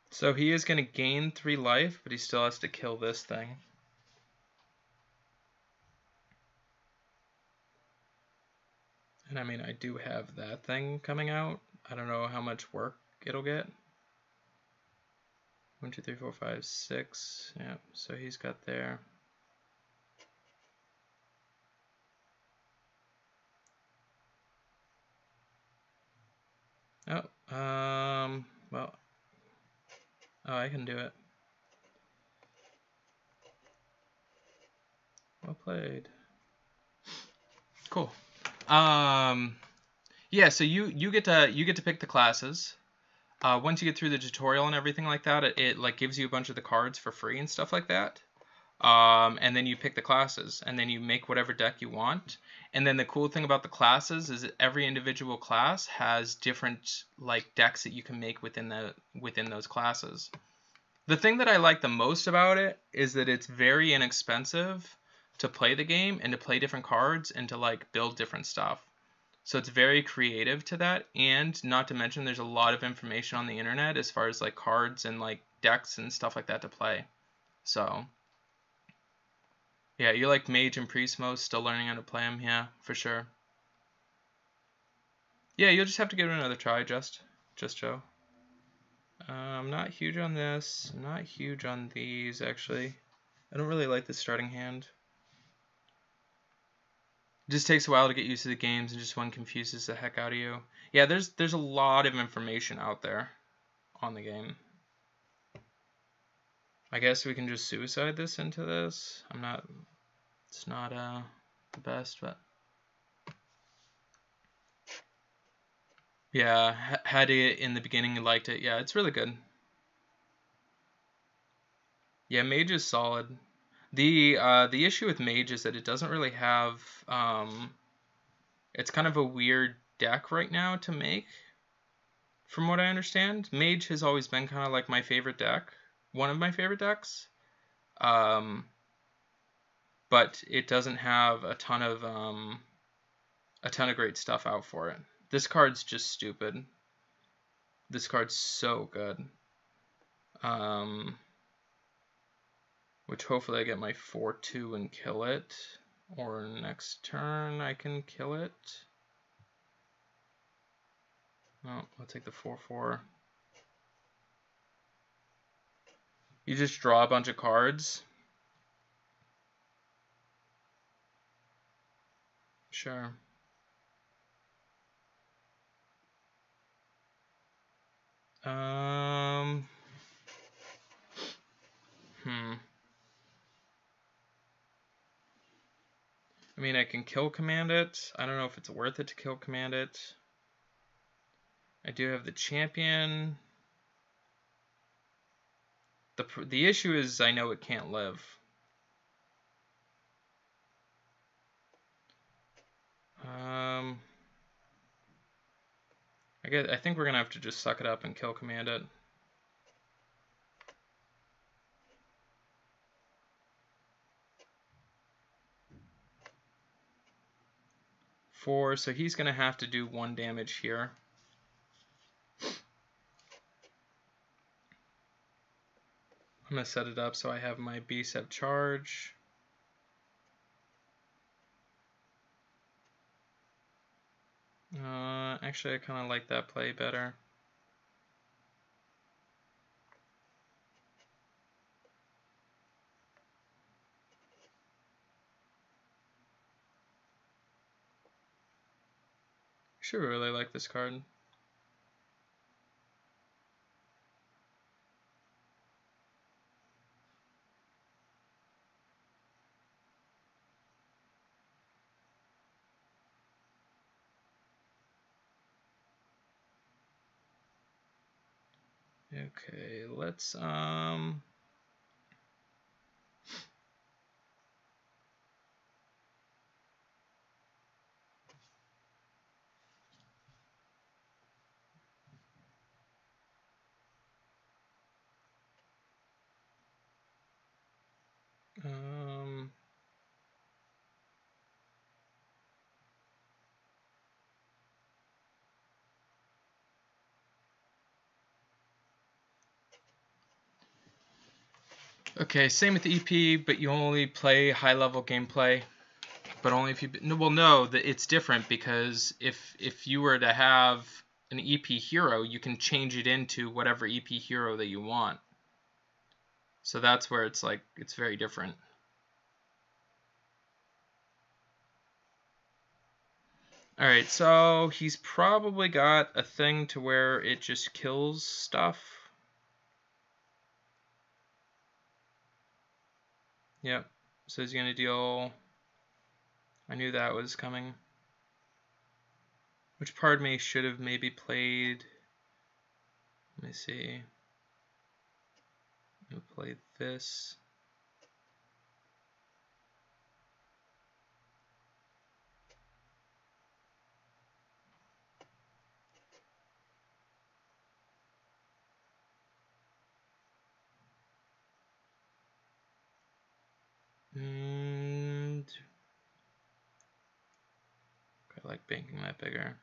So he is going to gain 3 life, but he still has to kill this thing. And I mean, I do have that thing coming out. I don't know how much work it'll get. 1, 2, 3, 4, 5, 6. Yeah, so he's got there. Oh, well, oh, I can do it. Well played. Cool. Yeah, so you get to pick the classes. Once you get through the tutorial and everything like that, it like gives you a bunch of the cards for free and stuff like that. And then you pick the classes, and then you make whatever deck you want. And then the cool thing about the classes is that every individual class has different like decks that you can make within those classes. The thing that I like the most about it is that it's very inexpensive to play the game and to play different cards and to like build different stuff. So it's very creative to that, and not to mention there's a lot of information on the internet as far as like cards and like decks and stuff like that to play. So yeah, you like Mage and Priest mode, still learning how to play them, yeah, for sure. Yeah, you'll just have to give it another try, Just Joe. I'm not huge on this. I'm not huge on these, actually. I don't really like the starting hand. It just takes a while to get used to the games, and just one confuses the heck out of you. Yeah, there's a lot of information out there on the game. I guess we can just suicide this into this. It's not the best, but yeah, had it in the beginning and liked it. Yeah, it's really good. Yeah, Mage is solid. The issue with Mage is that it doesn't really have it's kind of a weird deck right now to make, from what I understand. Mage has always been kind of like my favorite deck, one of my favorite decks, but it doesn't have a ton of great stuff out for it. This card's just stupid. This card's so good. Which hopefully I get my 4-2 and kill it. Or next turn I can kill it. Oh, I'll take the 4-4. You just draw a bunch of cards. Sure. I mean, I can kill command it. I don't know if it's worth it to kill command it. I do have the champion. The issue is I know it can't live. I think we're gonna have to just suck it up and kill command it. So he's gonna have to do 1 damage here. I'm going to set it up so I have my beasts have charge. Actually, I kind of like that play better. Should really like this card. Okay, let's okay, same with the EP, but you only play high-level gameplay. But only if you well no, that it's different because if you were to have an EP hero, you can change it into whatever EP hero that you want. So that's where it's like it's very different. All right, so he's probably got a thing to where it just kills stuff. Yep. So he's gonna deal. I knew that was coming. Which part of me should have maybe played? Let me see. I'll play this. And I like banking that bigger.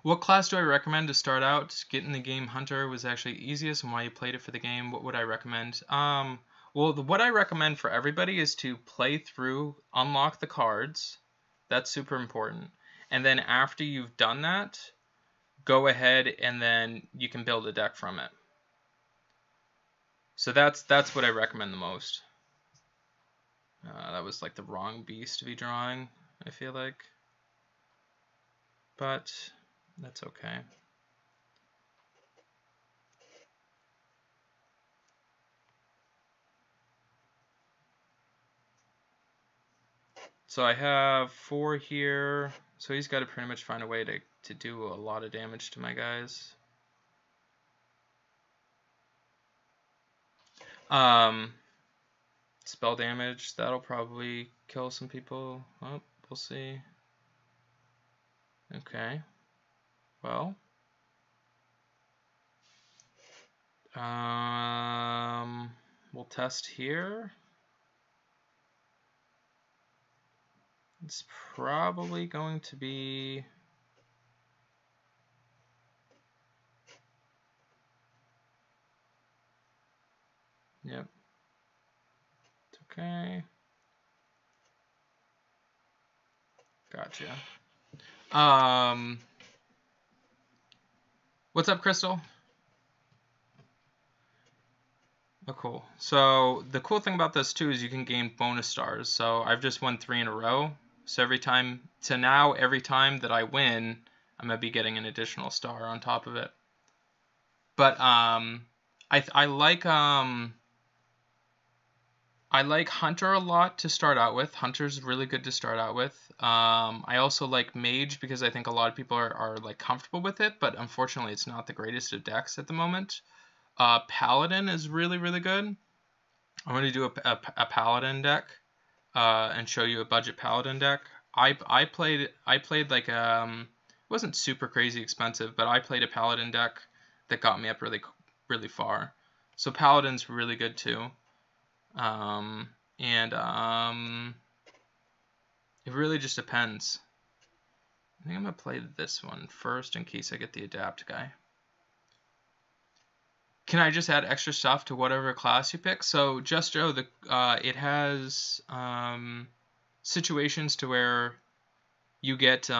What class do I recommend to start out? Getting the game Hunter was actually easiest, and why you played it for the game. What would I recommend? Well, what I recommend for everybody is to play through, unlock the cards. That's super important. And then after you've done that, go ahead and then you can build a deck from it. So that's what I recommend the most. That was like the wrong beast to be drawing, I feel like. But that's okay. So I have 4 here. So he's got to pretty much find a way to do a lot of damage to my guys. Spell damage, that'll probably kill some people. Oh, we'll see. Okay. Well. We'll test here. It's probably going to be... Yep. It's okay. Gotcha. What's up, Crystal? Oh, cool. So the cool thing about this too is you can gain bonus stars. So I've just won 3 in a row. So every time that I win, I'm gonna be getting an additional star on top of it. But I like Hunter a lot to start out with. Hunter's really good to start out with. I also like Mage because I think a lot of people are like comfortable with it, but unfortunately it's not the greatest of decks at the moment. Paladin is really, really good. I'm going to do a Paladin deck and show you a budget Paladin deck. I played like it wasn't super crazy expensive, but I played a Paladin deck that got me up really, really far. So Paladin's really good too. It really just depends. I think I'm going to play this one first in case I get the adapt guy. Can I just add extra stuff to whatever class you pick? So Just Joe, it has situations to where you get you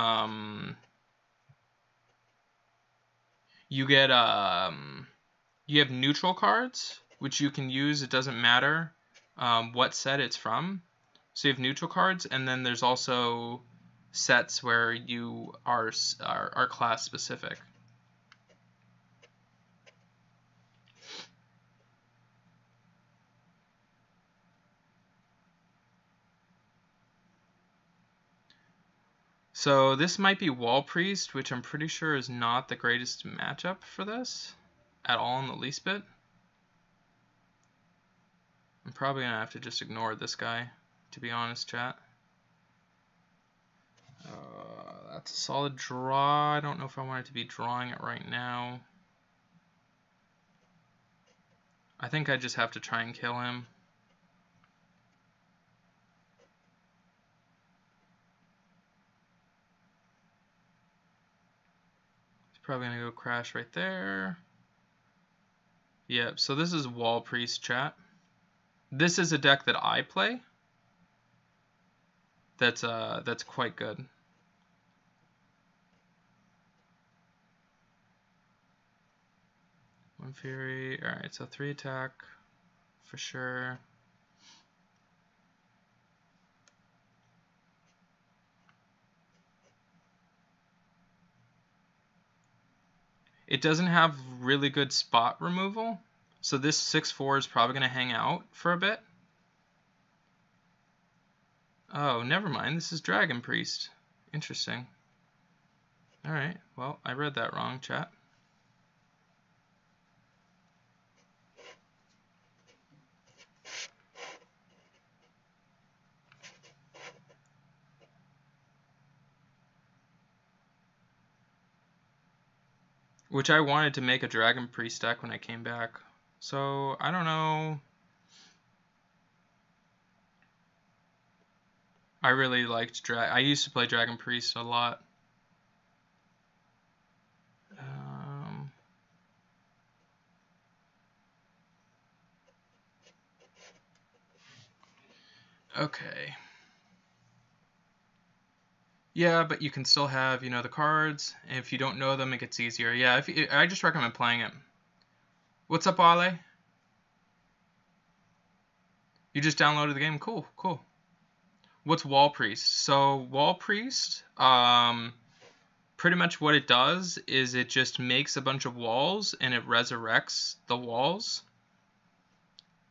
have neutral cards which you can use. It doesn't matter what set it's from. So you have neutral cards, and then there's also sets where you are class specific. So this might be Wall Priest, which I'm pretty sure is not the greatest matchup for this at all in the least bit. I'm probably going to have to just ignore this guy, to be honest, chat. That's a solid draw. I don't know if I want it to be drawing it right now. I think I just have to try and kill him. Probably gonna go crash right there. Yep, so this is Wall Priest, chat. This is a deck that I play. That's quite good. One Fury. Alright, so 3 attack for sure. It doesn't have really good spot removal, so this 6/4 is probably going to hang out for a bit. Oh, never mind. This is Dragon Priest. Interesting. Alright, well, I read that wrong, chat. Which I wanted to make a Dragon Priest deck when I came back. So, I don't know. I really liked I used to play Dragon Priest a lot. Okay. Yeah, but you can still have, the cards. And if you don't know them, it gets easier. Yeah, I just recommend playing it. What's up, Ale? You just downloaded the game? Cool, cool. What's Wall Priest? So, Wall Priest, pretty much what it does is it just makes a bunch of walls and it resurrects the walls.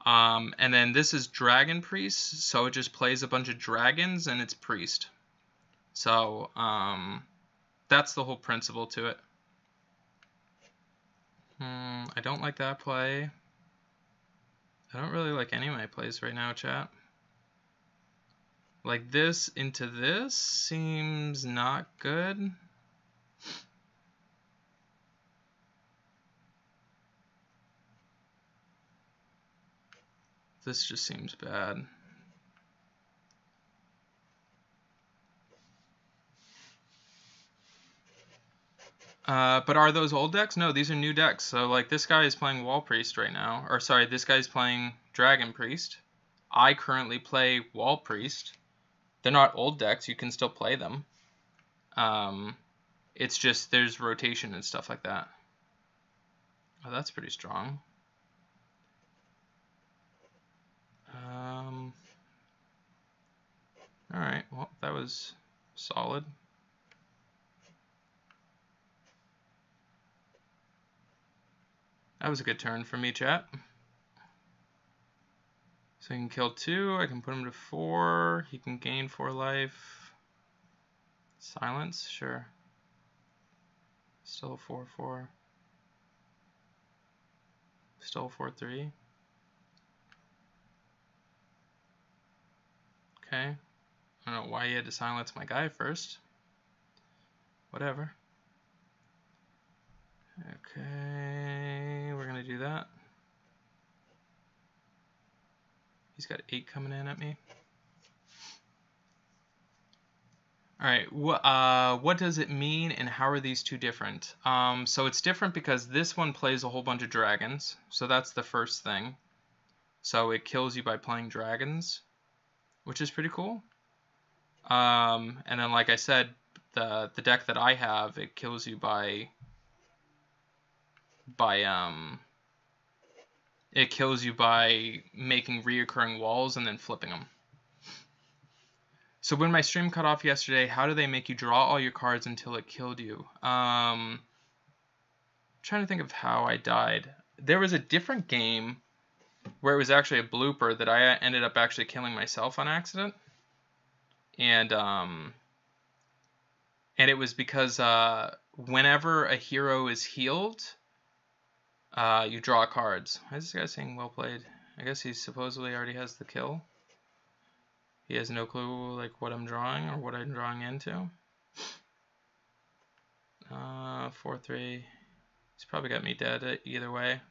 And then this is Dragon Priest, so it just plays a bunch of dragons and it's Priest. So, that's the whole principle to it. I don't like that play. I don't really like any of my plays right now, chat. Like this into this seems not good. This just seems bad. But are those old decks? No, these are new decks. So, like, this guy is playing Wall Priest right now. Or, sorry, this guy's playing Dragon Priest. I currently play Wall Priest. They're not old decks. You can still play them. It's just there's rotation and stuff like that. Oh, that's pretty strong. Alright, well, that was solid. That was a good turn for me, chat. So he can kill 2, I can put him to 4, he can gain 4 life. Silence, sure. Still a 4/4. Still a 4/3. Okay. I don't know why he had to silence my guy first. Whatever. Okay, we're gonna do that. He's got 8 coming in at me. Alright, what does it mean and how are these two different? So it's different because this one plays a whole bunch of dragons, so that's the first thing. So it kills you by playing dragons, which is pretty cool. And then, like I said, the deck that I have, it kills you by making reoccurring walls and then flipping them. So when my stream cut off yesterday, how do they make you draw all your cards until it killed you? Trying to think of how I died. There was a different game where it was actually a blooper that I ended up actually killing myself on accident. And it was because whenever a hero is healed, you draw cards. Why is this guy saying well played? I guess he supposedly already has the kill. He has no clue like what I'm drawing or what I'm drawing into. 4-3. He's probably got me dead either way.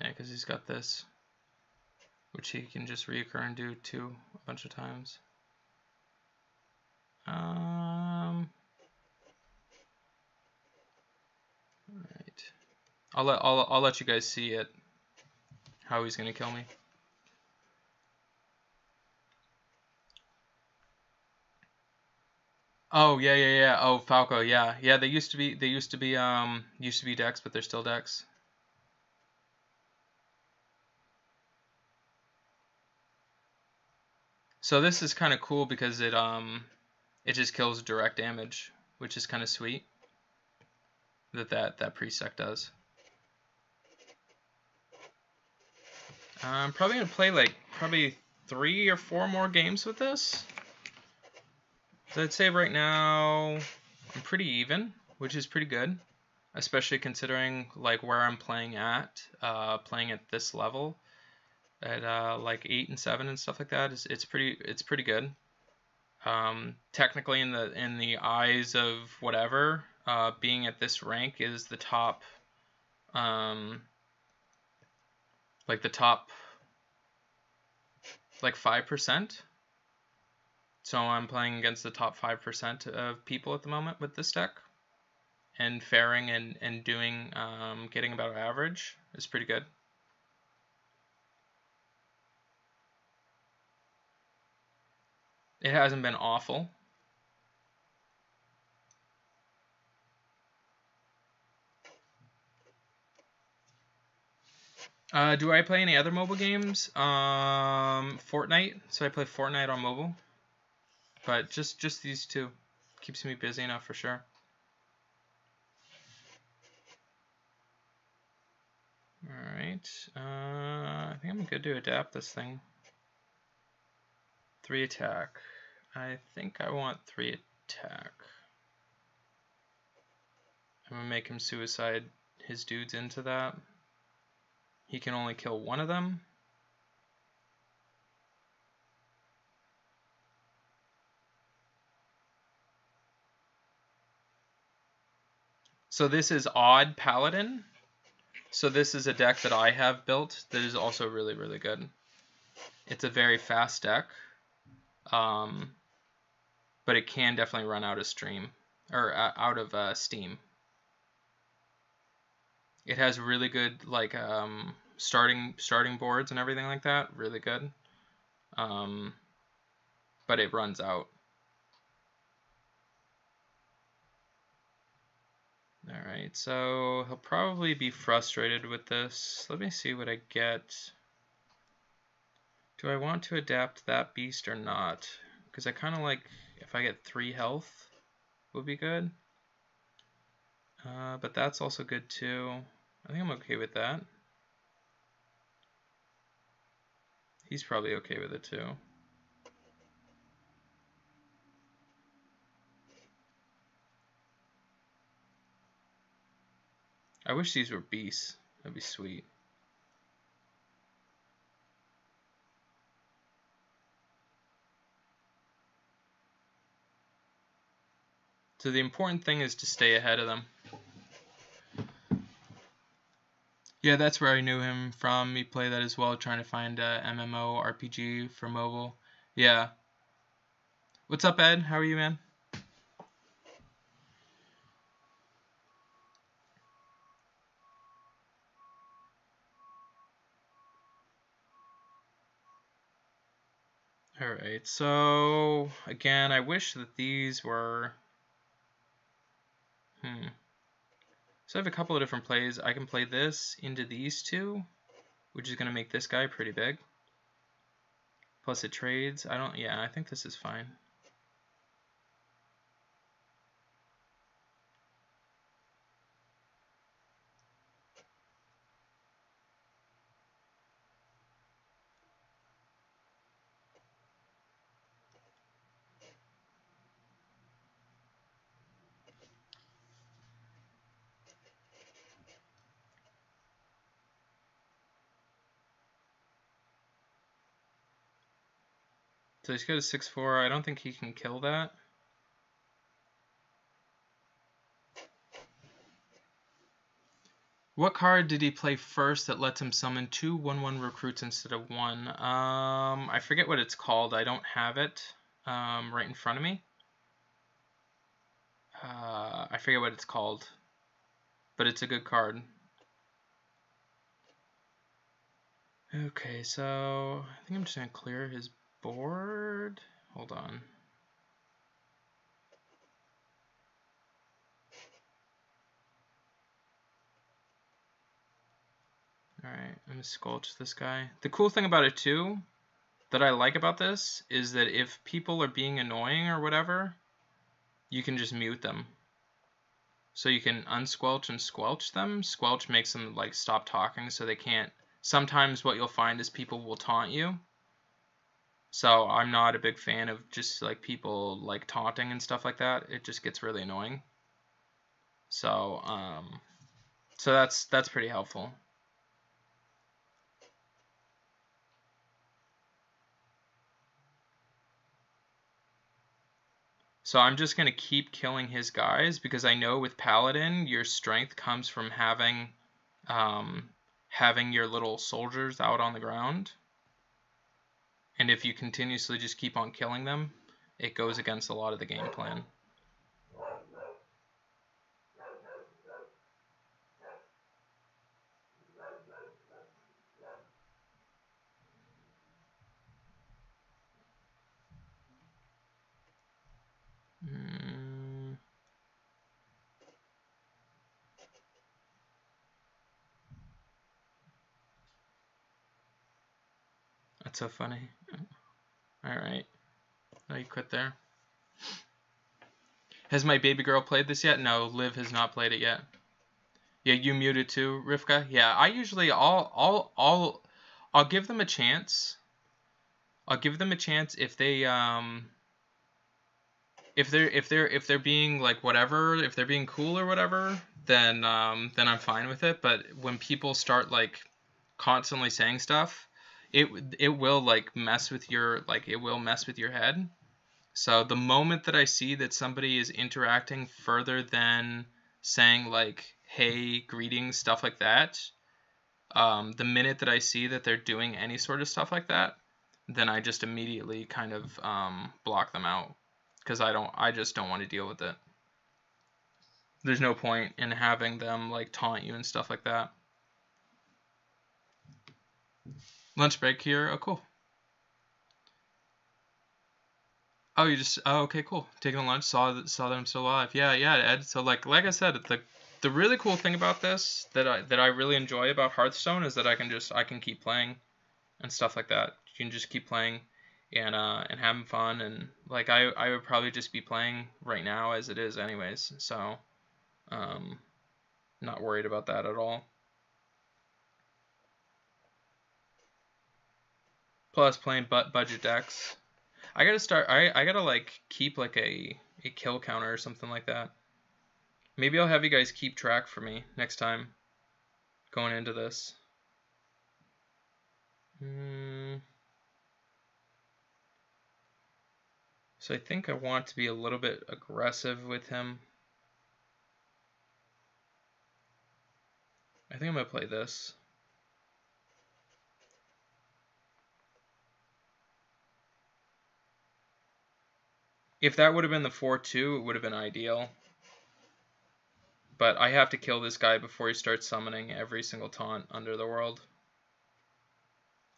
Yeah, because he's got this, which he can just reoccur and do too a bunch of times. Alright. I'll let you guys see it. How he's gonna kill me. Oh yeah. Oh, Falco, yeah. They used to be decks, but they're still decks. So this is kind of cool because it just kills direct damage, which is kind of sweet. That pre-sec does. I'm probably gonna play like probably 3 or 4 more games with this. So I'd say right now I'm pretty even, which is pretty good, especially considering like where I'm playing at this level at like 8 and 7 and stuff like that. It's pretty good. Technically, in the eyes of whatever, being at this rank is the top, like the top, like 5%. So I'm playing against the top 5% of people at the moment with this deck, and faring and doing getting about average is pretty good. It hasn't been awful. Do I play any other mobile games? Fortnite. So I play Fortnite on mobile. But just these two. Keeps me busy enough for sure. Alright. I think I'm good to adapt this thing. 3 attack. I think I want 3 attack. I'm gonna make him suicide his dudes into that. He can only kill one of them. So this is Odd Paladin. So this is a deck that I have built that is also really, really good. It's a very fast deck. But it can definitely run out of Steam. It has really good like starting boards and everything like that. Really good. But it runs out. Alright, so he'll probably be frustrated with this. Let me see what I get. Do I want to adapt that beast or not? Because I kind of like, if I get 3 health, would be good. But that's also good too. I think I'm okay with that. He's probably okay with it too. I wish these were beasts. That'd be sweet. So the important thing is to stay ahead of them. Yeah, that's where I knew him from. He played that as well, trying to find a MMO RPG for mobile. Yeah. What's up, Ed? How are you, man? Alright, so again, I wish that these were... So I have a couple of different plays. I can play this into these two, which is going to make this guy pretty big. Plus it trades. I think this is fine. So he's got a 6/4. I don't think he can kill that. What card did he play first that lets him summon 2 1/1 recruits instead of 1? I forget what it's called. I don't have it right in front of me. I forget what it's called, but it's a good card. Okay, so I think I'm just going to clear his board. Hold on. Alright, I'm going to sculpt this guy. The cool thing about it too, that I like about this, is that if people are being annoying or whatever, you can just mute them. So you can unsquelch and squelch them. Squelch makes them like stop talking so they can't. Sometimes what you'll find is people will taunt you. So I'm not a big fan of just like people like taunting and stuff like that. It just gets really annoying. So that's pretty helpful. So I'm just going to keep killing his guys because I know with Paladin, your strength comes from having your little soldiers out on the ground. And if you continuously just keep on killing them, it goes against a lot of the game plan. That's so funny. Alright. Oh, you quit there. Has my baby girl played this yet? No, Liv has not played it yet. Yeah, you muted too, Rivka? Yeah, I usually I'll give them a chance. I'll give them a chance if they if they're being like whatever, if they're being cool or whatever, then I'm fine with it. But when people start like constantly saying stuff, it will like mess with your head. So the moment that I see that somebody is interacting further than saying like hey, greetings, stuff like that, the minute that I see that they're doing any sort of stuff like that, then I just immediately kind of block them out. Because I just don't want to deal with it. There's no point in having them like taunt you and stuff like that. Lunch break here. Oh, cool. Oh, okay, cool. Taking a lunch. Saw that I'm still alive. Yeah, Ed. So like I said, the really cool thing about this that I really enjoy about Hearthstone is that I can keep playing and stuff like that. You can just keep playing and having fun, and like I would probably just be playing right now as it is anyways, so not worried about that at all. Plus playing budget decks. I gotta like keep like a kill counter or something like that. Maybe I'll have you guys keep track for me next time going into this. So I think I want to be a little bit aggressive with him. I think I'm going to play this. If that would have been the 4-2, it would have been ideal. But I have to kill this guy before he starts summoning every single taunt under the world.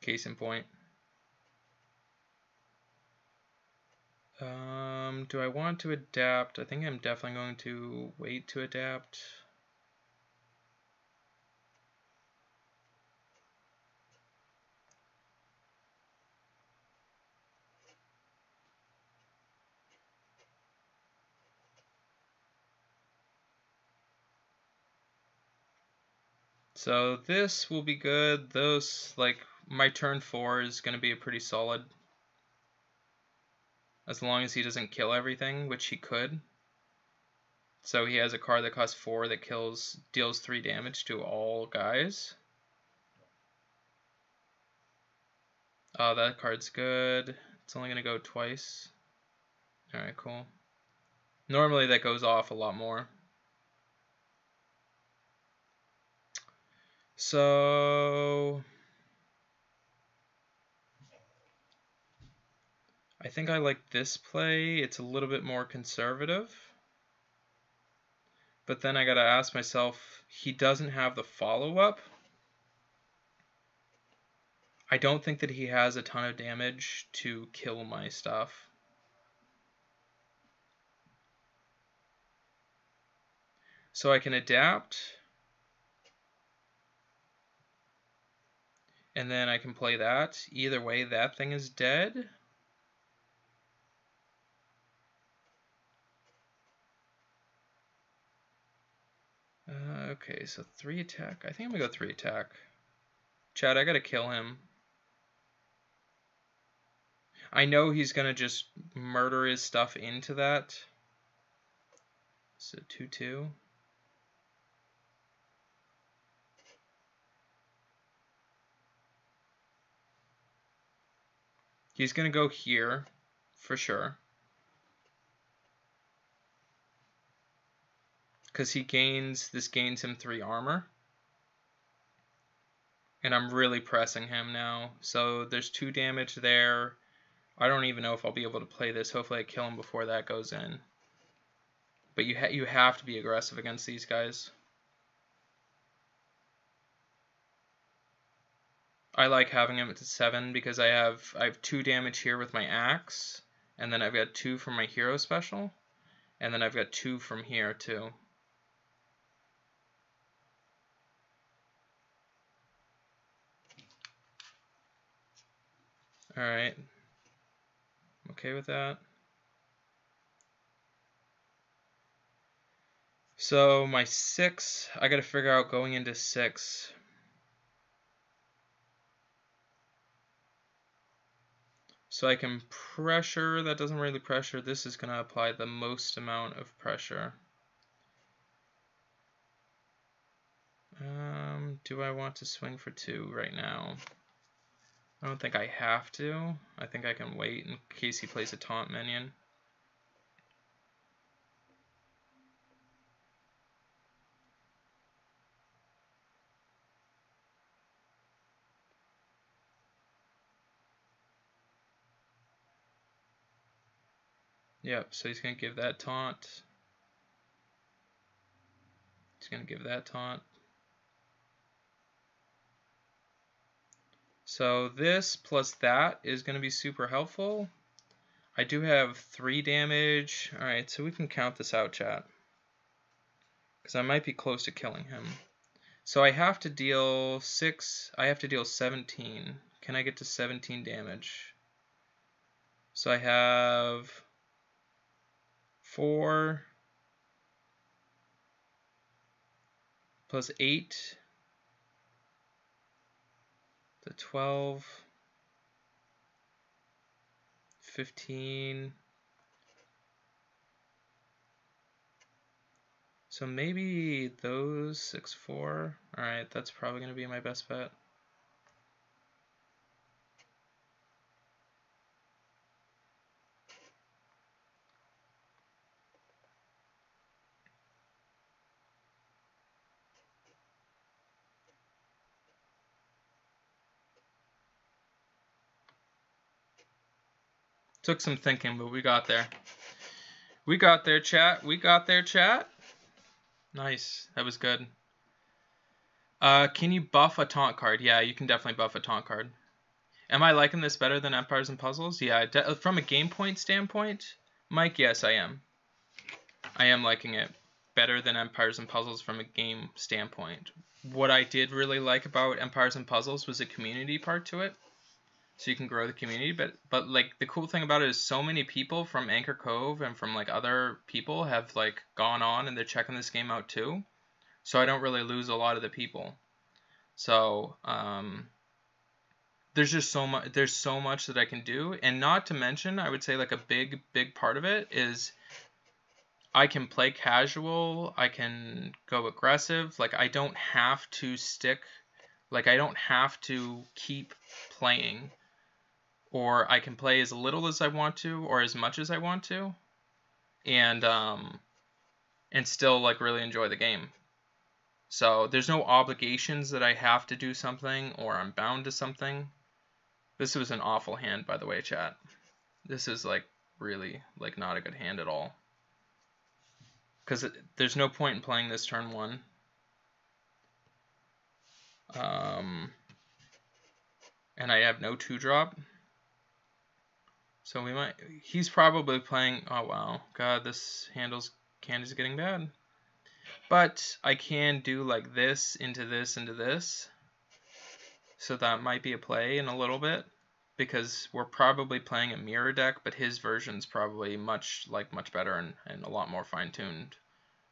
Case in point. Do I want to adapt? I think I'm definitely going to wait to adapt. So this will be good. Those, like, my turn 4 is going to be a pretty solid. As long as he doesn't kill everything, which he could. So he has a card that costs 4 that deals 3 damage to all guys. Oh, that card's good. It's only going to go twice. Alright, cool. Normally that goes off a lot more. So I think I like this play. It's a little bit more conservative. But then I gotta ask myself, he doesn't have the follow-up. I don't think that he has a ton of damage to kill my stuff. So I can adapt. And then I can play that. Either way, that thing is dead. Okay, so 3 attack. I think I'm gonna go 3 attack. Chad, I gotta kill him. I know he's gonna just murder his stuff into that. So 2-2. He's gonna go here for sure. Because this gains him 3 armor. And I'm really pressing him now. So there's 2 damage there. I don't even know if I'll be able to play this. Hopefully I kill him before that goes in. But you have to be aggressive against these guys. I like having him at 7 because I have 2 damage here with my axe. And then I've got 2 from my hero special. And then I've got 2 from here too. Alright. I'm okay with that. So my 6, I gotta figure out going into 6. So I can pressure, that doesn't really pressure, this is gonna apply the most amount of pressure. Do I want to swing for 2 right now? I don't think I have to. I think I can wait in case he plays a taunt minion. Yep, so he's going to give that taunt. He's going to give that taunt. So this plus that is going to be super helpful. I do have 3 damage. Alright, so we can count this out, chat. Because I might be close to killing him. So I have to deal 6. I have to deal 17. Can I get to 17 damage? So I have 4 plus 8 to 12, 15. So maybe those 6-4. Alright, that's probably going to be my best bet. Took some thinking, but we got there. We got there, chat. We got there, chat. Nice. That was good. Can you buff a taunt card? Yeah, you can definitely buff a taunt card. Am I liking this better than Empires and Puzzles? Yeah, from a game point standpoint, Mike, yes, I am. I am liking it better than Empires and Puzzles from a game standpoint. What I did really like about Empires and Puzzles was a community part to it. So you can grow the community, but like the cool thing about it is so many people from Anchor Cove and from like other people have like gone on and they're checking this game out too. So I don't really lose a lot of the people. So there's just so much. There's so much that I can do, and not to mention, I would say like a big part of it is I can play casual. I can go aggressive. Like I don't have to stick. Like I don't have to keep playing. Or I can play as little as I want to, or as much as I want to, and still like really enjoy the game. So there's no obligations that I have to do something or I'm bound to something. This was an awful hand, by the way, chat. This is like really like not a good hand at all. Because there's no point in playing this turn 1. And I have no 2-drop. So we might. He's probably playing. Oh wow, God, this candy's getting bad. But I can do like this into this into this. So that might be a play in a little bit, because we're probably playing a mirror deck, but his version's probably much better and a lot more fine tuned,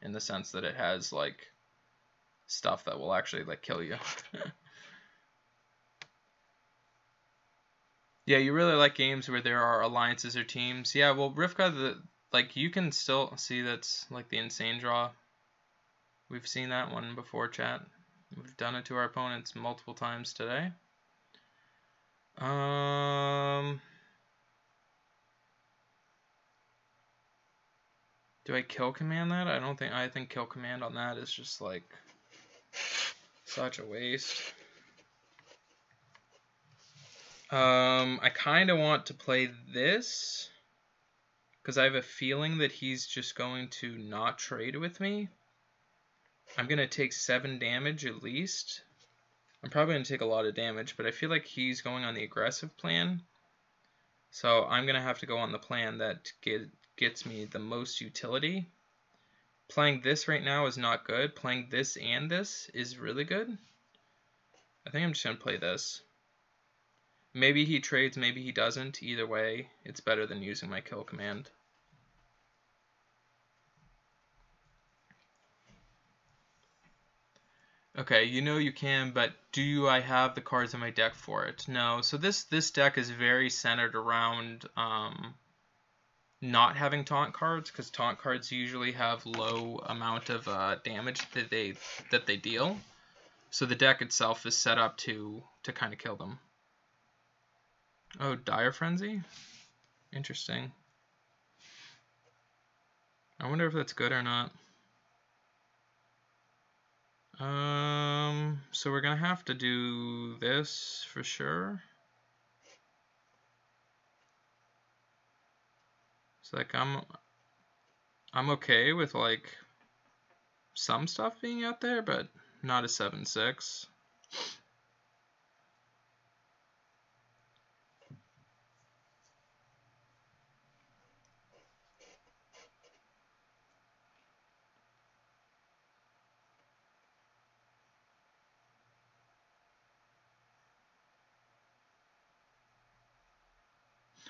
in the sense that it has like stuff that will actually like kill you. Yeah, you really like games where there are alliances or teams. Yeah, well, Rivka, like you can still see that's like the insane draw. We've seen that one before, chat. We've done it to our opponents multiple times today. Do I kill command that? I think kill command on that is just like such a waste. I kind of want to play this because I have a feeling that he's just going to not trade with me. I'm going to take 7 damage at least. I'm probably going to take a lot of damage, but I feel like he's going on the aggressive plan. So I'm going to have to go on the plan that gets me the most utility. Playing this right now is not good. Playing this and this is really good. I think I'm just going to play this. Maybe he trades, maybe he doesn't. Either way, it's better than using my kill command. Okay, you know you can, but do I have the cards in my deck for it? No. So this deck is very centered around not having taunt cards, because taunt cards usually have low amount of damage that they deal. So the deck itself is set up to kind of kill them. Oh, Dire Frenzy? Interesting. I wonder if that's good or not. So we're gonna have to do this for sure. So like I'm okay with like some stuff being out there, but not a 7/6.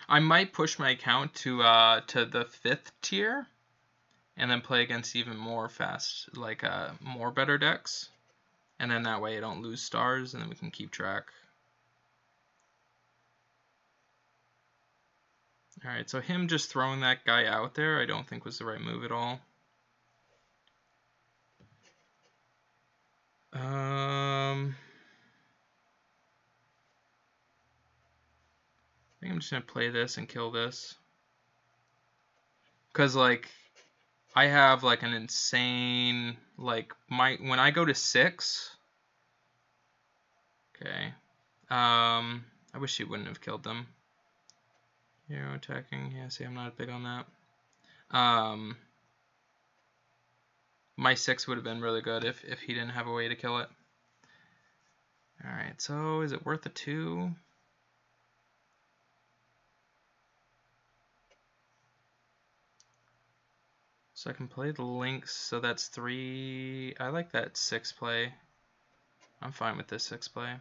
I might push my account to the 5th tier, and then play against even more fast, like more better decks, and then that way I don't lose stars, and then we can keep track. All right, so him just throwing that guy out there, I don't think was the right move at all. I think I'm just gonna play this and kill this, cause like I have like an insane like when I go to 6. Okay, I wish he wouldn't have killed them. Hero attacking. Yeah, see, I'm not big on that. My 6 would have been really good if he didn't have a way to kill it. Alright, so is it worth a 2? So I can play the links, so that's 3. I like that 6 play. I'm fine with this 6 play.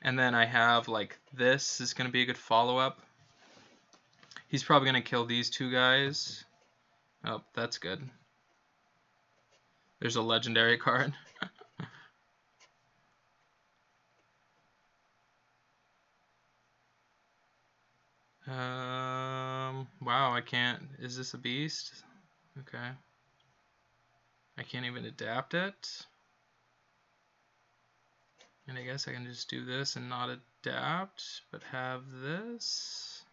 And then I have, like, this is going to be a good follow-up. He's probably going to kill these 2 guys. Oh, that's good. There's a legendary card. Wow, I can't. Is this a beast? Okay. I can't even adapt it. And I guess I can just do this and not adapt, but have this.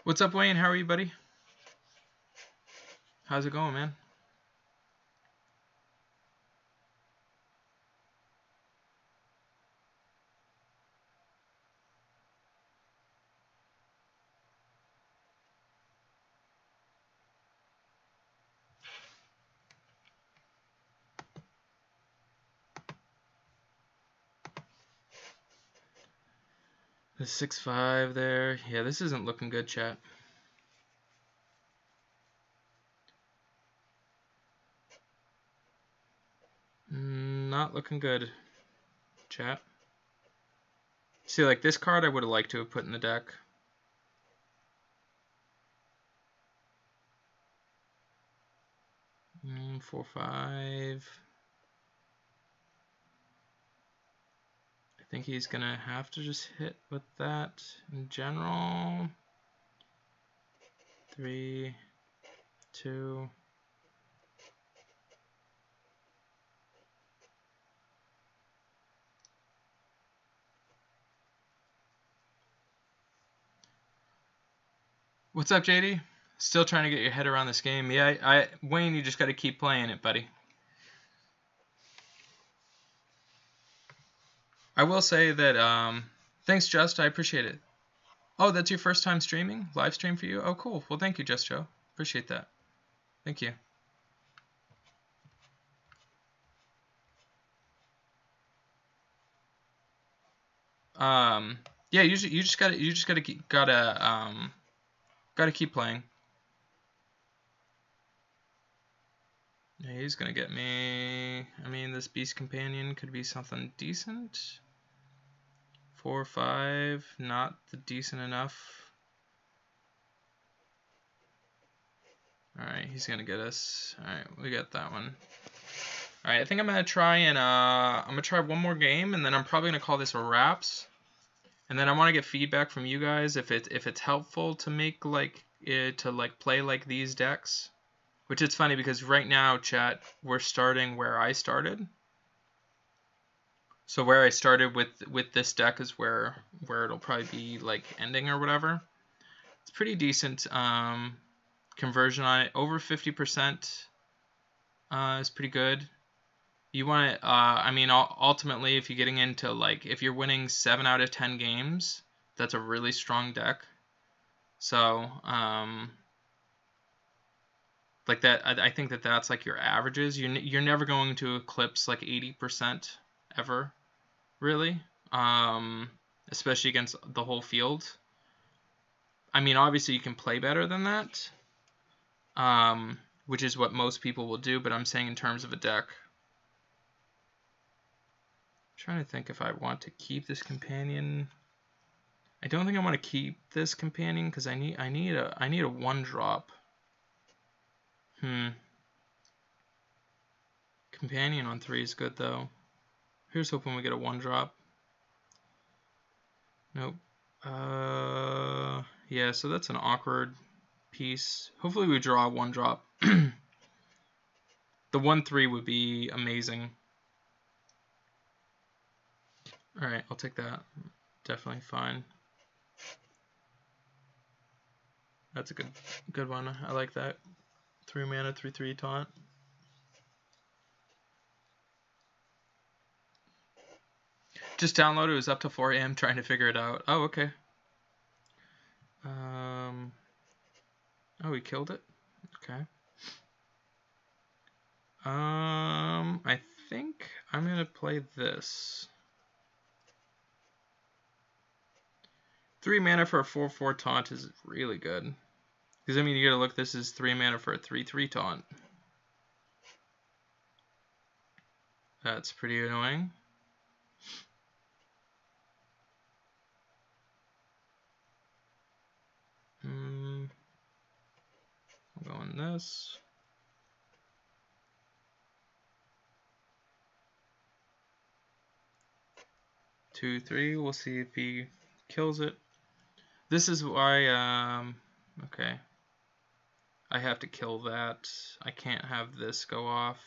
What's up, Wayne? How are you, buddy? How's it going, man? The 6-5 there. Yeah, this isn't looking good, chat. Not looking good, chat. See, like this card I would have liked to have put in the deck. Mm, 4-5. I think he's gonna have to just hit with that in general. 3, 2. What's up, JD? Still trying to get your head around this game. Yeah, Wayne, you just got to keep playing it, buddy. I will say that, thanks, Just. I appreciate it. Oh, that's your first time streaming? Live stream for you? Oh, cool. Well, thank you, Just Joe. Appreciate that. Thank you. Yeah, you just gotta keep playing. Yeah, he's gonna get me. I mean, this Beast Companion could be something decent. 4 or 5, not the decent enough. Alright, he's gonna get us. Alright, we got that one. Alright, I think I'm gonna try and I'm gonna try one more game, and then I'm probably gonna call this a wraps. And then I want to get feedback from you guys if it's helpful to make play like these decks. Which it's funny because right now, chat, we're starting where I started. So where I started with this deck is where it'll probably be like ending or whatever. It's pretty decent conversion on it. Over 50% is pretty good. You want to, I mean, ultimately, if you're getting into, like, if you're winning 7 out of 10 games, that's a really strong deck. So, like that, I think that's like your averages. You're never going to eclipse like 80% ever, really, especially against the whole field. I mean, obviously you can play better than that, which is what most people will do, but I'm saying in terms of a deck. I'm trying to think if I want to keep this companion. I don't think I want to keep this companion because I need a 1-drop. Companion on 3 is good though. Here's hoping we get a 1-drop. Nope. Yeah, so that's an awkward piece. Hopefully we draw a 1-drop. The 1/3 would be amazing. Alright, I'll take that. Definitely fine. That's a good one. I like that. 3 mana, 3/3 taunt. Just download it. It was up to 4 AM trying to figure it out. Oh, okay. Oh, he killed it? Okay. I think I'm going to play this. 3 mana for a 4/4 taunt is really good. Because, I mean, you gotta look, this is 3 mana for a 3/3 taunt. That's pretty annoying. I'm going this. Two, 3. We'll see if he kills it. This is why, okay. I have to kill that. I can't have this go off.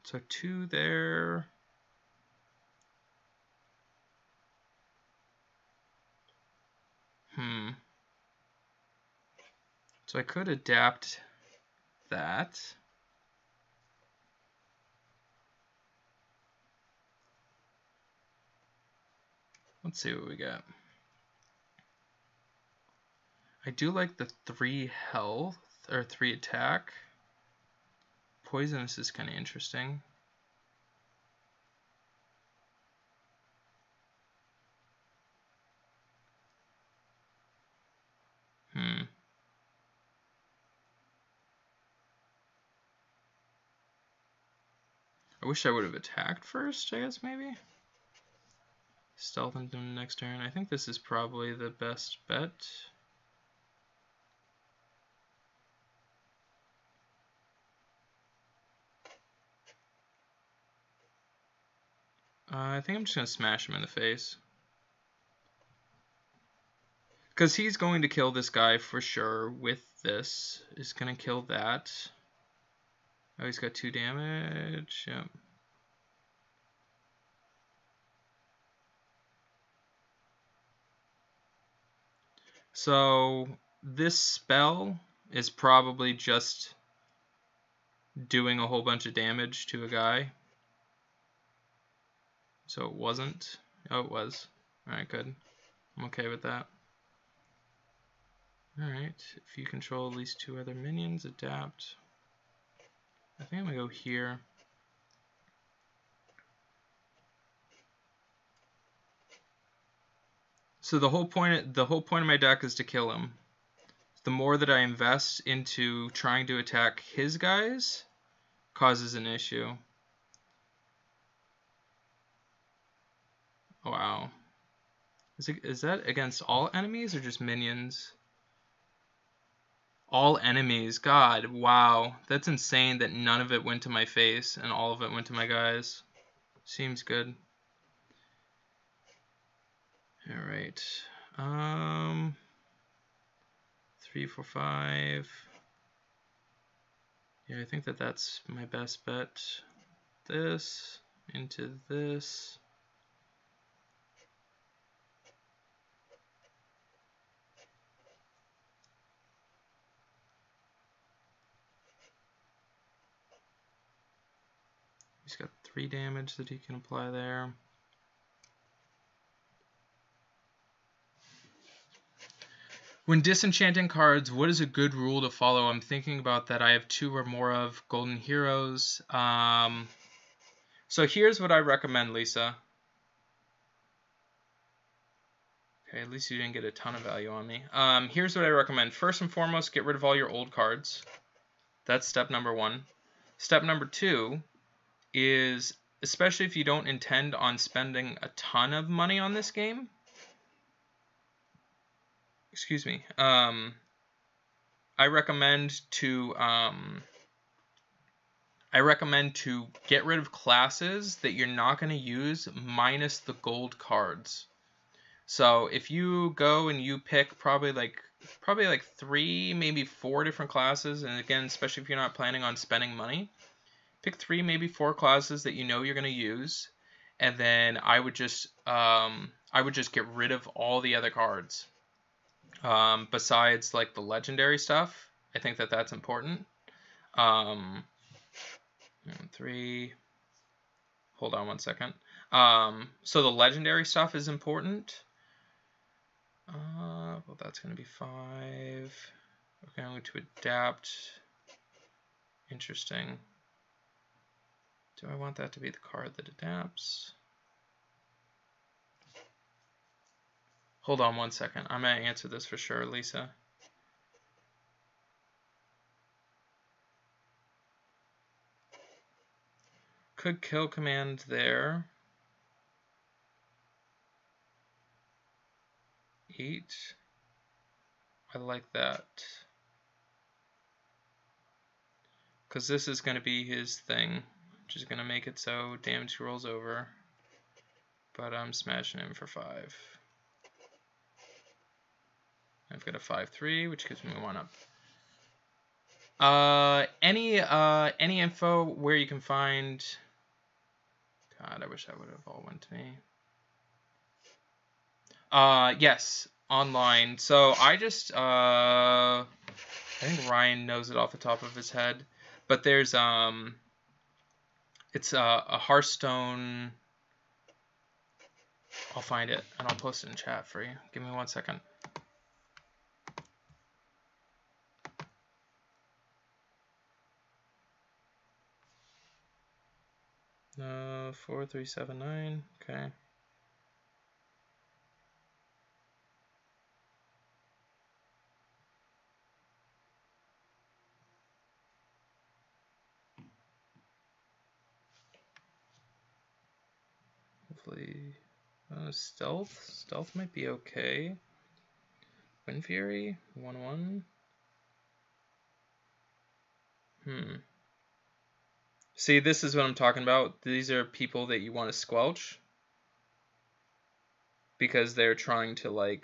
So 2 there. So I could adapt that. Let's see what we got. I do like the 3 health, or 3 attack. Poisonous is kind of interesting. I wish I would have attacked first, I guess, maybe? Stealth into next turn. I think this is probably the best bet. I think I'm just going to smash him in the face. Because he's going to kill this guy for sure with this. He's going to kill that. Oh, he's got 2 damage. Yep. So this spell is probably just doing a whole bunch of damage to a guy. So it wasn't. Oh, it was. Alright, good. I'm okay with that. Alright, if you control at least 2 other minions, adapt. I think I'm gonna go here. So the whole point of my deck is to kill him. The more that I invest into trying to attack his guys causes an issue. Wow. Is that against all enemies or just minions? All enemies. God, wow. That's insane that none of it went to my face and all of it went to my guys. Seems good. Alright. 3, 4, 5. Yeah, I think that's my best bet. This into this. He's got 3 damage that he can apply there. When disenchanting cards, what is a good rule to follow? I'm thinking about that. I have 2 or more of Golden Heroes. So here's what I recommend, Lisa. Okay, at least you didn't get a ton of value on me. Here's what I recommend. First and foremost, get rid of all your old cards. That's step number 1. Step number 2 is, especially if you don't intend on spending a ton of money on this game, excuse me, I recommend to get rid of classes that you're not going to use minus the gold cards. So if you go and you pick probably like probably like 3, maybe 4 different classes. And again, especially if you're not planning on spending money, pick 3, maybe 4 classes that you know you're going to use. And then I would just get rid of all the other cards. Besides like the legendary stuff, I think that that's important. 3. Hold on one second. So the legendary stuff is important. Well, that's going to be 5. Okay, I'm going to adapt. Interesting. Do I want that to be the card that adapts? Hold on one second. I'm going to answer this for sure, Lisa. Could kill command there. 8. I like that. Because this is going to be his thing, which is going to make it so damage rolls over. But I'm smashing him for 5. I've got a 5/3, which gives me 1 up. Any info where you can find... God, I wish that would have all went to me. Yes, online. So I just, I think Ryan knows it off the top of his head, but there's, it's a Hearthstone. I'll find it and I'll post it in chat for you. Give me 1 second. No, 4379. Okay. Hopefully, stealth. Stealth might be okay. Wind Fury, 1/1. See, this is what I'm talking about. These are people that you want to squelch because they're trying to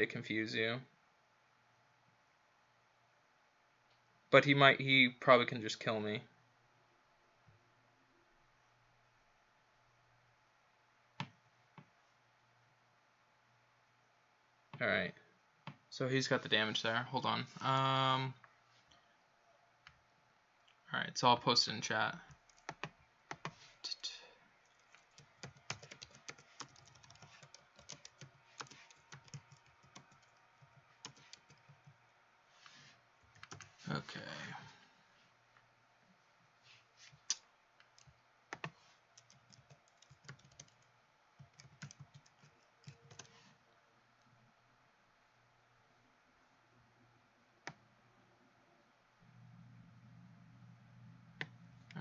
confuse you. But he probably can just kill me. Alright. So he's got the damage there. Hold on. Alright, so I'll post it in chat. Okay.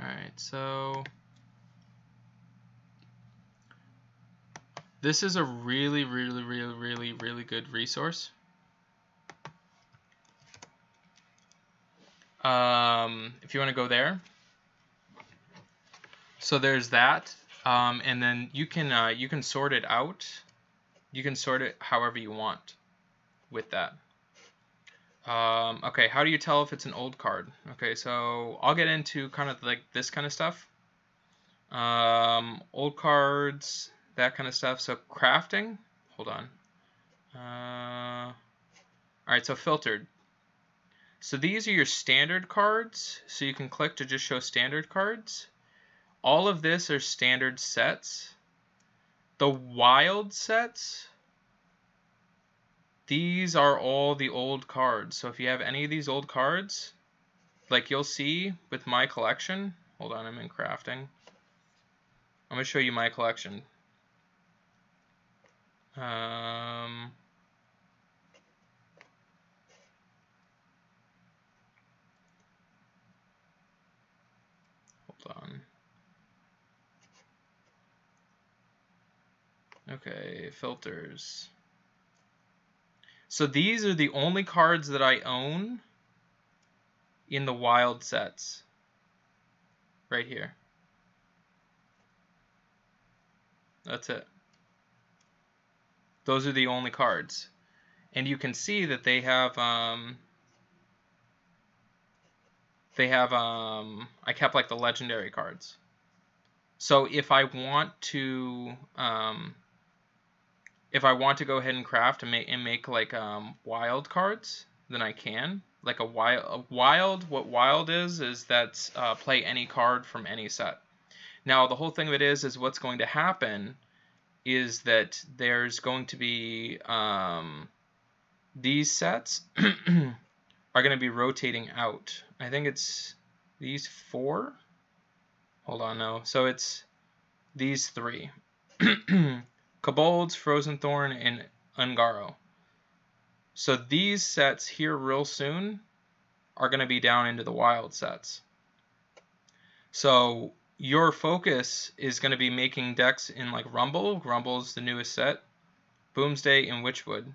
Alright, so this is a really good resource. If you want to go there. So there's that. And then you can sort it out. You can sort it however you want with that. Okay, how do you tell if it's an old card? Okay, so I'll get into kind of like this kind of stuff. Old cards, that kind of stuff. So crafting, hold on. Alright, so filtered. So these are your standard cards. So you can click to just show standard cards. All of this are standard sets. The wild sets, these are all the old cards. So if you have any of these old cards, like you'll see with my collection. Hold on, I'm in crafting. I'm going to show you my collection. Hold on. Okay, filters. So these are the only cards that I own in the wild sets. Right here. That's it. Those are the only cards. And you can see that they have I kept like the legendary cards. So if I want to go ahead and craft and make like wild cards, then I can. Like what wild is that's play any card from any set. Now the whole thing of it is what's going to happen is that there's going to be these sets are going to be rotating out. I think it's these 4. Hold on, no. So it's these 3. Kobolds, Frozen Thorn, and Ungaro. So these sets here real soon are going to be down into the wild sets. So your focus is going to be making decks in like Rumble. Rumble's the newest set. Boomsday and Witchwood.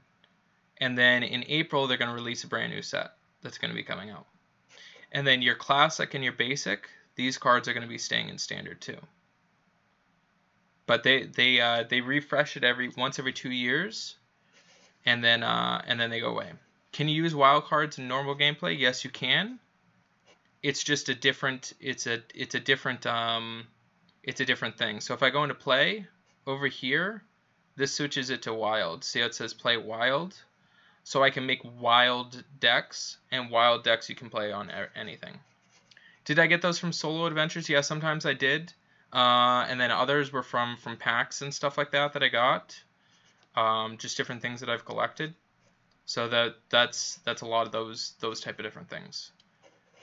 And then in April, they're going to release a brand new set that's going to be coming out. And then your Classic and your Basic, these cards are going to be staying in Standard too. But they refresh it once every 2 years, and then they go away. Can you use wild cards in normal gameplay? Yes, you can. It's just a different different thing. So if I go into play over here, this switches it to wild. See how it says play wild? So I can make wild decks, and wild decks you can play on anything. Did I get those from solo adventures? Yeah, sometimes I did. And then others were from packs and stuff like that I got. Just different things that I've collected. So that's a lot of those type of different things.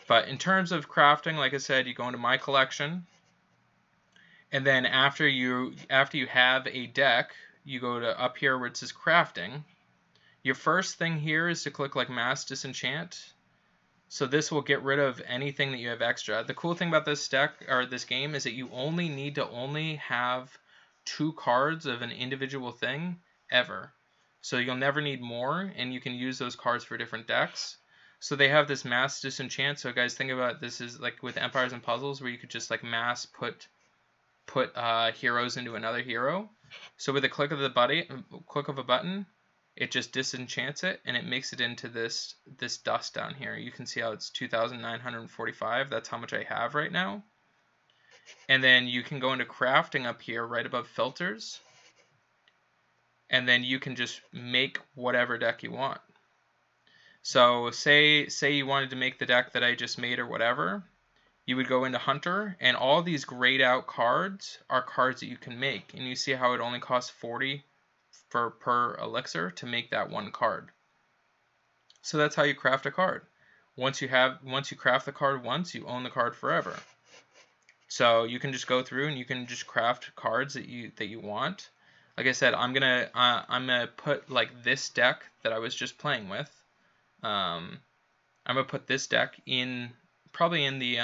But in terms of crafting, like I said, you go into my collection, and then after you have a deck, you go to up here where it says crafting. Your first thing here is to click like Mass Disenchant. So this will get rid of anything that you have extra. The cool thing about this deck or this game is that you only need to have 2 cards of an individual thing ever. So you'll never need more, and you can use those cards for different decks. So they have this Mass Disenchant. So guys, think about this is like with Empires and Puzzles, where you could just like mass put heroes into another hero. So with a click of a button, it just disenchants it, and it makes it into this dust down here. You can see how it's 2,945. That's how much I have right now. And then you can go into crafting up here right above filters. And then you can just make whatever deck you want. So say you wanted to make the deck that I just made or whatever. You would go into Hunter, and all these grayed out cards are cards that you can make. And you see how it only costs 40 per elixir to make that one card. So that's how you craft a card. Once you craft the card once, you own the card forever. So you can just go through and you can just craft cards that you want. Like I said, I'm gonna put like this deck that I was just playing with. I'm gonna put this deck in probably in the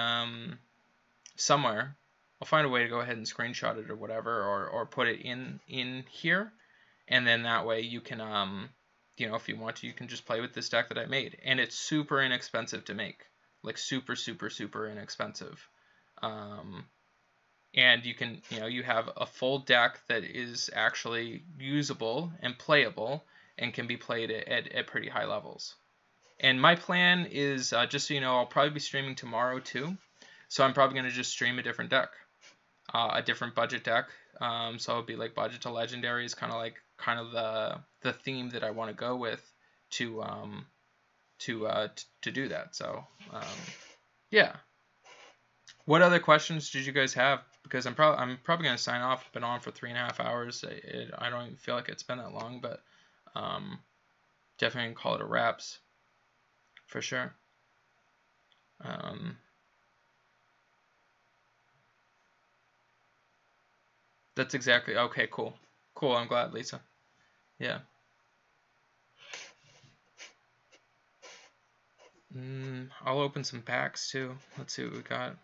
somewhere. I'll find a way to go ahead and screenshot it or whatever, or put it in here. And then that way you can, if you want to, you can just play with this deck that I made. And it's super inexpensive to make. Like super, super, super inexpensive. And you can, you have a full deck that is actually usable and playable and can be played at pretty high levels. And my plan is, just so you know, I'll probably be streaming tomorrow too. So I'm probably going to just stream a different deck. A different budget deck. So it'll be like budget to legendary is kind of the theme that I want to go with to do that. So yeah. What other questions did you guys have? Because I'm probably gonna sign off. I've been on for 3.5 hours. I don't even feel like it's been that long, but definitely call it a wraps for sure. That's exactly okay. Cool. I'm glad, Lisa. Yeah. I'll open some packs too. Let's see what we got.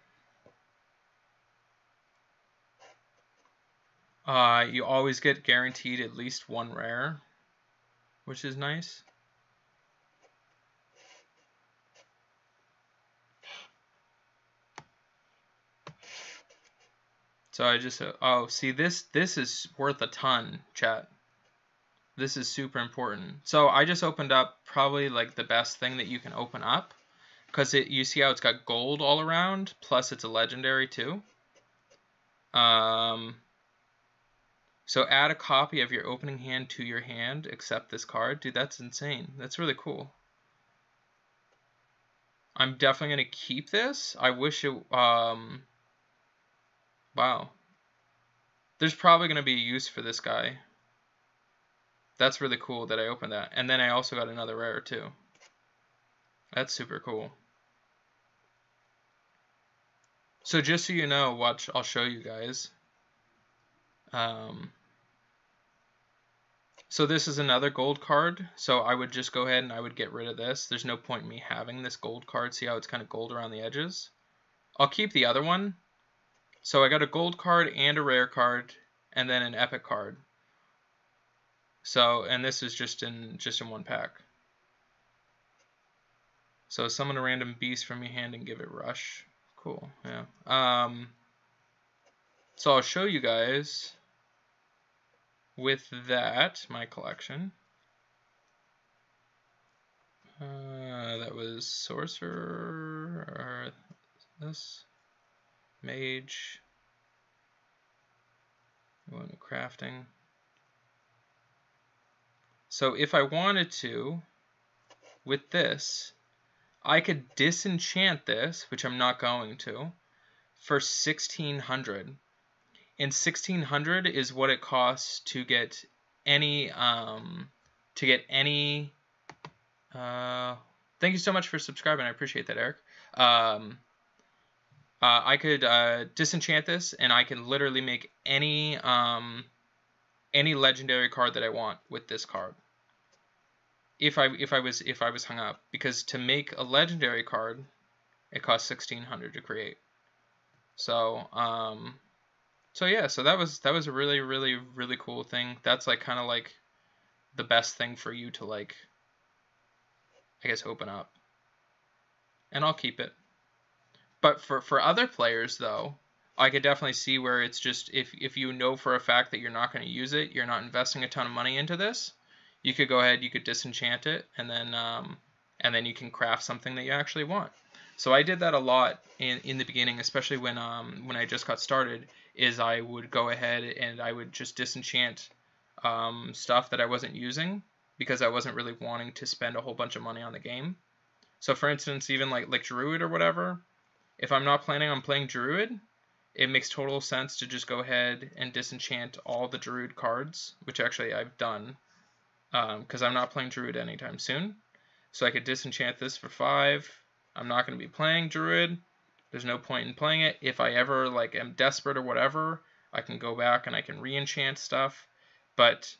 You always get guaranteed at least 1 rare, which is nice. So I just, see, this is worth a ton, chat. This is super important. So I just opened up probably like the best thing that you can open up, because you see how it's got gold all around, plus it's a legendary too. So add a copy of your opening hand to your hand, except this card. Dude, that's insane. That's really cool. I'm definitely going to keep this. I wish it... wow. There's probably going to be a use for this guy. That's really cool that I opened that. And then I also got another rare too. That's super cool. So just so you know, watch, I'll show you guys. So this is another gold card. So I would just go ahead and I would get rid of this. There's no point in me having this gold card. See how it's kind of gold around the edges? I'll keep the other one. So I got a gold card and a rare card and then an epic card. So, and this is just in one pack. So summon a random beast from your hand and give it rush. Cool, yeah. So I'll show you guys with that, my collection. That was Sorcerer, or this, Mage, going to Crafting. So if I wanted to, with this, I could disenchant this, which I'm not going to, for 1,600. And 1,600 is what it costs to get any, thank you so much for subscribing, I appreciate that, Eric. I could disenchant this, and I can literally make any legendary card that I want with this card. If I was hung up, because to make a legendary card, it costs 1,600 to create. So so yeah, so that was a really cool thing. That's like kind of like the best thing for you to, like, I guess, open up. And I'll keep it. But for other players though, I could definitely see where it's just, if you know for a fact that you're not going to use it, you're not investing a ton of money into this, you could go ahead, you could disenchant it, and then you can craft something that you actually want. So I did that a lot in the beginning, especially when I just got started, is I would go ahead and I would just disenchant stuff that I wasn't using, because I wasn't really wanting to spend a whole bunch of money on the game. So for instance, even like Druid or whatever, if I'm not planning on playing Druid, it makes total sense to just go ahead and disenchant all the Druid cards, which actually I've done, because I'm not playing Druid anytime soon. So I could disenchant this for 5. I'm not going to be playing Druid. There's no point in playing it. If I ever like am desperate or whatever, I can go back and I can re-enchant stuff. But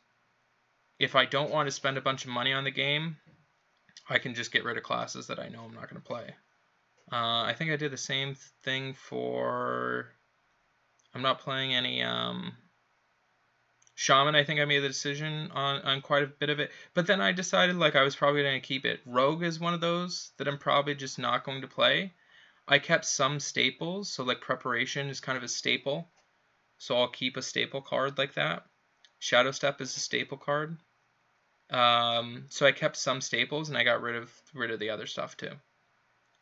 if I don't want to spend a bunch of money on the game, I can just get rid of classes that I know I'm not going to play. I think I did the same thing for... I'm not playing any... Shaman, I think I made the decision on quite a bit of it. But then I decided like I was probably going to keep it. Rogue is one of those that I'm probably just not going to play. I kept some staples, so like Preparation is kind of a staple. So I'll keep a staple card like that. Shadow Step is a staple card. So I kept some staples and I got rid of the other stuff too.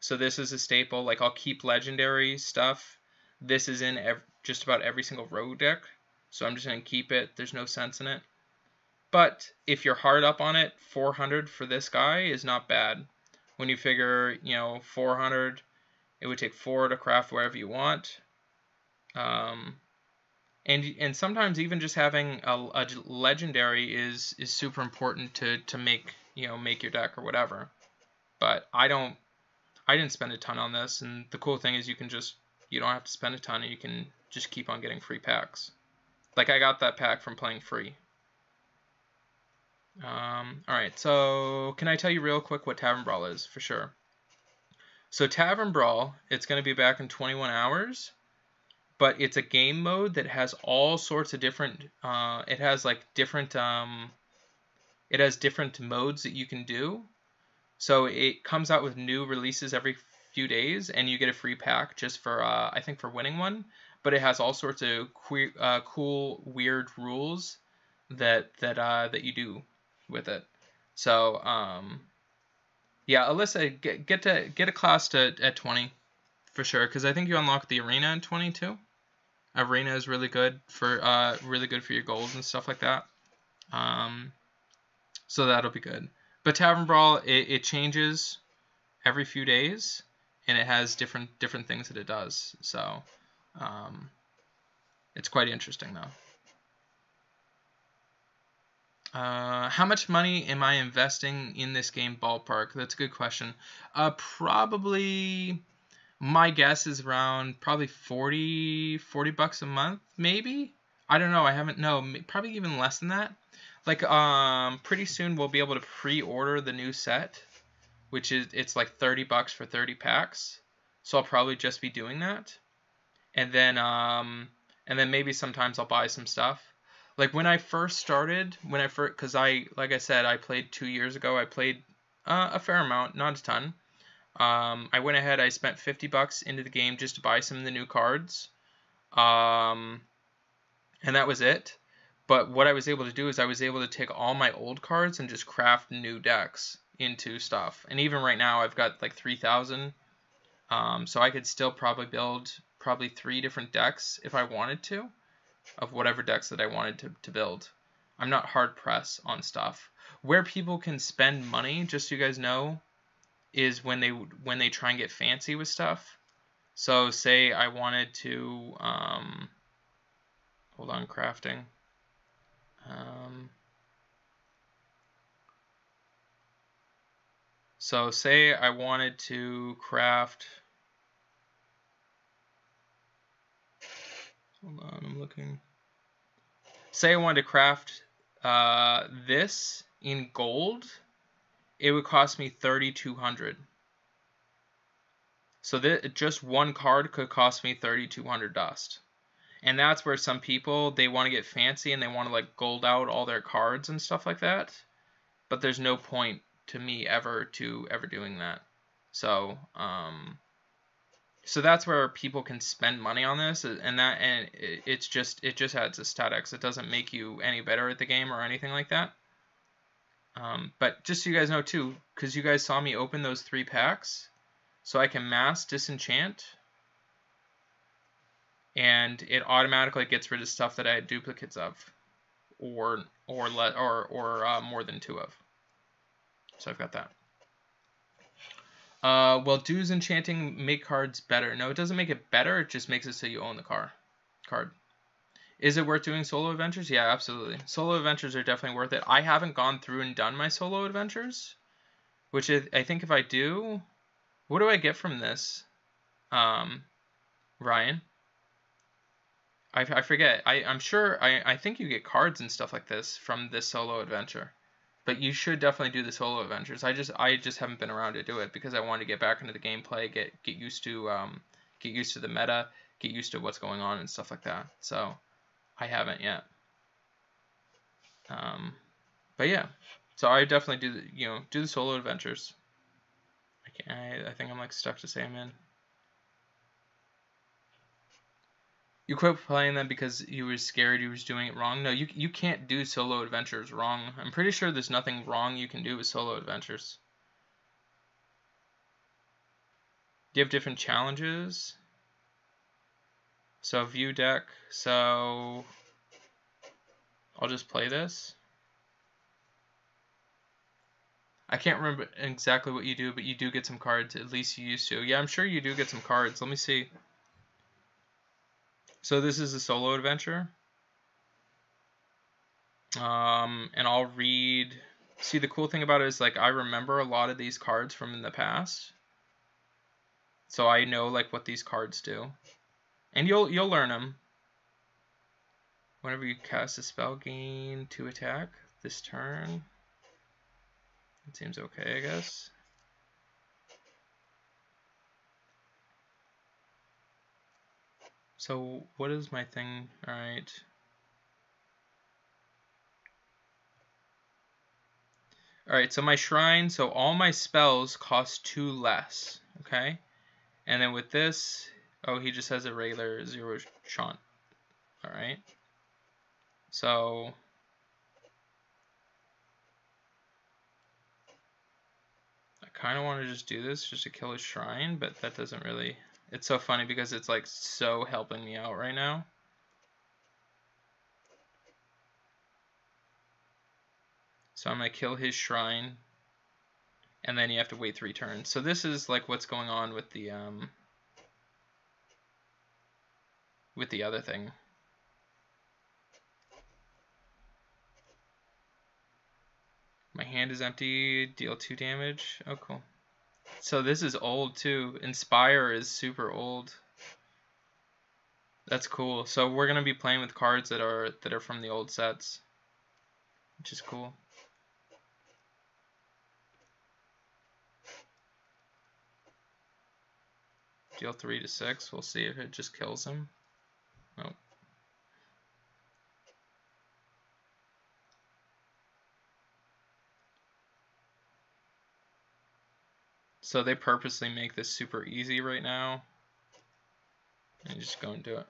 So this is a staple. Like I'll keep legendary stuff. This is in just about every single rogue deck. So I'm just going to keep it. There's no sense in it. But if you're hard up on it, 400 for this guy is not bad. When you figure, 400, it would take 4 to craft wherever you want. And sometimes even just having a legendary is super important to make, make your deck or whatever. But I didn't spend a ton on this, and the cool thing is you don't have to spend a ton, and you can just keep on getting free packs. Like I got that pack from playing free. Alright, so can I tell you real quick what Tavern Brawl is? For sure. So Tavern Brawl, it's going to be back in 21 hours, but it's a game mode that has all sorts of different, it has different modes that you can do. So it comes out with new releases every few days, and you get a free pack just for, I think for winning one. But it has all sorts of cool, weird rules that you do with it. So yeah, Alyssa, get a class at 20 for sure, because I think you unlock the arena in 22. Arena is really good for your goals and stuff like that. So that'll be good. But Tavern Brawl, it changes every few days, and it has different things that it does. So it's quite interesting though. How much money am I investing in this game ballpark? That's a good question. Probably, my guess is around probably 40 bucks a month, maybe. I don't know. I haven't. No, probably even less than that. Like, pretty soon we'll be able to pre-order the new set, which is it's like 30 bucks for 30 packs. So I'll probably just be doing that, and then maybe sometimes I'll buy some stuff. Like when I first started, because like I said, I played 2 years ago. I played a fair amount, not a ton. I went ahead, I spent 50 bucks into the game just to buy some of the new cards, and that was it. But what I was able to do is I was able to take all my old cards and just craft new decks into stuff. And even right now, I've got like 3,000, so I could still probably build 3 different decks if I wanted to, of whatever decks that I wanted to build. I'm not hard pressed on stuff. Where people can spend money, just so you guys know, is when they try and get fancy with stuff. So say I wanted to hold on, crafting. So say I wanted to craft. Hold on, I'm looking. Say I wanted to craft this in gold. It would cost me 3,200. So just one card could cost me 3,200 dust. And that's where some people, they want to get fancy and they want to like gold out all their cards and stuff like that. But there's no point to me ever doing that. So so that's where people can spend money on this, and it just adds aesthetics. It doesn't make you any better at the game or anything like that. But just so you guys know too, because you guys saw me open those 3 packs, so I can mass disenchant, and it automatically gets rid of stuff that I had duplicates of, or more than 2 of. So I've got that. Well, does enchanting make cards better? No, it doesn't make it better. It just makes it so you own the card. Is it worth doing solo adventures? Yeah, absolutely. Solo adventures are definitely worth it. I haven't gone through and done my solo adventures, which I think if I do, what do I get from this? Ryan? I forget. I'm sure. I think you get cards and stuff like this from this solo adventure. But you should definitely do the solo adventures. I just haven't been around to do it because I wanted to get back into the gameplay, get used to the meta, get used to what's going on and stuff like that. So I haven't yet. But yeah, so I definitely do the solo adventures. I think I'm like stuck to say I'm in. You quit playing them because you were scared you was doing it wrong. No, you can't do solo adventures wrong. I'm pretty sure there's nothing wrong you can do with solo adventures. Do you have different challenges? So view deck. So I'll just play this. I can't remember exactly what you do, but you do get some cards. At least you used to. Yeah, I'm sure you do get some cards. Let me see. So this is a solo adventure. And I'll read. See, the cool thing about it is like I remember a lot of these cards from in the past. So I know like what these cards do. And you'll learn them. Whenever you cast a spell, gain 2 attack this turn. It seems okay, I guess. So what is my thing? All right. All right, so my shrine, so all my spells cost 2 less, okay? And then with this, oh, he just has a regular 0 chant. All right. So kind of want to just do this just to kill his shrine, but that doesn't really... It's so funny because it's like so helping me out right now. So I'm going to kill his shrine, and then you have to wait 3 turns. So this is like what's going on with the other thing. My hand is empty, deal 2 damage. Oh, cool. So this is old too. Inspire is super old. That's cool. So we're gonna be playing with cards that are from the old sets, which is cool. Deal 3 to 6. We'll see if it just kills him. Nope. So they purposely make this super easy right now. And you just go and do it.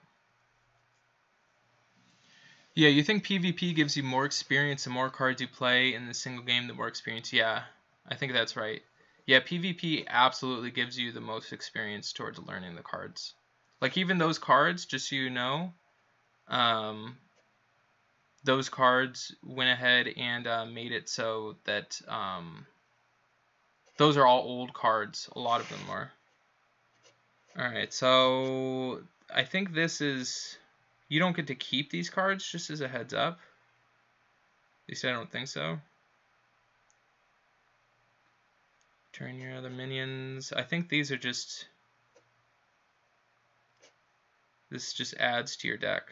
Yeah, you think PvP gives you more experience the more cards you play in the single game, the more experience? Yeah, I think that's right. Yeah, PvP absolutely gives you the most experience towards learning the cards. Like even those cards, just so you know, those cards went ahead and made it so that those are all old cards. A lot of them are. Alright, so I think this is... You don't get to keep these cards, just as a heads up. At least I don't think so. Turn your other minions. I think these are just... This just adds to your deck.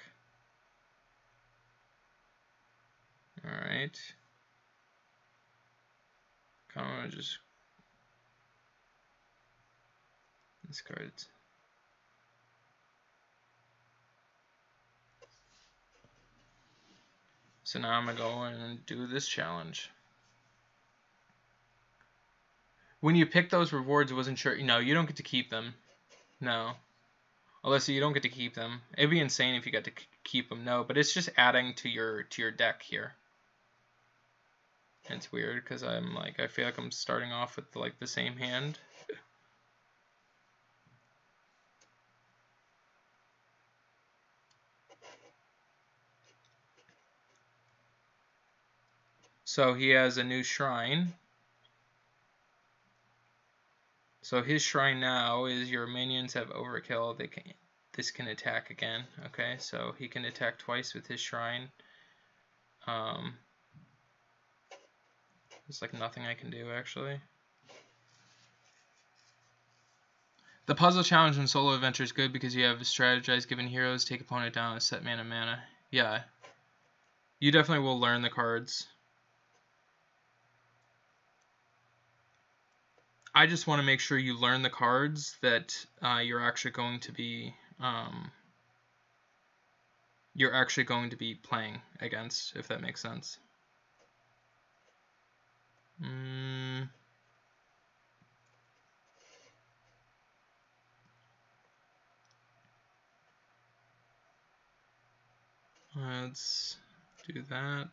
Alright. Kind of want to just... discard. So now I'm going to go in and do this challenge. When you pick those rewards, I wasn't sure. No, you don't get to keep them. No. Alyssa, you don't get to keep them. It'd be insane if you got to keep them. No, but it's just adding to your deck here. And it's weird because I'm like, I feel like I'm starting off with like the same hand. So he has a new shrine. So his shrine now is your minions have overkill. This can attack again. Okay, so he can attack twice with his shrine. There's like nothing I can do actually. The puzzle challenge in solo adventure is good because you have strategize given heroes, take opponent down, and set mana. Yeah, you definitely will learn the cards. I just want to make sure you learn the cards that you're actually going to be playing against, if that makes sense. Let's do that.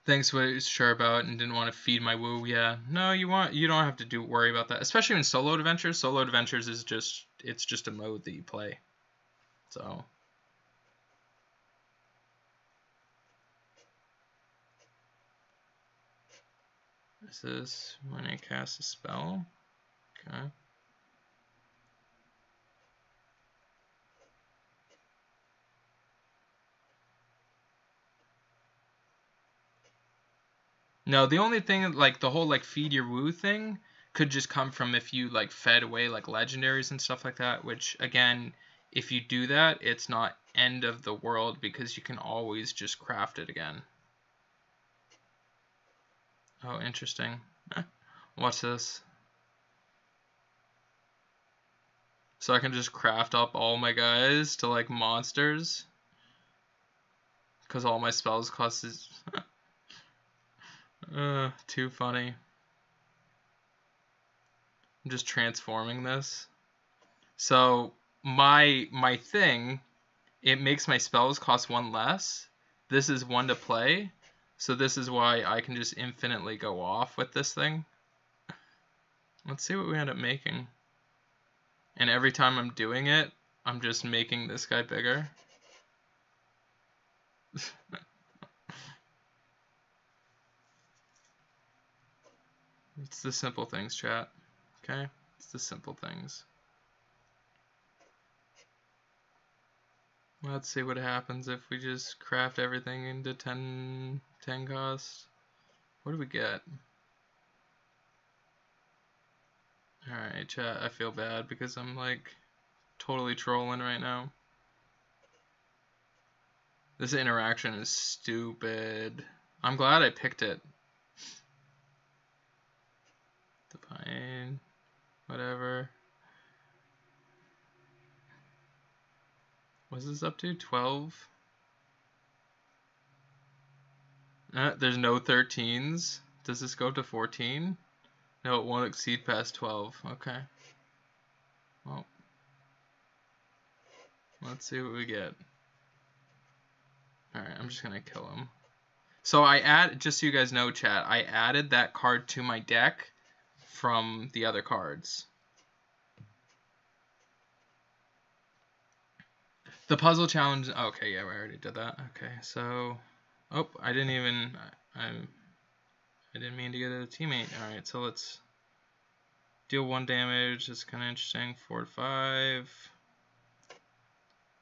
Thanks what it's sure about and didn't want to feed my woo. Yeah. No, you don't have to worry about that. Especially in solo adventures. Solo adventures is just a mode that you play. So this is when I cast a spell. Okay. No, the only thing, like, the whole, like, feed your woo thing could just come from if you, like, fed away, like, legendaries and stuff like that, which, again, if you do that, it's not end of the world because you can always just craft it again. Oh, interesting. Watch this. So I can just craft up all my guys to, like, monsters. Because all my spells cost is... too funny. I'm just transforming this. So my thing, it makes my spells cost 1 less. This is 1 to play. So this is why I can just infinitely go off with this thing. Let's see what we end up making. And every time I'm doing it, I'm just making this guy bigger. It's the simple things, chat. Okay? It's the simple things. Let's see what happens if we just craft everything into 10 cost. What do we get? Alright, chat, I feel bad because I'm like totally trolling right now. This interaction is stupid. I'm glad I picked it. Define, whatever. What's this up to? 12? There's no 13s. Does this go up to 14? No, it won't exceed past 12. Okay. Well, let's see what we get. Alright, I'm just gonna kill him. So just so you guys know, chat, I added that card to my deck from the other cards. The puzzle challenge, okay, yeah, we already did that. Okay, so, oh, I didn't mean to get a teammate. Alright, so let's deal 1 damage. That's kind of interesting. 4 to 5.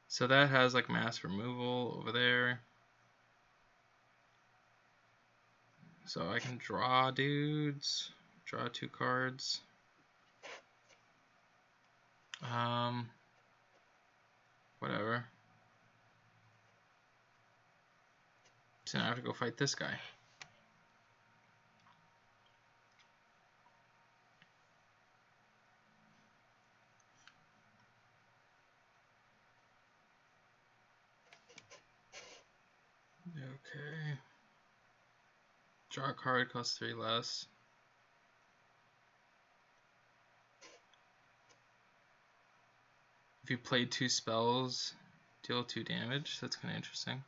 So that has like mass removal over there. So I can draw dudes. Draw 2 cards. Whatever. So now I have to go fight this guy. Okay. Draw a card, costs 3 less. If you played 2 spells, deal 2 damage. That's kind of interesting.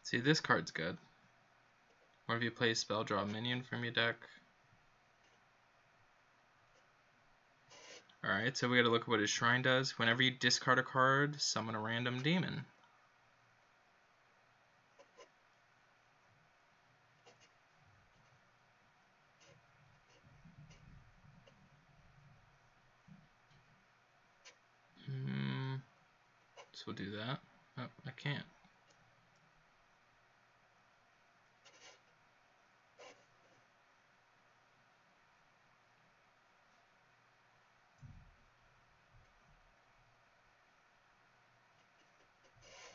See, this card's good. Or if you play a spell, draw a minion from your deck. Alright, so we gotta look at what his shrine does. Whenever you discard a card, summon a random demon. So we'll do that. Oh, I can't.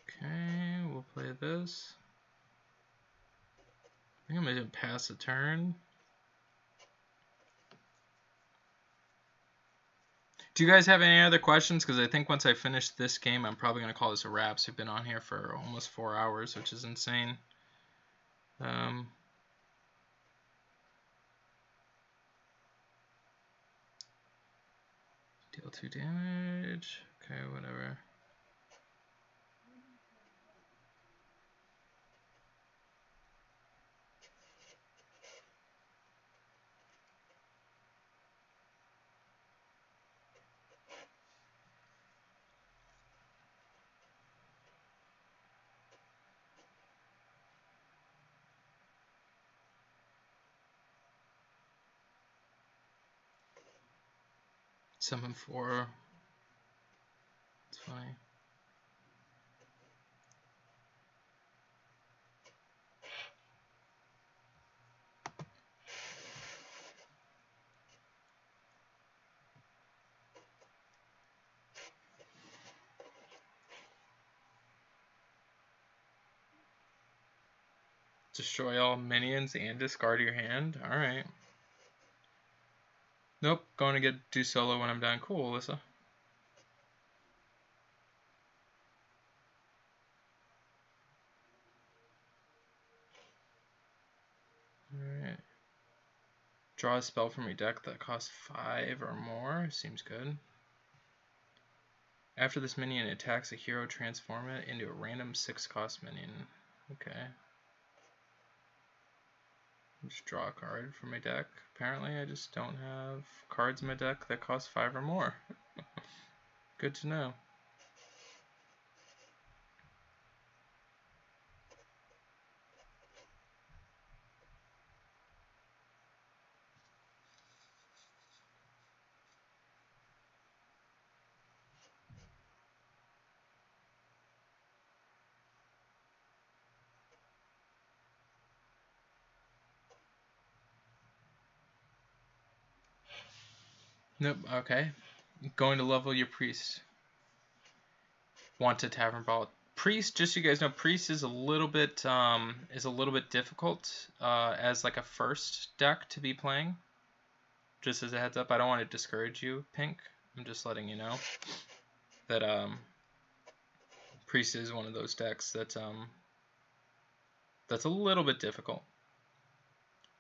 Okay, we'll play this. I think I'm gonna pass a turn. Do you guys have any other questions? Because I think once I finish this game, I'm probably going to call this a wrap. So we've been on here for almost 4 hours, which is insane. Deal 2 damage. Okay, whatever. Summon 4. It's funny. Destroy all minions and discard your hand. Alright. Nope, going to do solo when I'm done. Cool, Alyssa. Alright. Draw a spell from your deck that costs 5 or more. Seems good. After this minion attacks a hero, transform it into a random 6-cost minion. Okay. Just draw a card from my deck. Apparently I just don't have cards in my deck that cost 5 or more. Good to know. Nope, okay. Going to level your priest. Want to Tavern Brawl. Priest, just so you guys know, Priest is a little bit difficult as like a first deck to be playing. Just as a heads up, I don't want to discourage you, Pink. I'm just letting you know that Priest is one of those decks that's a little bit difficult.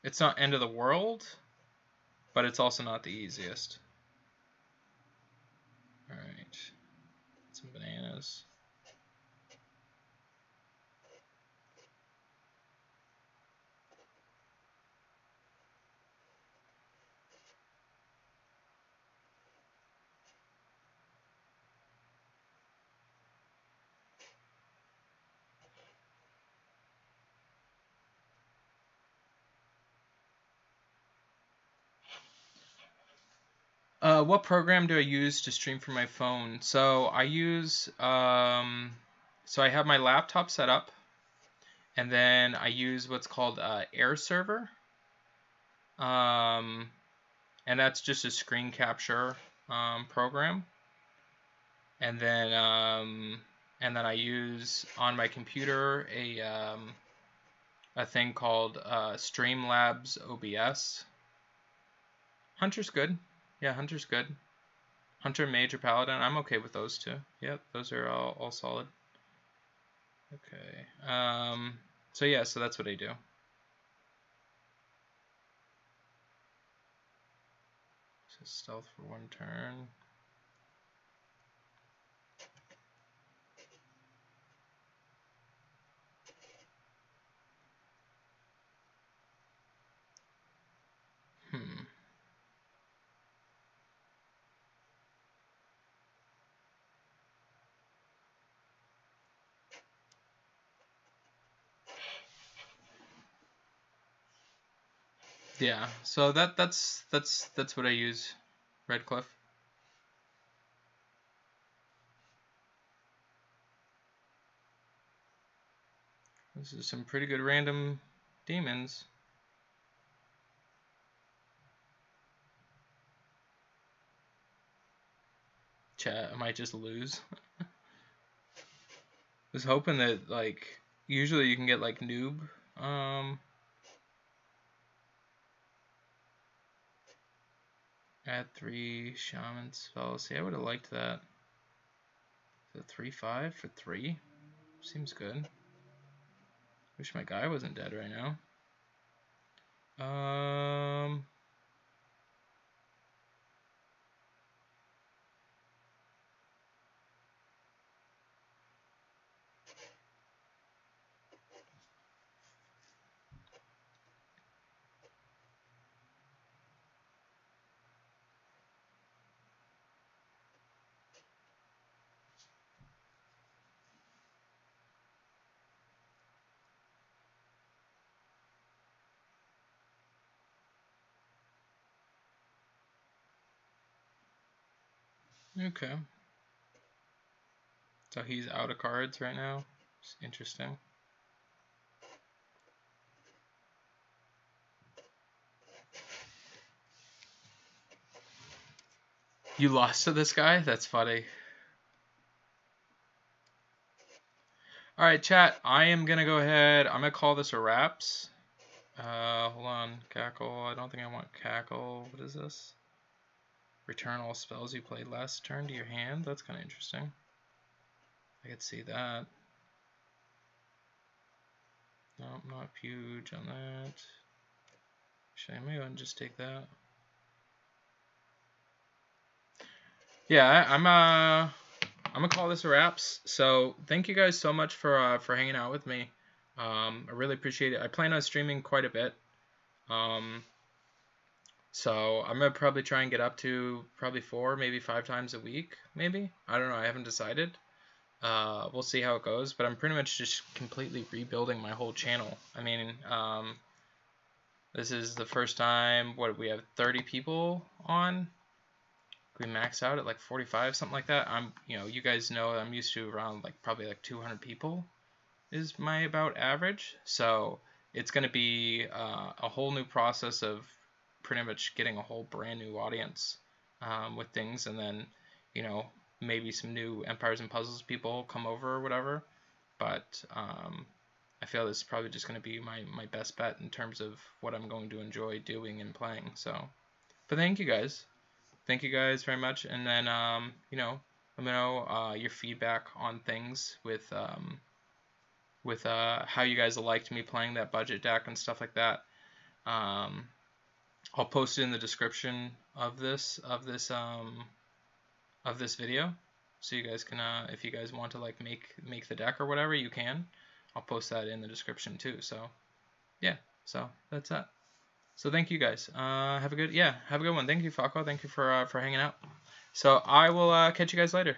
It's not end of the world, but it's also not the easiest. Alright. Some bananas. What program do I use to stream from my phone? So I use, so I have my laptop set up, and then I use what's called Air Server, and that's just a screen capture program, and then I use on my computer a thing called Streamlabs OBS. Hunter's good. Yeah, Hunter's good. Hunter, Mage, or Paladin. I'm okay with those two. Yep, those are all solid. Okay. So yeah, so that's what I do. So stealth for 1 turn. Yeah, so that's what I use, Redcliffe. This is some pretty good random demons. Chat, I might just lose. I was hoping that, like, usually you can get like noob. Add 3 shaman spells. See, I would have liked that. Is it 3/5 for 3? Seems good. Wish my guy wasn't dead right now. Okay. So he's out of cards right now. It's interesting. You lost to this guy? That's funny. Alright, chat. I am going to go ahead. I'm going to call this a wraps. Hold on. Cackle. I don't think I want Cackle. What is this? Return all spells you played last turn to your hand. That's kind of interesting. I could see that. Nope, not huge on that. Actually, maybe I'll just take that. Yeah, I'm gonna call this a wraps. So thank you guys so much for hanging out with me. I really appreciate it. I plan on streaming quite a bit. So I'm gonna probably try and get up to probably 4, maybe 5 times a week. Maybe, I don't know. I haven't decided. We'll see how it goes. But I'm pretty much just completely rebuilding my whole channel. I mean, this is the first time. What, we have 30 people on. We max out at like 45, something like that. You guys know I'm used to around like probably like 200 people is my about average. So it's going to be a whole new process of pretty much getting a whole brand new audience with things, and then maybe some new Empires and Puzzles people come over or whatever. But I feel this is probably just going to be my best bet in terms of what I'm going to enjoy doing and playing. So, but thank you guys. Thank you guys very much, and then let me know your feedback on things with how you guys liked me playing that budget deck and stuff like that. I'll post it in the description of this video, so you guys can if you guys want to like make the deck or whatever, you can. I'll post that in the description too. So yeah, so that's that. So thank you guys. Have a good one. Thank you, Falco. Thank you for hanging out. So I will catch you guys later.